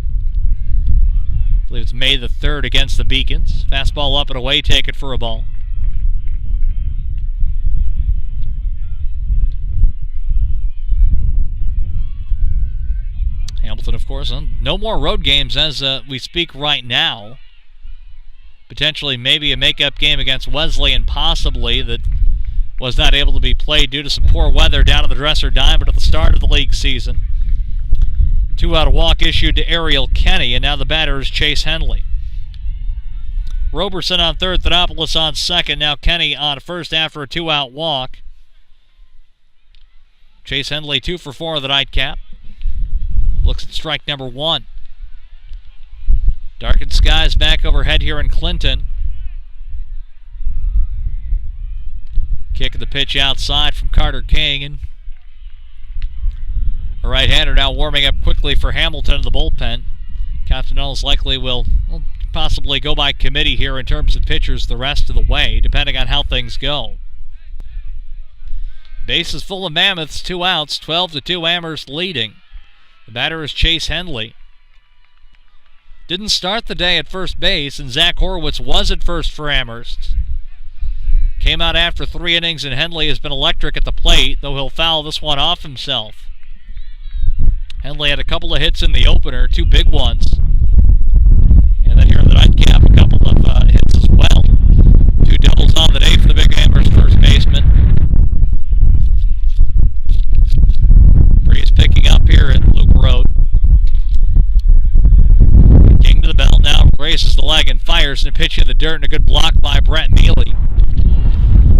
I believe it's May the 3rd against the Beacons. Fastball up and away, take it for a ball. Hamilton, of course, no more road games as we speak right now. Potentially maybe a makeup game against Wesleyan, possibly, that was not able to be played due to some poor weather down at the Dresser Diamond at the start of the league season. 2-out walk issued to Ariel Kenny, and now the batter is Chase Henley. Roberson on third, Thanopoulos on second. Now Kenny on first after a 2-out walk. Chase Henley 2 for 4 of the nightcap. Looks at strike number 1. Darkened skies back overhead here in Clinton. Kick of the pitch outside from Carter King, and a right-hander now warming up quickly for Hamilton in the bullpen. Continentals likely will possibly go by committee here in terms of pitchers the rest of the way, depending on how things go. Base is full of Mammoths, 2 outs, 12-2 Amherst leading. The batter is Chase Henley. Didn't start the day at first base, and Zach Horowitz was at first for Amherst. Came out after 3 innings, and Henley has been electric at the plate, though he'll foul this one off himself. Henley had a couple of hits in the opener, 2 big ones. And then here in the nightcap, a couple of hits as well. 2 doubles on the day for the big Amherst first baseman. Breeze picking up here at Luke Road. King to the belt now, races the leg and fires, and a pitch in the dirt, and a good block by Brett Neely.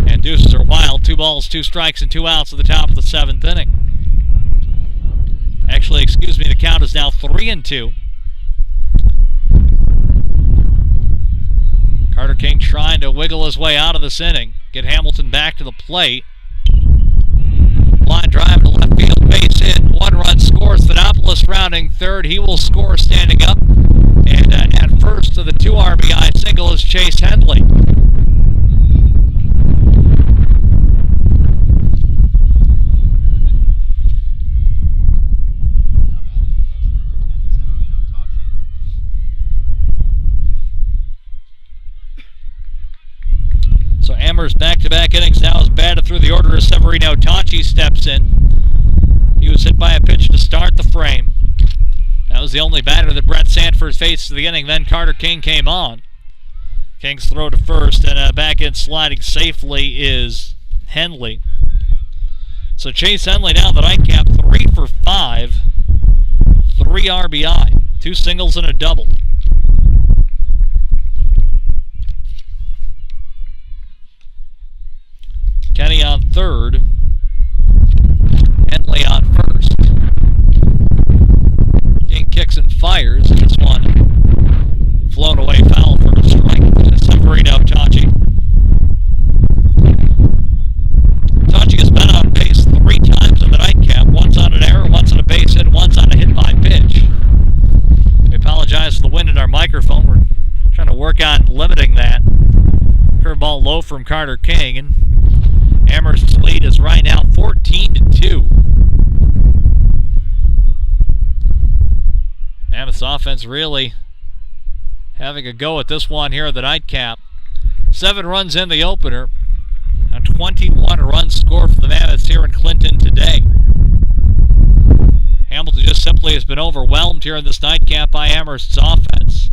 And deuces are wild. 2 balls, 2 strikes, and 2 outs at the top of the 7th inning. Actually, excuse me, the count is now 3-2. Carter King trying to wiggle his way out of this inning. Get Hamilton back to the plate. Line drive to left field, base hit. 1 run scores. Thanopoulos rounding third. He will score standing up. And at first to the 2 RBI single is Chase Henley. So Amherst back-to-back innings now is batted through the order as Severino Tachi steps in. He was hit by a pitch to start the frame. That was the only batter that Brett Sanford faced to the inning. Then Carter King came on. King's throw to first, and back in sliding safely is Henley. So Chase Henley now the nightcap, 3 for 5, 3 RBI, 2 singles and a double. Kenny on third, Henley on first. King kicks and fires, and this one flown away foul for a strike to Severino Tachi. Curveball low from Carter King, and Amherst's lead is right now 14-2. Mammoth's offense really having a go at this one here at the nightcap. 7 runs in the opener. A 21 runs scored for the Mammoths here in Clinton today. Hamilton just simply has been overwhelmed here in this nightcap by Amherst's offense.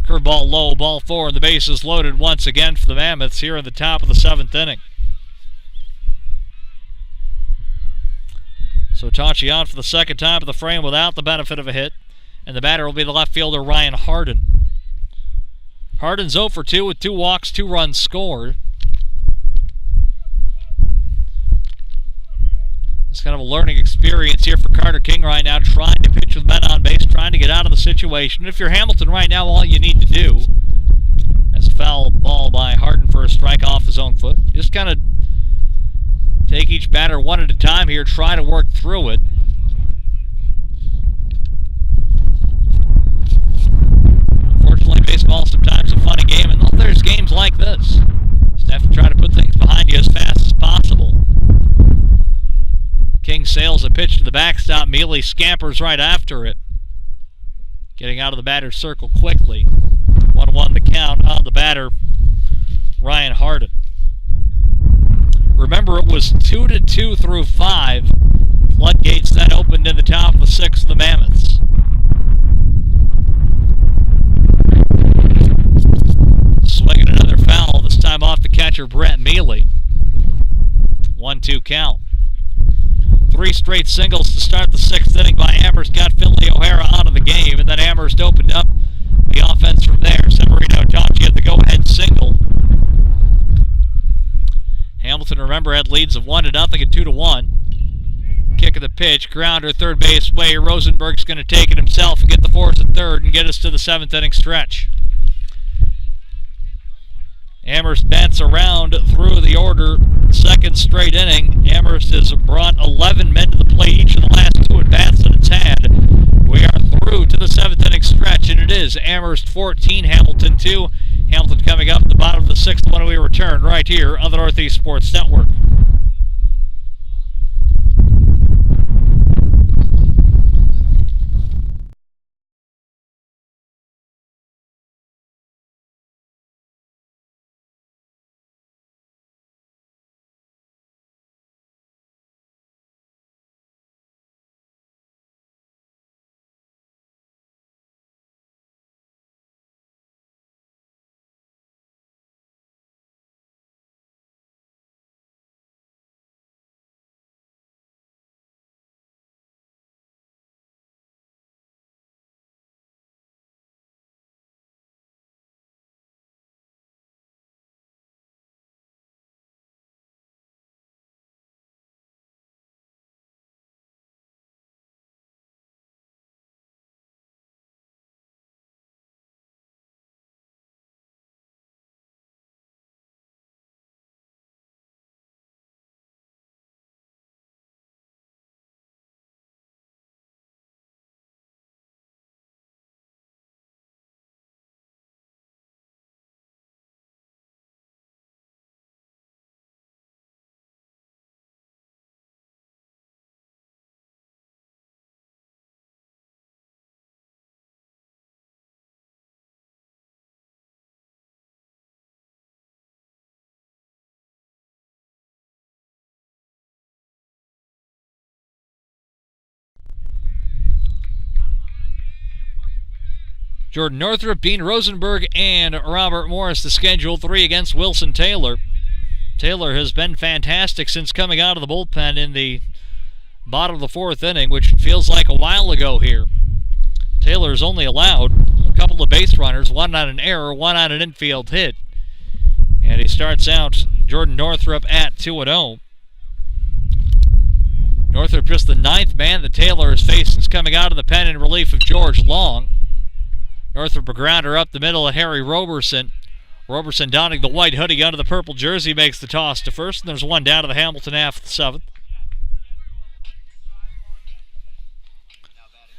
Curveball low, ball 4, and the base is loaded once again for the Mammoths here in the top of the 7th inning. So Tachi on for the second time of the frame without the benefit of a hit, and the batter will be the left fielder Ryan Harden. Harden's 0 for 2 with 2 walks, 2 runs scored. It's kind of a learning experience here for Carter King right now, trying to pitch with men on base, trying to get out of the situation. If you're Hamilton right now, all you need to do, as a foul ball by Harden for a strike off his own foot, just kind of take each batter one at a time here, try to work through it. Unfortunately, baseball is sometimes a funny game, and there's games like this. Just have to try to put things behind you as fast as possible. King sails a pitch to the backstop. Mealy scampers right after it, getting out of the batter's circle quickly. 1-1 the count on the batter, Ryan Harden. Remember, it was 2-2 through 5. Floodgates then opened in the top of the 6th of the Mammoths. Swinging another foul, this time off the catcher Brett Mealy. 1-2 count. 3 straight singles to start the 6th inning by Amherst got Finley O'Hara out of the game, and then Amherst opened up the offense from there. Severino Tachi had the go-ahead single. Hamilton, remember, had leads of 1-0 and 2-1. Kick of the pitch, grounder, third base way. Rosenberg's going to take it himself and get the force at third and get us to the 7th inning stretch. Amherst bats around through the order. Second straight inning. Amherst has brought 11 men to the plate each of the last 2 at-bats that it's had. We are through to the 7th inning stretch, and it is Amherst 14, Hamilton 2. Hamilton coming up at the bottom of the 6th when we return right here on the Northeast Sports Network. Jordan Northrup, Dean Rosenberg, and Robert Morris to schedule 3 against Wilson Taylor. Taylor has been fantastic since coming out of the bullpen in the bottom of the 4th inning, which feels like a while ago here. Taylor has only allowed a couple of base runners, 1 on an error, 1 on an infield hit. And he starts out Jordan Northrup at 2-0. Northrup just the 9th man that Taylor has faced since coming out of the pen in relief of George Long. Northrup a grounder up the middle of Harry Roberson. Roberson donning the white hoodie under the purple jersey makes the toss to first, and there's 1 down to the Hamilton half of the 7th.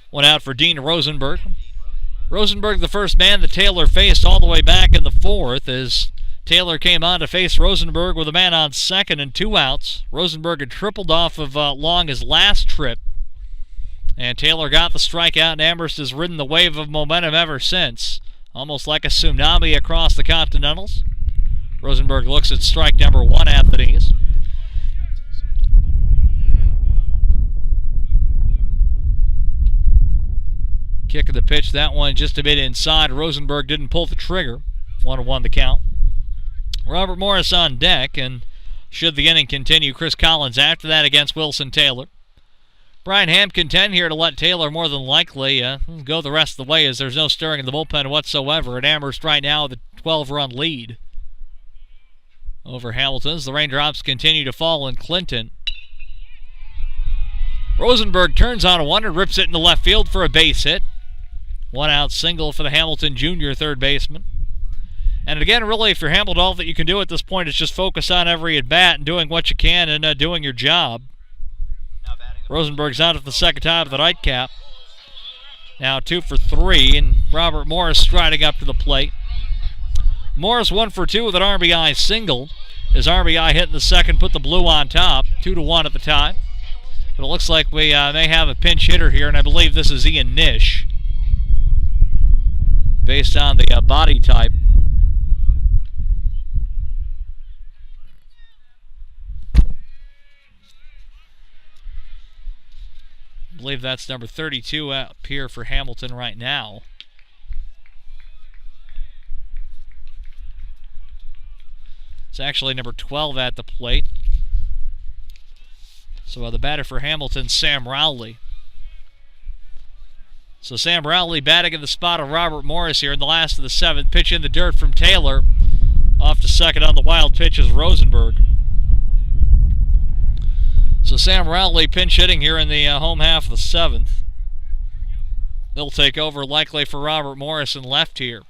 1 out for Dean Rosenberg. Rosenberg, the first man that Taylor faced all the way back in the fourth, as Taylor came on to face Rosenberg with a man on second and 2 outs. Rosenberg had tripled off of Long his last trip, and Taylor got the strikeout, and Amherst has ridden the wave of momentum ever since, almost like a tsunami across the Continentals. Rosenberg looks at strike number 1 at the knees. Kick of the pitch, that one just a bit inside. Rosenberg didn't pull the trigger. 1-1 the count. Robert Morris on deck, and should the inning continue, Chris Collins after that against Wilson Taylor. Brian Hampton 10 here to let Taylor more than likely go the rest of the way, as there's no stirring in the bullpen whatsoever. At Amherst right now with a 12-run lead over Hamilton as the raindrops continue to fall in Clinton. Rosenberg turns on a one and rips it into left field for a base hit. 1-out single for the Hamilton Jr. third baseman. And again, really, if you're Hamilton, all that you can do at this point is just focus on every at-bat and doing what you can and doing your job. Rosenberg's out at the second time of the nightcap. Now 2 for 3, and Robert Morris striding up to the plate. Morris 1 for 2 with an RBI single. His RBI hit in the second put the Blue on top, 2-1 at the time. But it looks like we may have a pinch hitter here, and I believe this is Ian Nish, based on the body type. I believe that's number 32 up here for Hamilton right now. It's actually number 12 at the plate. So the batter for Hamilton, Sam Rowley. So Sam Rowley batting in the spot of Robert Morris here in the last of the 7th. Pitch in the dirt from Taylor. Off to second on the wild pitch is Rosenberg. So Sam Rowley pinch hitting here in the home half of the 7th. They'll take over likely for Robert Morris in left here.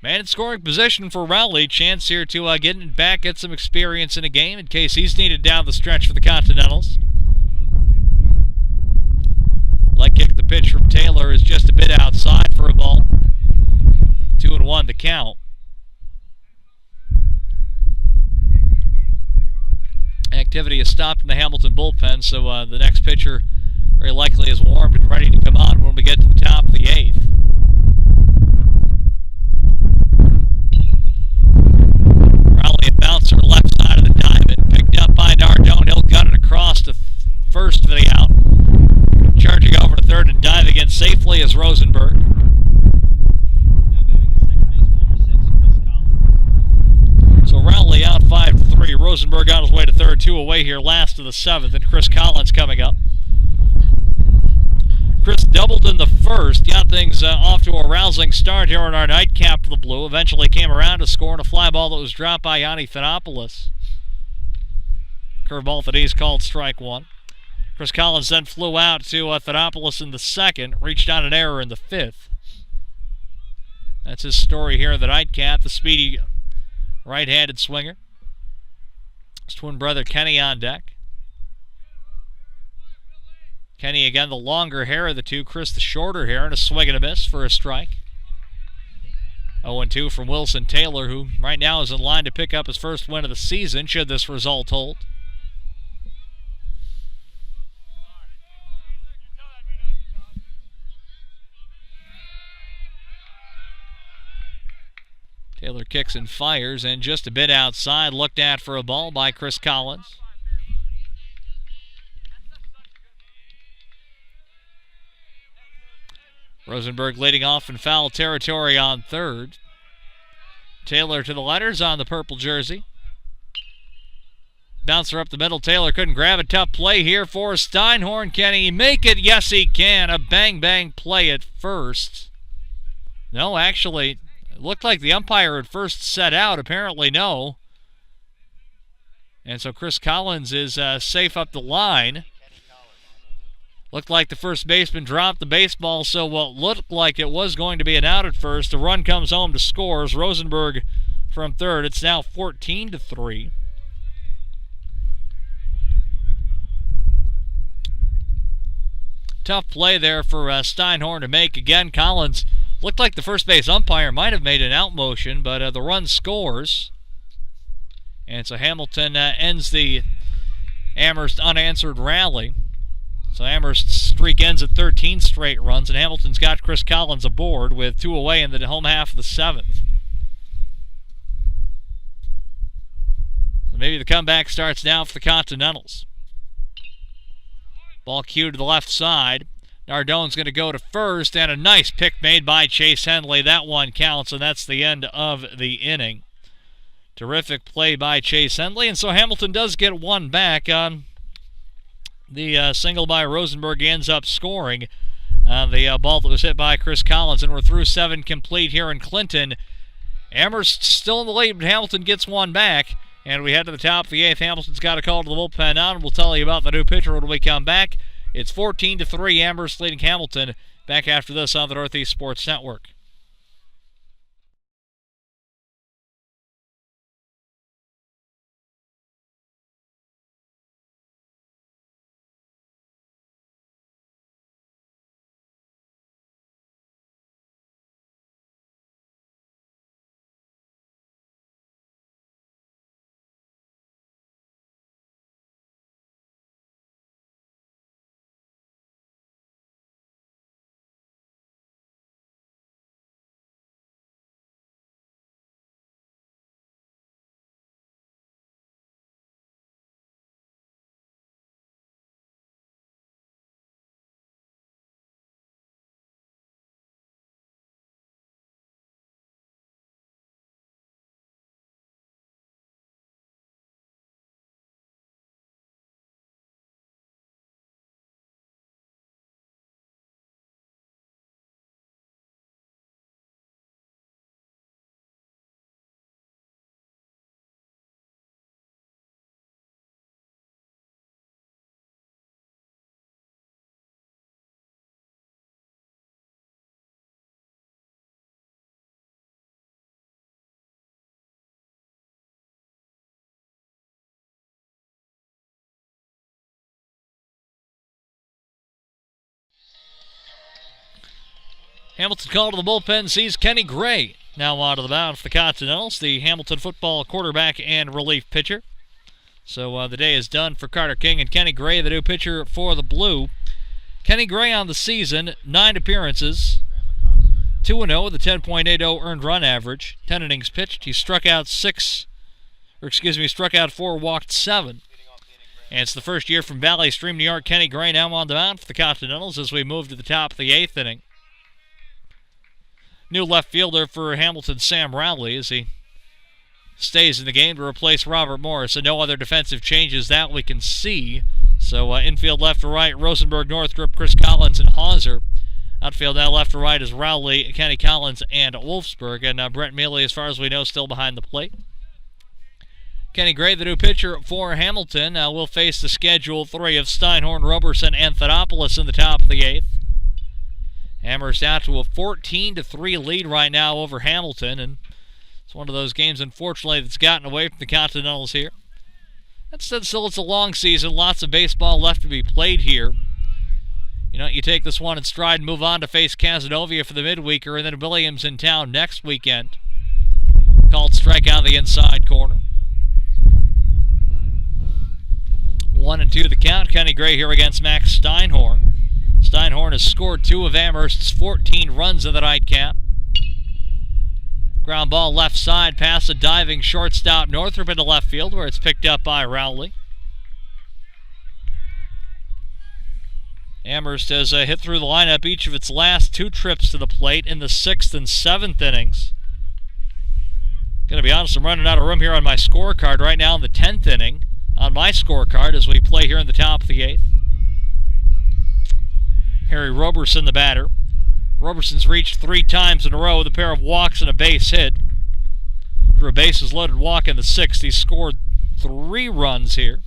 Man in scoring position for Rowley. Chance here to get it back, get some experience in a game in case he's needed down the stretch for the Continentals. Leg kick, the pitch from Taylor is just a bit outside for a ball. 2-1 the count. Activity is stopped in the Hamilton bullpen, so the next pitcher very likely is warmed and ready to come on when we get to the top of the 8th. Rowley a bouncer left side of the diamond, picked up by Nardone. He'll gut it across to first for the out. Charging over to third and diving in safely is Rosenberg. So Rowley out 5-3. Rosenberg on his way to third, 2 away here, last of the 7th, and Chris Collins coming up. Chris doubled in the first, got things off to a rousing start here in our nightcap for the Blue. Eventually came around to score on a fly ball that was dropped by Yanni Thanopoulos. Curveball that he's called strike 1. Chris Collins then flew out to Thanopoulos in the 2nd, reached on an error in the 5th. That's his story here in the nightcap, the speedy right-handed swinger. His twin brother Kenny on deck. Kenny again the longer hair of the two, Chris the shorter hair, and a swing and a miss for a strike. 0-2 from Wilson Taylor, who right now is in line to pick up his first win of the season, should this result hold. Taylor kicks and fires, and just a bit outside, looked at for a ball by Chris Collins. Rosenberg leading off in foul territory on third. Taylor to the letters on the purple jersey. Bouncer up the middle. Taylor couldn't grab a tough play here for Steinhorn. Can he make it? Yes, he can. A bang-bang play at first. No, actually, it looked like the umpire had first set out. Apparently, no. And so Chris Collins is safe up the line. Looked like the first baseman dropped the baseball, so what looked like it was going to be an out at first. A run comes home to scores. Rosenberg from third. It's now 14-3. Tough play there for Steinhorn to make. Again, Collins looked like the first base umpire might have made an out motion, but the run scores. And so Hamilton ends the Amherst unanswered rally. So Amherst's streak ends at 13 straight runs, and Hamilton's got Chris Collins aboard with 2 away in the home half of the 7th. So maybe the comeback starts now for the Continentals. Ball cued to the left side. Nardone's going to go to first, and a nice pick made by Chase Henley. That one counts, and that's the end of the inning. Terrific play by Chase Henley, and so Hamilton does get one back on the single by Rosenberg. He ends up scoring on the ball that was hit by Chris Collins, and we're through 7 complete here in Clinton. Amherst still in the lead, but Hamilton gets one back. And we head to the top of the 8th. Hamilton's got a call to the bullpen now, and we'll tell you about the new pitcher when we come back. It's 14-3, Amherst leading Hamilton. Back after this on the Northeast Sports Network. Hamilton called to the bullpen, sees Kenny Gray now out of the mound for the Continentals, the Hamilton football quarterback and relief pitcher. So the day is done for Carter King and Kenny Gray, the new pitcher for the Blue. Kenny Gray on the season, 9 appearances, 2-0 with a 10.80 earned run average, 10 innings pitched. He struck out 4, walked 7. And it's the first year from Valley Stream, New York. Kenny Gray now on the mound for the Continentals as we move to the top of the 8th inning. New left fielder for Hamilton, Sam Rowley, as he stays in the game to replace Robert Morris. So no other defensive changes that we can see. So infield left to right, Rosenberg, Northrup, Chris Collins, and Hauser. Outfield now left to right is Rowley, Kenny Collins, and Wolfsburg. And Brett Mealy, as far as we know, still behind the plate. Kenny Gray, the new pitcher for Hamilton, will face the Schedule 3 of Steinhorn, Roberson, and Thanopoulos in the top of the 8th. Amherst out to a 14-3 lead right now over Hamilton, and it's one of those games, unfortunately, that's gotten away from the Continentals here. That said, still, it's a long season, lots of baseball left to be played here. You know, you take this one in stride and move on to face Casanova for the midweeker, and then Williams in town next weekend. Called strike out the inside corner. 1-2 the count. Kenny Gray here against Max Steinhorn. Steinhorn has scored 2 of Amherst's 14 runs of the nightcap. Ground ball left side past a diving shortstop Northrup into left field, where it's picked up by Rowley. Amherst has hit through the lineup each of its last 2 trips to the plate in the 6th and 7th innings. Gonna be honest, I'm running out of room here on my scorecard right now in the 10th inning on my scorecard as we play here in the top of the 8th. Harry Roberson, the batter. Roberson's reached 3 times in a row with a pair of walks and a base hit. Drew a bases-loaded walk in the 6th. He scored 3 runs here.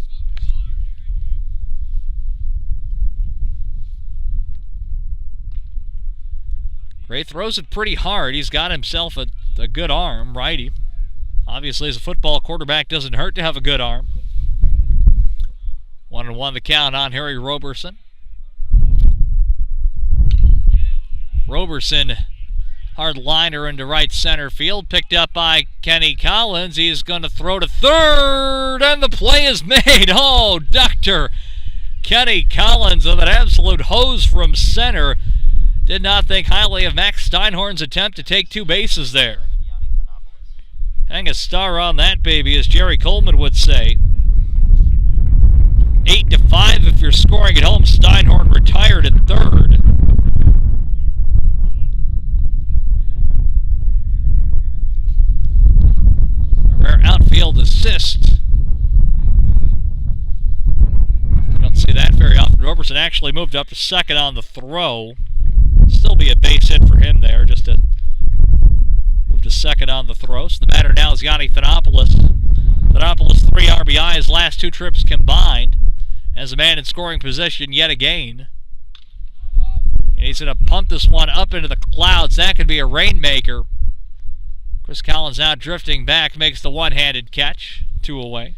Gray throws it pretty hard. He's got himself a good arm, righty. Obviously, as a football quarterback, doesn't hurt to have a good arm. 1-1 the count on Harry Roberson. Roberson, hard liner into right center field, picked up by Kenny Collins. He's going to throw to third, and the play is made. Oh, Dr. Kenny Collins with an absolute hose from center. Did not think highly of Max Steinhorn's attempt to take 2 bases there. Hang a star on that baby, as Jerry Coleman would say. 8-5 if you're scoring at home. Steinhorn retired at third. A rare outfield assist. You don't see that very often. Roberson actually moved up to second on the throw. Still be a base hit for him there, just to move to second on the throw. So the batter now is Yanni Thanopoulos. Thanopoulos 3 RBIs, last 2 trips combined, as a man in scoring position yet again. And he's going to punt this one up into the clouds. That could be a rainmaker. Chris Collins now drifting back, makes the one-handed catch. 2 away.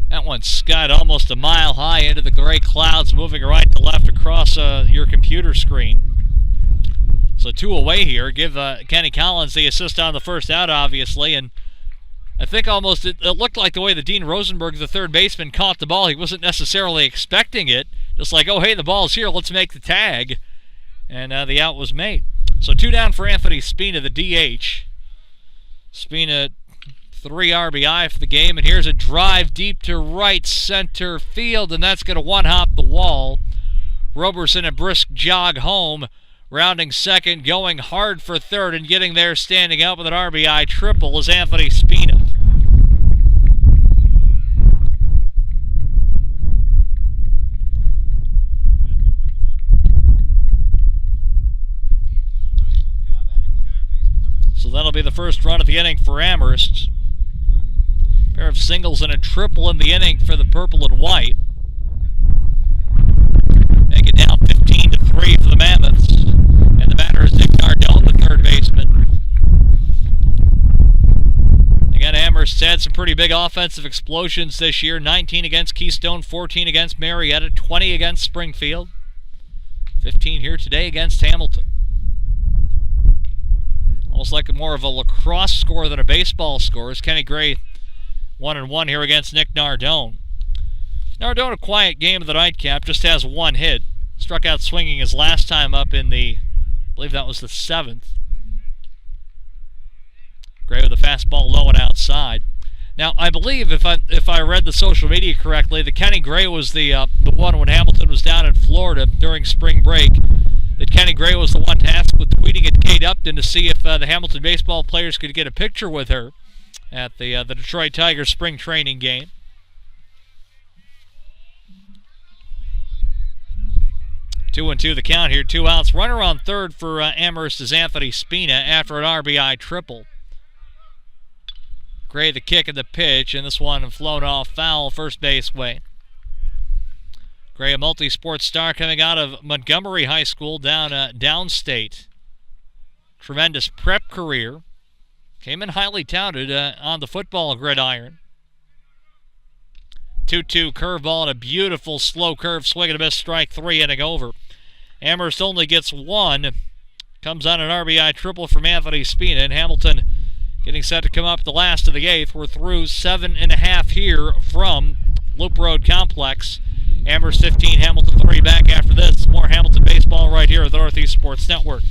That one skied almost a mile high into the gray clouds, moving right to left across your computer screen. So 2 away here. Give Kenny Collins the assist on the first out, obviously. And I think almost it looked like the way that Dean Rosenberg, the third baseman, caught the ball. He wasn't necessarily expecting it. Just like, oh, hey, the ball's here. Let's make the tag. And the out was made. So 2 down for Anthony Spina, the DH. Spina, 3 RBI for the game, and here's a drive deep to right center field, and that's going to one-hop the wall. Roberson a brisk jog home, rounding second, going hard for third, and getting there standing up with an RBI triple is Anthony Spina. So that'll be the first run of the inning for Amherst. Pair of singles and a triple in the inning for the purple and white. Make it now 15-3 for the Mammoths. And the batter is Nick Nardone, the third baseman. Again, Amherst had some pretty big offensive explosions this year. 19 against Keystone, 14 against Marietta, 20 against Springfield, 15 here today against Hamilton. Almost like more of a lacrosse score than a baseball score, as Kenny Gray 1-1 here against Nick Nardone. Nardone, a quiet game of the nightcap, just has 1 hit. Struck out swinging his last time up in I believe that was the 7th. Gray with a fastball low and outside. Now, I believe, if I read the social media correctly, that Kenny Gray was the one when Hamilton was down in Florida during spring break. That Kenny Gray was the one tasked with tweeting at Kate Upton to see if the Hamilton baseball players could get a picture with her at the Detroit Tigers spring training game. 2-2 the count here, 2 outs. Runner on third for Amherst is Anthony Spina after an RBI triple. Gray the kick and the pitch, and this one flown off foul first base way. Gray, a multi-sport star coming out of Montgomery High School down downstate. Tremendous prep career. Came in highly touted on the football gridiron. 2-2 curveball and a beautiful slow curve swing and a miss, strike 3, inning over. Amherst only gets 1. Comes on an RBI triple from Anthony Spina, and Hamilton getting set to come up the last of the 8th. We're through 7.5 here from Loop Road Complex. Amherst 15, Hamilton 3. Back after this. More Hamilton baseball right here at the Northeast Sports Network.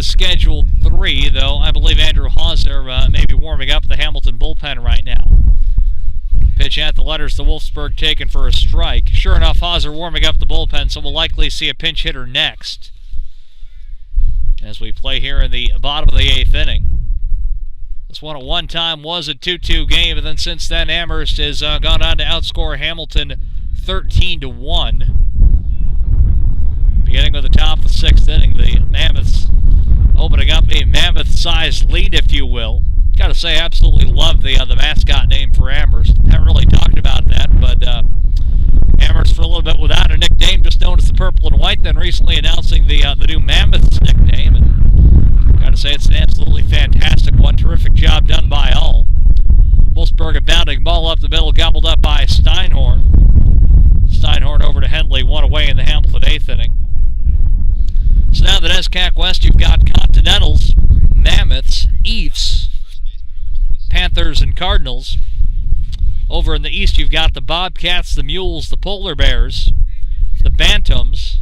scheduled 3, though I believe Andrew Hauser may be warming up the Hamilton bullpen right now. Pitch at the letters to Wolfsburg, taken for a strike. Sure enough, Hauser warming up the bullpen, so we'll likely see a pinch hitter next as we play here in the bottom of the 8th inning. This one at one time was a 2-2 game, and then since then Amherst has gone on to outscore Hamilton 13-1. Beginning with the top of the 6th inning, the Mammoths opening up a mammoth-sized lead, if you will. Got to say, absolutely love the mascot name for Amherst. Haven't really talked about that, but Amherst for a little bit without a nickname, just known as the Purple and White, then recently announcing the new Mammoths nickname. And got to say, it's an absolutely fantastic one. Terrific job done by all. Wolfsburg a bounding ball up the middle, gobbled up by Steinhorn. Steinhorn over to Henley, one away in the Hamilton 8th inning. So now the NESCAC West, you've got Continentals, Mammoths, Eefs, Panthers, and Cardinals. Over in the East, you've got the Bobcats, the Mules, the Polar Bears, the Bantams,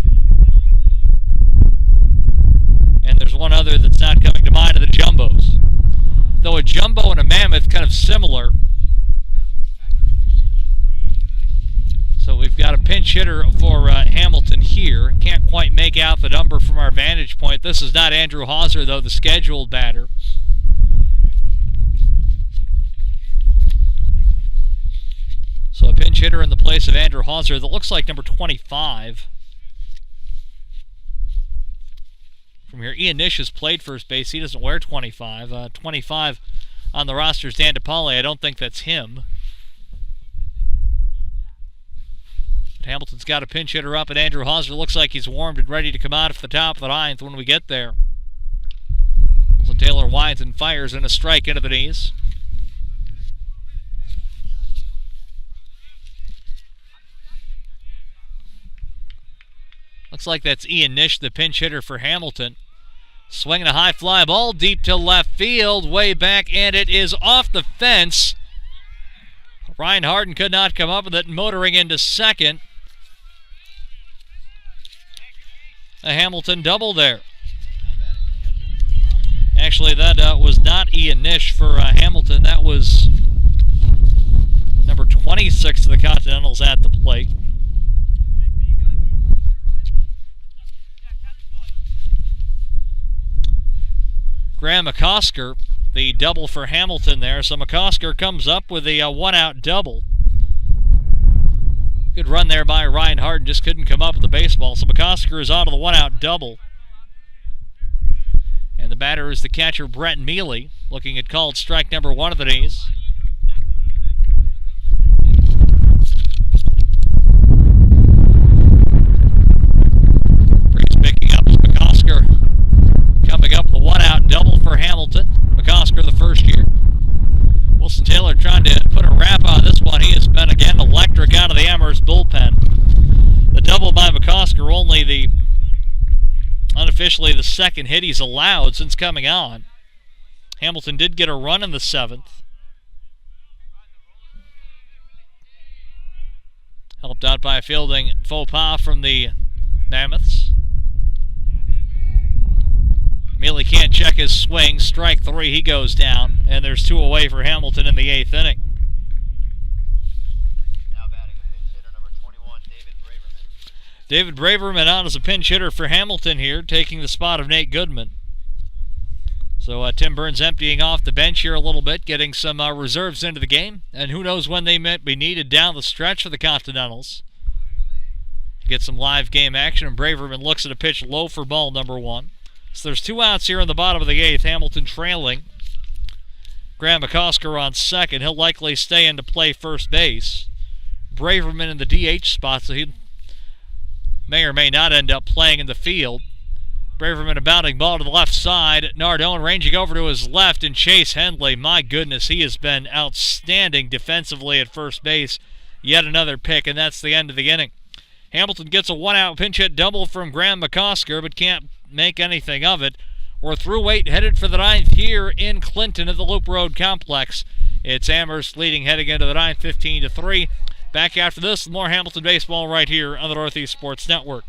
and there's one other that's not coming to mind, the Jumbos. Though a Jumbo and a Mammoth kind of similar. So we've got a pinch hitter for Hamilton here. Can't quite make out the number from our vantage point. This is not Andrew Hauser, though, the scheduled batter. So a pinch hitter in the place of Andrew Hauser that looks like number 25. From here, Ian Nish has played first base. He doesn't wear 25. 25 on the roster is Dan DePaule. I don't think that's him. Hamilton's got a pinch hitter up, and Andrew Hauser looks like he's warmed and ready to come out at the top of the 9th when we get there. So Taylor winds and fires in a strike into the knees. Looks like that's Ian Nish, the pinch hitter for Hamilton. Swinging a high fly ball deep to left field, way back, and it is off the fence. Ryan Harden could not come up with it, motoring into second. A Hamilton double there. Actually, that was not Ian Nish for Hamilton. That was number 26 of the Continentals at the plate. Graham McCosker, the double for Hamilton there. So McCosker comes up with a one-out double. Good run there by Ryan Harden, just couldn't come up with the baseball. So McCosker is on to the one-out double. And the batter is the catcher, Brett Mealy, looking at called strike number 1 of the knees. Breeze picking up as McCosker coming up with a one-out double for Hamilton. McCosker the first year. Wilson Taylor trying to put a wrap on this one. He has been again electric out of the Amherst bullpen. The double by McCosker, only unofficially the second hit he's allowed since coming on. Hamilton did get a run in the 7th. Helped out by a fielding faux pas from the Mammoths. Mealy can't check his swing. Strike 3, he goes down. And there's 2 away for Hamilton in the 8th inning. Now batting a pinch hitter, number 21, David Braverman. David Braverman on as a pinch hitter for Hamilton here, taking the spot of Nate Goodman. So Tim Burns emptying off the bench here a little bit, getting some reserves into the game. And who knows when they might be needed down the stretch for the Continentals. Get some live game action, and Braverman looks at a pitch low for ball number 1. So there's 2 outs here in the bottom of the 8th. Hamilton trailing. Graham McCosker on second. He'll likely stay into play first base. Braverman in the DH spot, so he may or may not end up playing in the field. Braverman a bounding ball to the left side. Nardone ranging over to his left, and Chase Henley, my goodness, he has been outstanding defensively at first base. Yet another pick, and that's the end of the inning. Hamilton gets a one-out pinch hit double from Graham McCosker, but can't make anything of it. We're through 8, headed for the 9th here in Clinton at the Loop Road Complex. It's Amherst leading heading into the 9th, 15-3. Back after this with more Hamilton baseball right here on the Northeast Sports Network.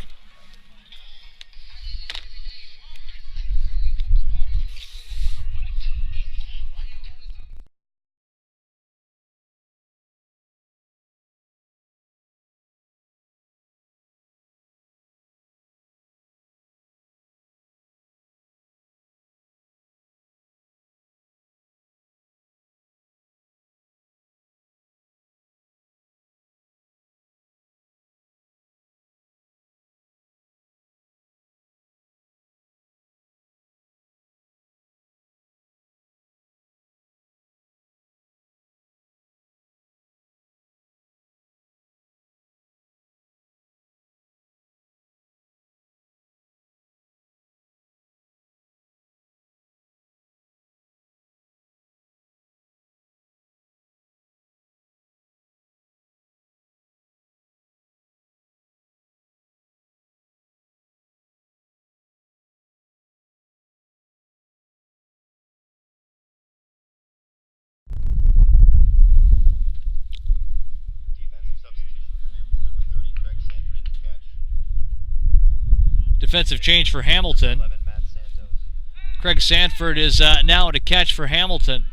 defensive change for Hamilton. 11, Matt Santos. Craig Sanford is now to catch for Hamilton.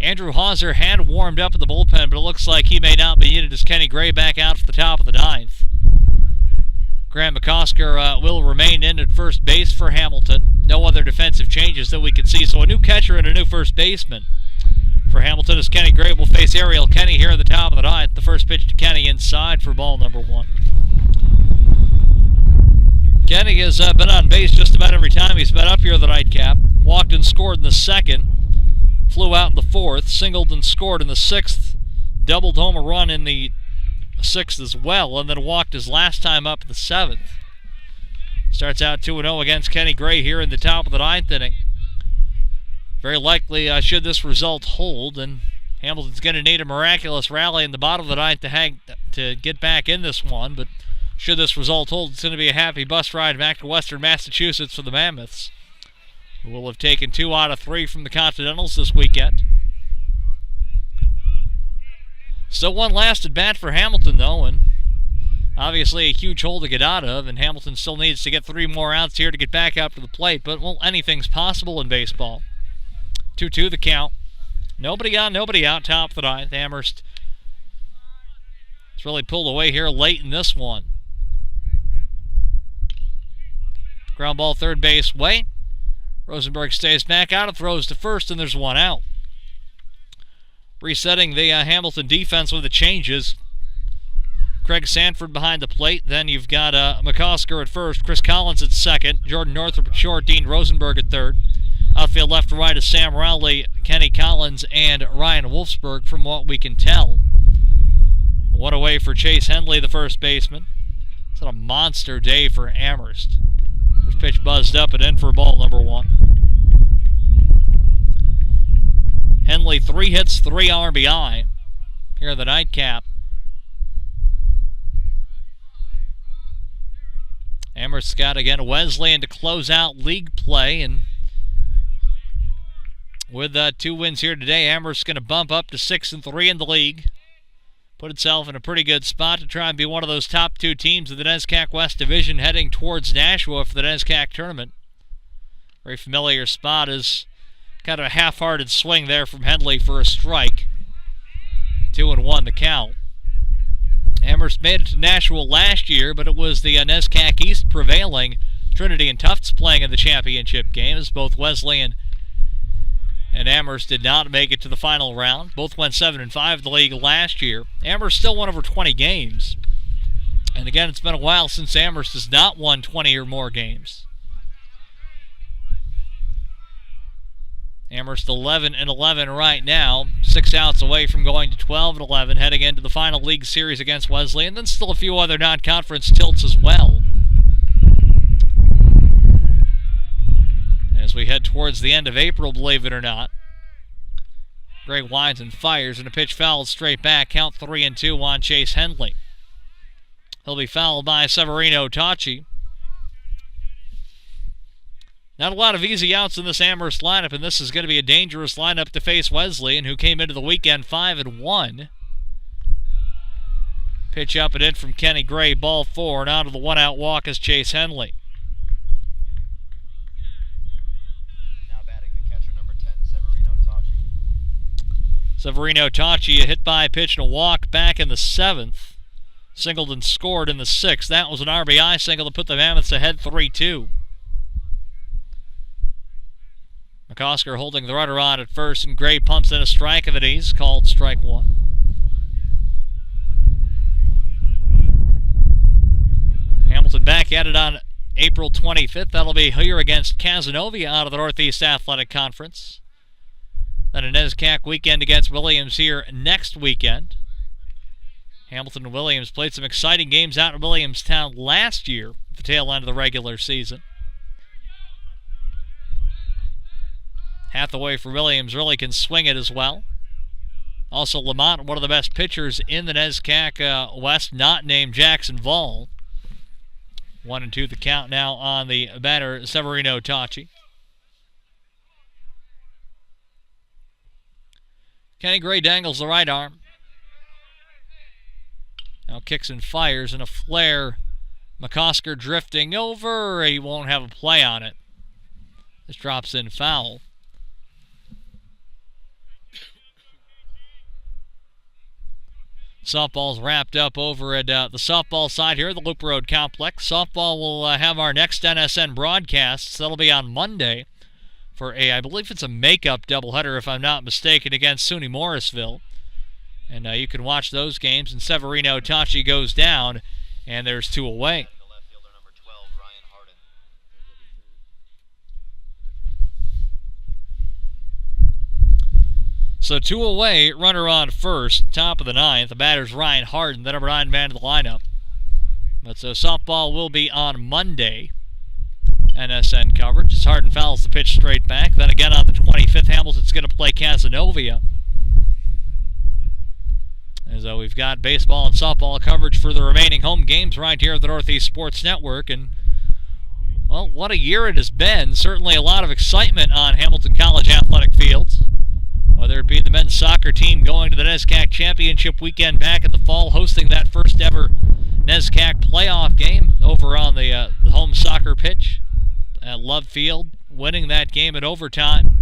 Andrew Hauser had warmed up in the bullpen, but it looks like he may not be needed as Kenny Gray back out for the top of the ninth. Graham McCosker will remain in at first base for Hamilton. No other defensive changes that we can see, so a new catcher and a new first baseman for Hamilton as Kenny Gray will face Ariel Kenny here at the top of the ninth. The first pitch to Kenny inside for ball number 1. Kenny has been on base just about every time he's been up here at the nightcap. Walked and scored in the 2nd. Flew out in the 4th, singled and scored in the 6th, doubled home a run in the 6th as well, and then walked his last time up in the 7th. Starts out 2-0 against Kenny Gray here in the top of the 9th inning. Very likely, should this result hold, and Hamilton's going to need a miraculous rally in the bottom of the 9th to get back in this one, but should this result hold, it's going to be a happy bus ride back to Western Massachusetts for the Mammoths, who will have taken 2 out of 3 from the Continentals this weekend. Still one last at bat for Hamilton, though, and obviously a huge hole to get out of, and Hamilton still needs to get 3 more outs here to get back up to the plate, but, well, anything's possible in baseball. 2-2 the count. Nobody on, nobody out, top of the 9th. Amherst has really pulled away here late in this one. Ground ball third base way. Rosenberg stays back out and throws to first, and there's 1 out. Resetting the Hamilton defense with the changes. Craig Sanford behind the plate. Then you've got McCosker at first, Chris Collins at second, Jordan Northrup at short, Dean Rosenberg at third. Outfield left to right is Sam Rowley, Kenny Collins, and Ryan Wolfsburg from what we can tell. 1 away for Chase Henley, the first baseman. It's a monster day for Amherst. First pitch buzzed up and in for ball number 1. Henley 3 hits, 3 RBI here in the nightcap. Amherst's got again Wesleyan to close out league play, and with 2 wins here today, Amherst's going to bump up to 6-3 in the league. Put itself in a pretty good spot to try and be one of those top 2 teams of the NESCAC West Division heading towards Nashua for the NESCAC tournament. Very familiar spot is kind of a half-hearted swing there from Henley for a strike. 2-1 the count. Amherst made it to Nashua last year, but it was the NESCAC East prevailing. Trinity and Tufts playing in the championship game as both Wesleyan and Amherst did not make it to the final round. Both went 7-5 in the league last year. Amherst still won over 20 games. And again, it's been a while since Amherst has not won 20 or more games. Amherst 11-11 right now. 6 outs away from going to 12-11, heading into the final league series against Wesleyan. Then still a few other non-conference tilts as well. As we head towards the end of April, believe it or not. Greg winds and fires, and a pitch fouled straight back. Count 3-2 on Chase Henley. He'll be fouled by Severino Tachi. Not a lot of easy outs in this Amherst lineup, and this is going to be a dangerous lineup to face Wesleyan, who came into the weekend 5-1. Pitch up and in from Kenny Gray, ball 4, and out of the 1-out walk is Chase Henley. Severino Tachi, a hit by pitch and a walk back in the 7th. Singled and scored in the 6th. That was an RBI single to put the Mammoths ahead 3-2. McCosker holding the runner on at first, and Gray pumps in a strike of an ease, called strike 1. Hamilton back at it on April 25th. That'll be here against Casanova out of the Northeast Athletic Conference. Then a NESCAC weekend against Williams here next weekend. Hamilton and Williams played some exciting games out in Williamstown last year at the tail end of the regular season. Hathaway for Williams really can swing it as well. Also Lamont, one of the best pitchers in the NESCAC West, not named Jackson Vall. 1-2 the count now on the batter Severino Tachi. Kenny Gray dangles the right arm. Now kicks and fires, and a flare McCosker drifting over. He won't have a play on it. This drops in foul. Softball's wrapped up over at the softball side here at the Loop Road Complex. Softball will have our next NSN broadcasts. That'll be on Monday for I believe it's a makeup doubleheader if I'm not mistaken, against SUNY Morrisville. And you can watch those games. And Severino Tachi goes down, and there's 2 away. The left fielder, number 12, Ryan Harden. So 2 away, runner on first, top of the 9th. The batter's Ryan Harden, the number 9 man of the lineup. But so softball will be on Monday. NSN coverage as Harden fouls the pitch straight back. Then again on the 25th, Hamilton's going to play Casanova. As we've got baseball and softball coverage for the remaining home games right here at the Northeast Sports Network. And, well, what a year it has been. Certainly a lot of excitement on Hamilton College athletic fields. Whether it be the men's soccer team going to the NESCAC Championship weekend back in the fall, hosting that first ever NESCAC playoff game over on the home soccer pitch at Love Field, winning that game in overtime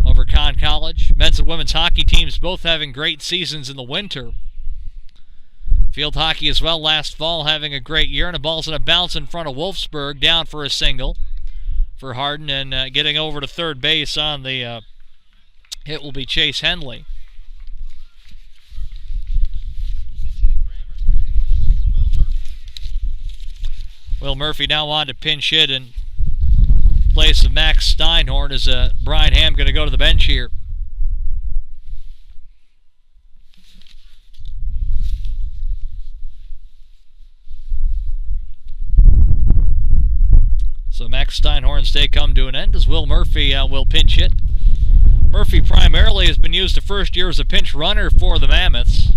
over Conn College. Men's and women's hockey teams both having great seasons in the winter. Field hockey as well last fall, having a great year, and a ball's in a bounce in front of Wolfsburg, down for a single for Harden, and getting over to third base on the hit will be Chase Henley. Will Murphy now on to pinch hit in place of Max Steinhorn. Is Brian Ham going to go to the bench here? So Max Steinhorn's day come to an end as Will Murphy will pinch hit. Murphy primarily has been used the first year as a pinch runner for the Mammoths.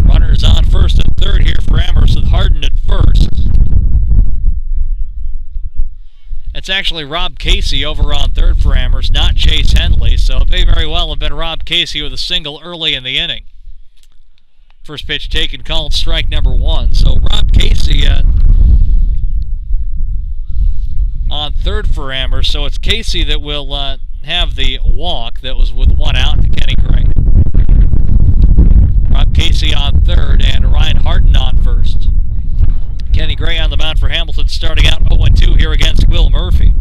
Runners on first and third here for Amherst with Harden at first. It's actually Rob Casey over on third for Amherst, not Chase Henley, so it may very well have been Rob Casey with a single early in the inning. First pitch taken, called strike number 1. So Rob Casey on third for Amherst, so it's Casey that will have the walk that was with 1 out to Kenny Gray. Rob Casey on third and Ryan Harden on first. Kenny Gray on the mound for Hamilton, starting out 0-2 here against Will Murphy.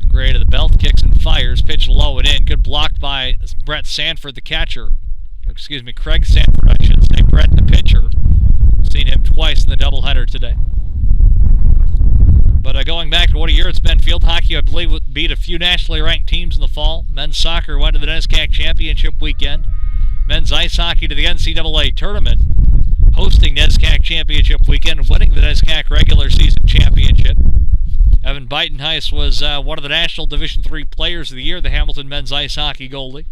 Gray to the belt, kicks and fires, pitch low and in. Good block by Brett Sanford, the catcher. Or excuse me, Craig Sanford, I should say. Brett, the pitcher. Seen him twice in the doubleheader today. But going back to what a year it's been, field hockey, I believe, beat a few nationally ranked teams in the fall. Men's soccer went to the NESCAC Championship weekend. Men's ice hockey to the NCAA tournament, hosting NESCAC Championship weekend, winning the NESCAC regular season championship. Evan Beitenheis was one of the National Division III Players of the Year, the Hamilton men's ice hockey goalie.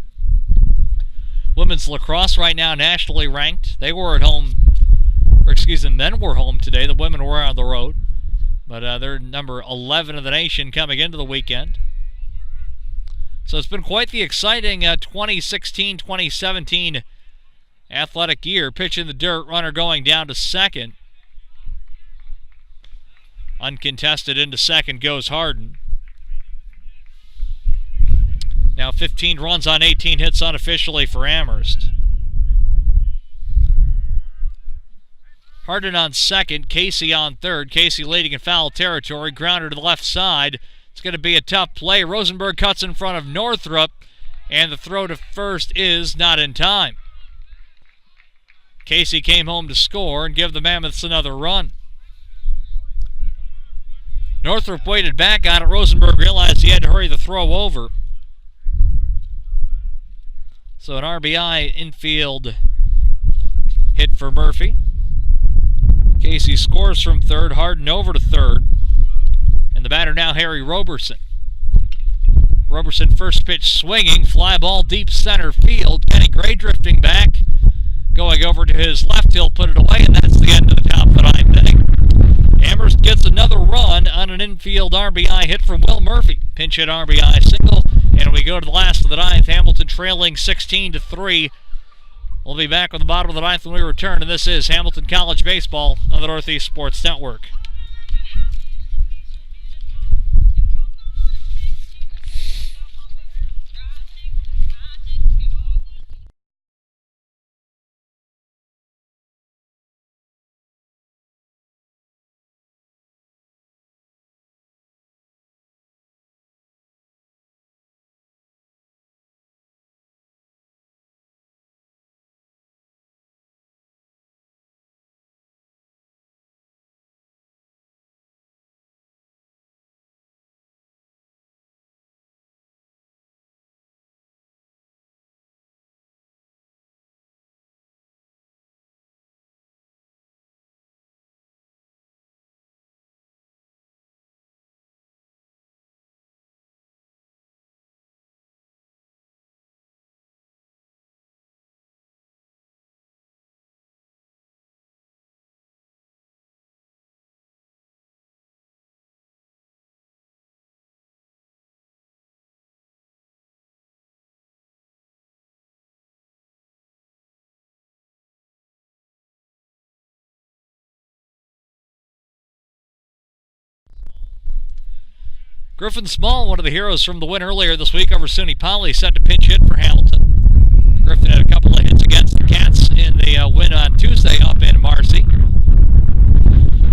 Women's lacrosse right now nationally ranked. They were at home, or excuse me, the men were home today. The women were on the road. But they're number 11 of the nation coming into the weekend. So it's been quite the exciting 2016-2017 athletic year. Pitch in the dirt, runner going down to second. Uncontested into second goes Harden. Now 15 runs on 18 hits unofficially for Amherst. Harden on second, Casey on third. Casey leading in foul territory, grounder to the left side. It's going to be a tough play. Rosenberg cuts in front of Northrup, and the throw to first is not in time. Casey came home to score and give the Mammoths another run. Northrup waited back on it. Rosenberg realized he had to hurry the throw over. So an RBI infield hit for Murphy. Casey scores from third, Harden over to third. And the batter now Harry Roberson. Roberson first pitch swinging, fly ball deep center field. Kenny Gray drifting back, going over to his left, he'll put it away, and that's the end of the top of the 9th inning. Amherst gets another run on an infield RBI hit from Will Murphy. Pinch hit RBI single, And we go to the last of the ninth. Hamilton trailing 16-3. We'll be back with the bottom of the ninth when we return, and this is Hamilton College Baseball on the Northeast Sports Network. Griffin Small, one of the heroes from the win earlier this week over SUNY Poly, set to pinch hit for Hamilton. Griffin had a couple of hits against the Cats in the win on Tuesday up in Marcy.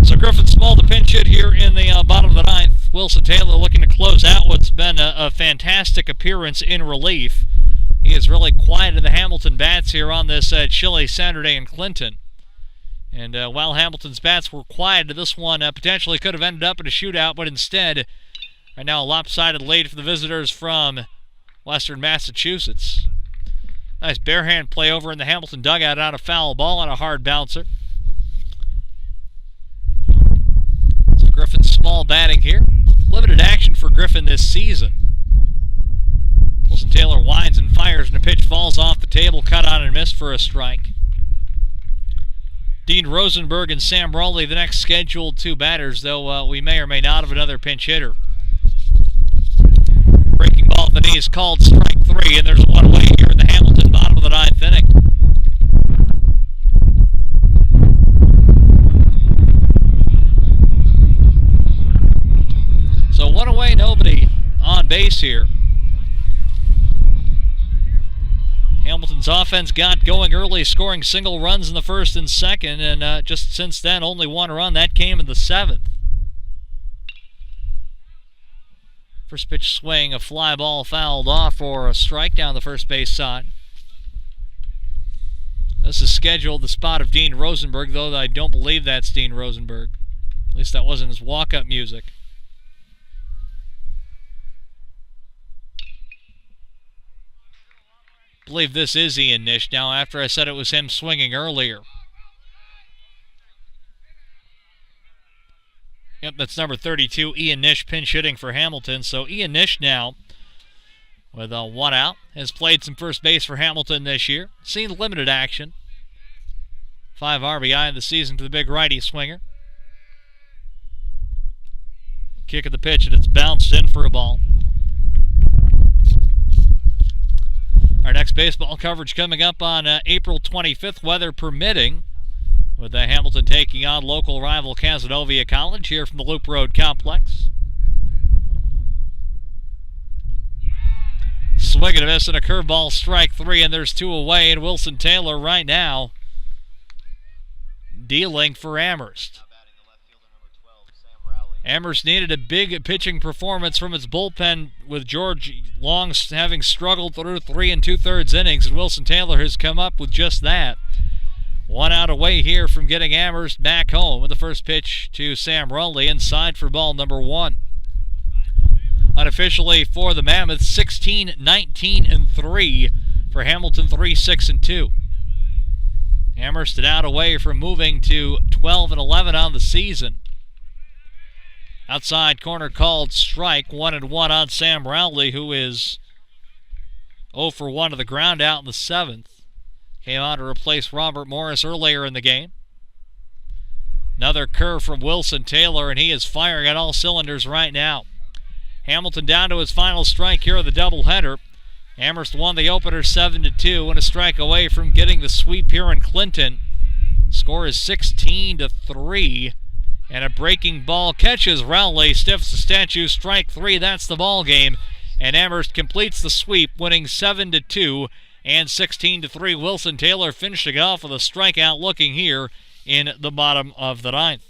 So Griffin Small, the pinch hit here in the bottom of the ninth. Wilson Taylor looking to close out what's been a fantastic appearance in relief. He has really quieted the Hamilton bats here on this chilly Saturday in Clinton. And while Hamilton's bats were quiet, this one potentially could have ended up in a shootout, but instead, right now a lopsided lead for the visitors from Western Massachusetts. Nice barehand play over in the Hamilton dugout on a foul ball on a hard bouncer. So Griffin Small batting here. Limited action for Griffin this season. Wilson Taylor winds and fires, and a pitch falls off the table, cut on and missed for a strike. Dean Rosenberg and Sam Rowley, the next scheduled two batters, though we may or may not have another pinch hitter. Breaking ball at the knee is called strike three, and there's one away here in the Hamilton bottom of the ninth inning. So one away, nobody on base here. Hamilton's offense got going early, scoring single runs in the first and second, and just since then only one run. That came in the seventh. First pitch swing, a fly ball fouled off for a strike down the first base side. This is scheduled the spot of Dean Rosenberg, though I don't believe that's Dean Rosenberg. At least that wasn't his walk-up music. I believe this is Ian Nish now, after I said it was him swinging earlier. Yep, that's number 32, Ian Nish, pinch hitting for Hamilton. So Ian Nish now, with one out, has played some first base for Hamilton this year. Seen limited action. 5 RBI in the season for the big righty swinger. Kick of the pitch, and it's bounced in for a ball. Our next baseball coverage coming up on April 25th, weather permitting, with Hamilton taking on local rival Cazenovia College here from the Loop Road Complex. Swing and a miss and a curveball, strike three, and there's two away, and Wilson Taylor right now dealing for Amherst. Amherst needed a big pitching performance from its bullpen, with George Long having struggled through 3 2/3 innings, and Wilson Taylor has come up with just that. One out away here from getting Amherst back home, with the first pitch to Sam Rowley inside for ball number 1. Unofficially for the Mammoths, 16-19-3 for Hamilton, 3-6-2. Amherst an out away from moving to 12-11 on the season. Outside corner called strike, 1-1 on Sam Rowley, who is 0 for 1 to the ground out in the 7th. Came on to replace Robert Morris earlier in the game. Another curve from Wilson Taylor, and he is firing at all cylinders right now. Hamilton down to his final strike here of the doubleheader. Amherst won the opener 7-2 and a strike away from getting the sweep here in Clinton. Score is 16-3. And a breaking ball catches Rowley, stiffs the statue, strike 3. That's the ball game. And Amherst completes the sweep, winning 7-2 and 16-3. Wilson Taylor finishing off with a strikeout looking here in the bottom of the ninth.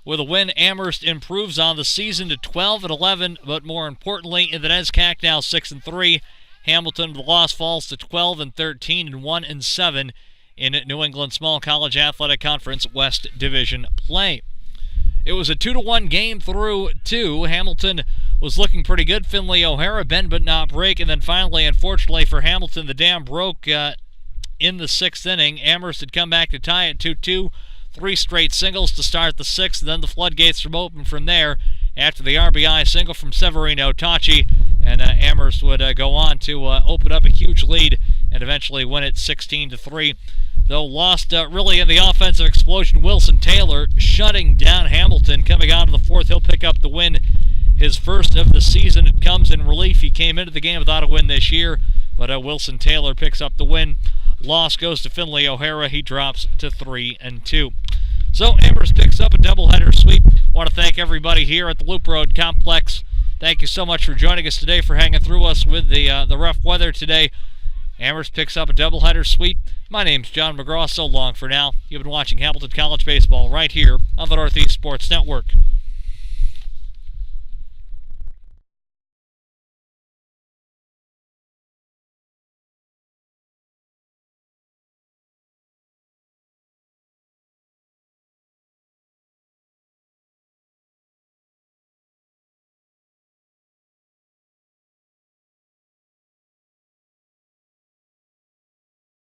With a win, Amherst improves on the season to 12-11, but more importantly, in the NESCAC now 6-3. Hamilton, the loss, falls to 12-13 and 1-7 in New England Small College Athletic Conference West Division play. It was a 2-1 game through 2. Hamilton was looking pretty good. Finley O'Hara bend but not break, and then finally, unfortunately for Hamilton, the dam broke in the 6th inning. Amherst had come back to tie it 2-2. 3 straight singles to start the 6th, and then the floodgates were open from there after the RBI single from Severino Tachi, and Amherst would go on to open up a huge lead and eventually win it 16-3. Though lost really in the offensive explosion, Wilson Taylor shutting down Hamilton. Coming out of the 4th, he'll pick up the win, his first of the season. It comes in relief. He came into the game without a win this year, but Wilson Taylor picks up the win. Loss goes to Finley O'Hara. He drops to 3-2. So Amherst picks up a doubleheader sweep. Want to thank everybody here at the Loop Road Complex. Thank you so much for joining us today, for hanging through us with the rough weather today. Amherst picks up a doubleheader sweep. My name's John McGraw. So long for now. You've been watching Hamilton College Baseball right here on the Northeast Sports Network.